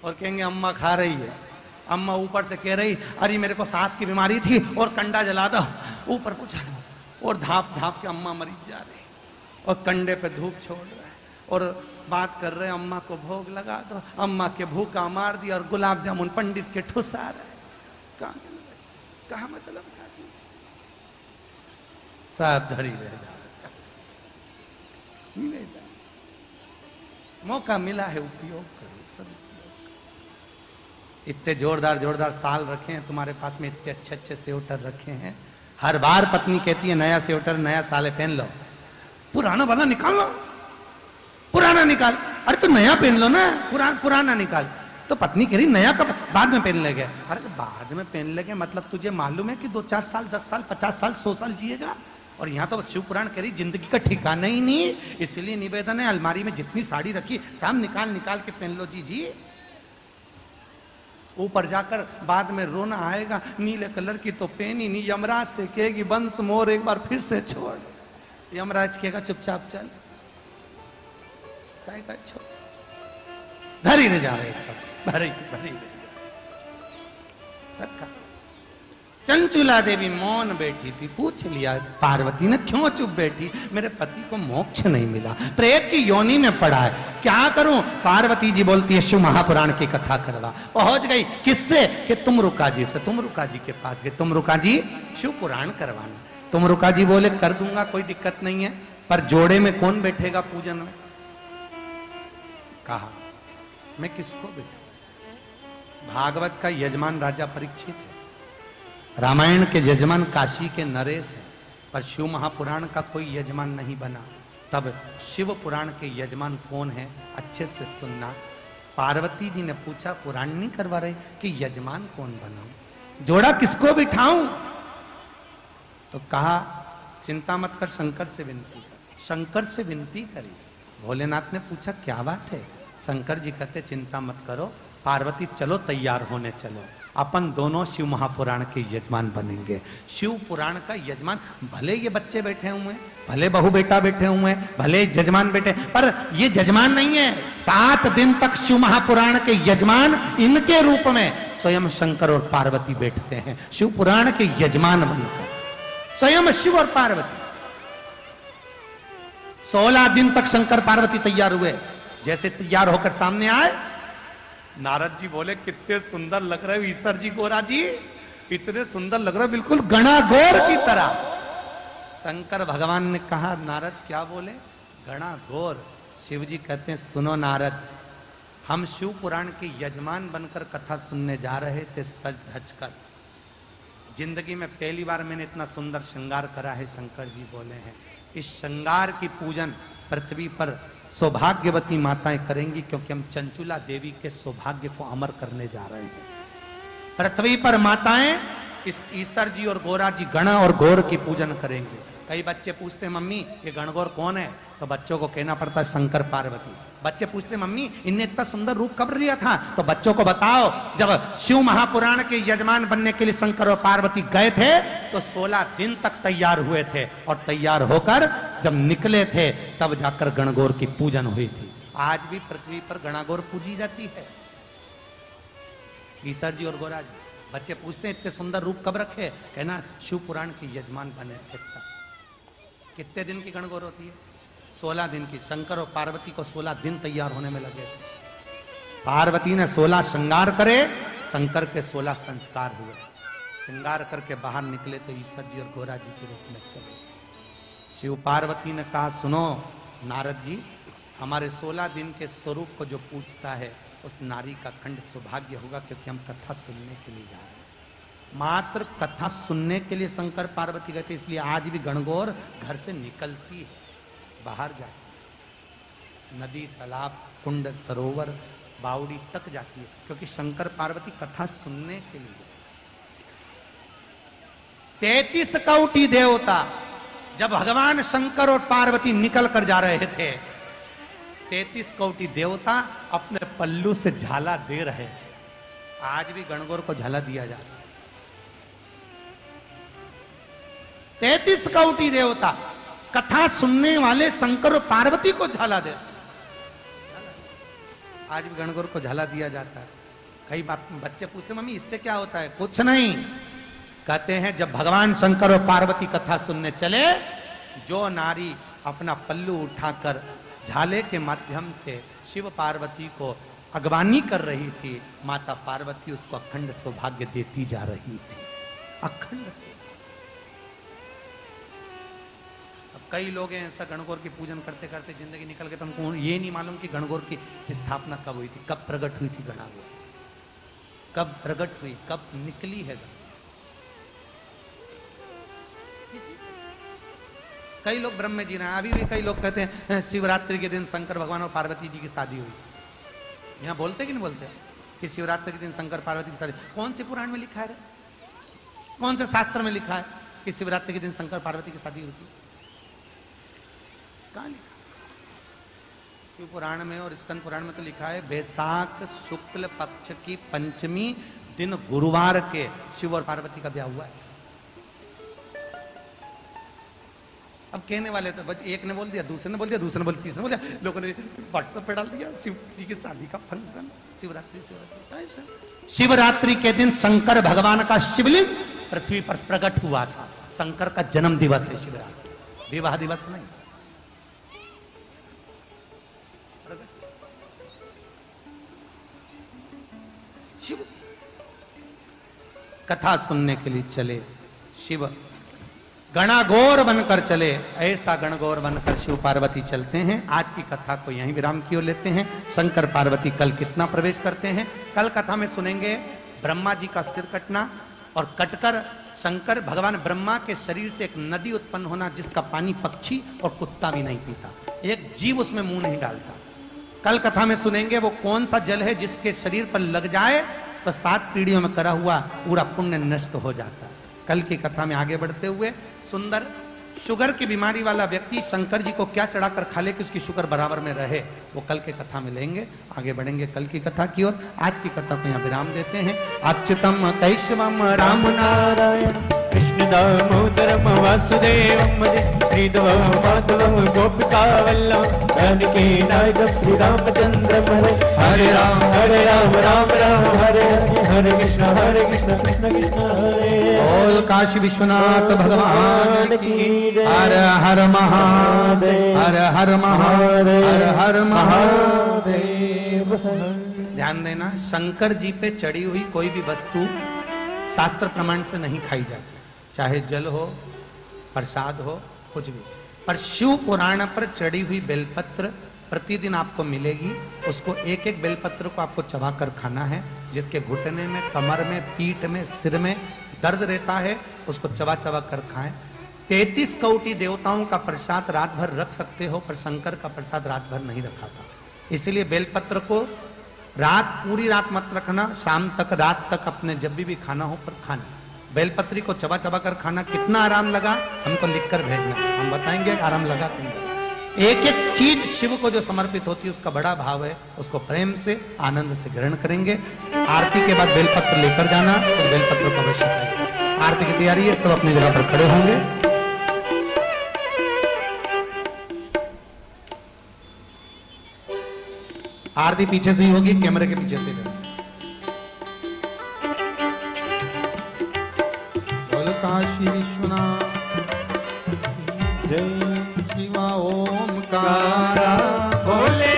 और कहेंगे अम्मा खा रही है। अम्मा ऊपर से कह रही अरे मेरे को सांस की बीमारी थी और कंडा जला दो, ऊपर को चलो, और धाप धाप के अम्मा मरीज जा रही और कंडे पे धूप छोड़ रहा है और बात कर रहे अम्मा को भोग लगा दो, अम्मा के भूखा मार दिया और गुलाब जामुन पंडित के ठुसा रहे। कहा मतलब सब धरी रह जा, मौका मिला है उपयोग करो, सब इतने जोरदार जोरदार साल रखे हैं तुम्हारे पास में, इतने अच्छे अच्छे स्वेटर रखे हैं। हर बार पत्नी कहती है नया स्वेटर नया साल पहन लो, पुराना वाला निकाल लो, पुराना निकाल। अरे तो नया पहन लो ना, पुराना निकाल। तो पत्नी कह रही नया कब, बाद में पहन लेंगे। अरे तो बाद में पहन लेंगे मतलब तुझे मालूम है कि 2-4 साल 10 साल 50 साल 100 साल जिएगा? और यहाँ तो शिव पुराण कह रही जिंदगी का ठिकाना ही नहीं। इसलिए निवेदन है अलमारी में जितनी साड़ी रखी सब निकाल निकाल के पहन लो जी। ऊपर जाकर बाद में रोना आएगा, नीले कलर की तो पहनी नहीं। यमराज से कहेगी बंस मोर एक बार फिर से छोड़, यमराज कहेगा चुपचाप चल, छोड़, धरी न जा रहे सब, भरी रखा। चंचुला देवी मौन बैठी थी। पूछ लिया पार्वती ने क्यों चुप बैठी? मेरे पति को मोक्ष नहीं मिला, प्रेत की योनि में पड़ा है, क्या करूं? पार्वती जी बोलती है शिव महापुराण की कथा करवा। पहुंच गई किससे? कि तुमरुका जी से। तुमरुका जी के पास गए, तुमरुका जी शिव पुराण करवाना। तुमरुका जी बोले कर दूंगा, कोई दिक्कत नहीं है, पर जोड़े में कौन बैठेगा पूजन में? कहा मैं किसको बैठू? भागवत का यजमान राजा परीक्षित है, रामायण के यजमान काशी के नरेश है, पर शिव महापुराण का कोई यजमान नहीं बना। तब शिव पुराण के यजमान कौन है? अच्छे से सुनना। पार्वती जी ने पूछा पुराण नहीं करवा रहे कि यजमान कौन बनाऊं, जोड़ा किसको बिठाऊं? तो कहा चिंता मत कर, शंकर से विनती कर। शंकर से विनती करी। भोलेनाथ ने पूछा क्या बात है? शंकर जी कहते चिंता मत करो, पार्वती चलो तैयार होने चलो, अपन दोनों शिव महापुराण के यजमान बनेंगे। शिव पुराण का यजमान, भले ये बच्चे बैठे हुए हैं, भले बहू बेटा बैठे हुए हैं, भले यजमान बैठे, पर ये यजमान नहीं है। 7 दिन तक शिव महापुराण के यजमान इनके रूप में स्वयं शंकर और पार्वती बैठते हैं, शिव पुराण के यजमान बनकर स्वयं शिव और पार्वती। 16 दिन तक शंकर पार्वती तैयार हुए। जैसे तैयार होकर सामने आए, नारद जी बोले कितने सुंदर लग रहे हो ईश्वर जी, गोरा जी इतने सुंदर लग रहे हो, बिल्कुल गणा गौर की तरह। शंकर भगवान ने कहा नारद क्या बोले? गणा गौर। शिव जी कहते हैं सुनो नारद, हम शिव पुराण के यजमान बनकर कथा सुनने जा रहे थे सज धज कर। जिंदगी में पहली बार मैंने इतना सुंदर श्रृंगार करा है। शंकर जी बोले हैं इस श्रृंगार की पूजन पृथ्वी पर सौभाग्यवती माताएं करेंगी, क्योंकि हम चंचुला देवी के सौभाग्य को अमर करने जा रहे हैं। पृथ्वी पर माताएं इस ईश्वर जी और गोरा जी गणा और गौर की पूजन करेंगे। कई बच्चे पूछते हैं मम्मी ये गणगौर कौन है, तो बच्चों को कहना पड़ता है शंकर पार्वती। बच्चे पूछते हैं मम्मी इनने इतना सुंदर रूप कब लिया था, तो बच्चों को बताओ जब शिव महापुराण के यजमान बनने के लिए शंकर और पार्वती गए थे तो 16 दिन तक तैयार हुए थे और तैयार होकर जब निकले थे तब जाकर गणगौर की पूजन हुई थी। आज भी पृथ्वी पर गणगौर पूजी जाती है। ईसर जी और गोरा जी, बच्चे पूछते हैं इतने सुंदर रूप कब रखे, कहना शिव पुराण के यजमान बने थे तब। कितने दिन की गणगौर होती है? 16 दिन की। शंकर और पार्वती को 16 दिन तैयार होने में लगे थे। पार्वती ने 16 श्रृंगार करे, शंकर के 16 संस्कार हुए। श्रृंगार करके बाहर निकले तो ईश्वर जी और गोरा जी के रूप में चले। शिव पार्वती ने कहा सुनो नारद जी, हमारे 16 दिन के स्वरूप को जो पूछता है उस नारी का खंड सौभाग्य होगा, क्योंकि हम कथा सुनने के लिए जा रहे हैं। मात्र कथा सुनने के लिए शंकर पार्वती गए थे, इसलिए आज भी गणगौर घर से निकलती है, बाहर जाती, नदी तालाब कुंड सरोवर बावड़ी तक जाती है, क्योंकि शंकर पार्वती कथा सुनने के लिए। 33 कोटि देवता जब भगवान शंकर और पार्वती निकल कर जा रहे थे, 33 कोटि देवता अपने पल्लू से झाला दे रहे। आज भी गणगौर को झाला दिया जाता है। 33 कोटि देवता कथा सुनने वाले शंकर और पार्वती को झाला दे। आज भी गणगौर को झाला दिया जाता है। कई बात बच्चे पूछते मम्मी इससे क्या होता है? कुछ नहीं, कहते हैं जब भगवान शंकर और पार्वती कथा सुनने चले, जो नारी अपना पल्लू उठाकर झाले के माध्यम से शिव पार्वती को अगवानी कर रही थी, माता पार्वती उसको अखंड सौभाग्य देती जा रही थी। अखंड सौभाग्य। अब कई लोग हैं ऐसा गणगौर की पूजन करते करते जिंदगी निकल गई, तो हमको ये नहीं मालूम कि गणगौर की स्थापना कब हुई थी, कब प्रकट हुई थी गणगौर, कब प्रकट हुई, कब निकली है गणगौर। कई लोग ब्रह्म में जी रहे हैं। अभी भी कई लोग कहते हैं शिवरात्रि के दिन शंकर भगवान और पार्वती जी की शादी हुई। यहाँ बोलते कि नहीं बोलते कि शिवरात्रि के दिन शंकर पार्वती की शादी? कौन से पुराण में लिखा है रे? कौन से शास्त्र में लिखा है कि शिवरात्रि के दिन शंकर पार्वती की शादी होती? कहाँ लिखा? शिव पुराण में और स्कंद पुराण में तो लिखा है वैशाख शुक्ल पक्ष की पंचमी दिन गुरुवार के शिव और पार्वती का ब्याह हुआ है। अब कहने वाले तो बस एक ने बोल दिया, दूसरे ने बोल दिया, दूसरे ने बोल दिया, तीसरे ने बोल दिया, लोगों ने व्हाट्सएप पे डाल दिया शिव जी की शादी का फंक्शन। शिवरात्रि शिवरात्रि शिवरात्रि के दिन शंकर भगवान का शिवलिंग पृथ्वी पर प्रकट हुआ था। शंकर का जन्म दिवस है शिवरात्रि, विवाह दिवस नहीं। शिव कथा सुनने के लिए चले, शिव गणागौर बनकर चले। ऐसा गणगौर बनकर शिव पार्वती चलते हैं। आज की कथा को यहीं विराम की ओर लेते हैं। शंकर पार्वती कल कितना प्रवेश करते हैं, कल कथा में सुनेंगे। ब्रह्मा जी का सिर कटना और कटकर शंकर भगवान ब्रह्मा के शरीर से एक नदी उत्पन्न होना, जिसका पानी पक्षी और कुत्ता भी नहीं पीता, एक जीव उसमें मुंह नहीं डालता। कल कथा में सुनेंगे वो कौन सा जल है जिसके शरीर पर लग जाए तो 7 पीढ़ियों में करा हुआ पूरा पुण्य नष्ट हो जाता है। कल की कथा में आगे बढ़ते हुए सुंदर शुगर की बीमारी वाला व्यक्ति शंकर जी को क्या चढ़ाकर खा ले कि उसकी शुगर बराबर में रहे, वो कल के कथा में लेंगे। आगे बढ़ेंगे कल की कथा की ओर। आज की कथा को यहाँ विराम देते हैं। अच्युतम कैशवम राम नारायण कृष्ण दामोदरम वासुदेवम श्रीधवम माधवम गोपिका वल्लभ जानकी नायकम श्री रामचंद्रम हरे राम राम राम हरे हरे हरे कृष्ण कृष्ण कृष्ण हरे। बोल काशी विश्वनाथ भगवान की हर हर महादेव, हर हर महादेव, हर हर महादेव। ध्यान देना, शंकर जी पे चढ़ी हुई कोई भी वस्तु शास्त्र प्रमाण से नहीं खाई जाती, चाहे जल हो, प्रसाद हो, कुछ भी। पर शिव पुराण पर चढ़ी हुई बेलपत्र प्रतिदिन आपको मिलेगी। उसको एक एक बेलपत्र को आपको चबाकर खाना है। जिसके घुटने में, कमर में, पीठ में, सिर में दर्द रहता है, उसको चबा चबा कर खाएं। 33 कोटि देवताओं का प्रसाद रात भर रख सकते हो, पर शंकर का प्रसाद रात भर नहीं रखा था। इसलिए बेलपत्र को पूरी रात मत रखना, शाम तक, रात तक अपने जब भी खाना हो पर खाना। बेलपत्री को चबा चबा कर खाना कितना आराम लगा, हमको लिखकर भेजना, हम बताएंगे आराम लगा कि नहीं लगा। एक एक चीज शिव को जो समर्पित होती है उसका बड़ा भाव है, उसको प्रेम से आनंद से ग्रहण करेंगे। आरती के बाद बेलपत्र लेकर जाना, तो बेलपत्र को अवश्य खाएंगे। आरती की तैयारी है, सब अपनी जगह पर खड़े होंगे। आरती पीछे से ही होगी, कैमरे के पीछे से ही। काशी विश्वनाथ जय शिवा ओमकारा भोले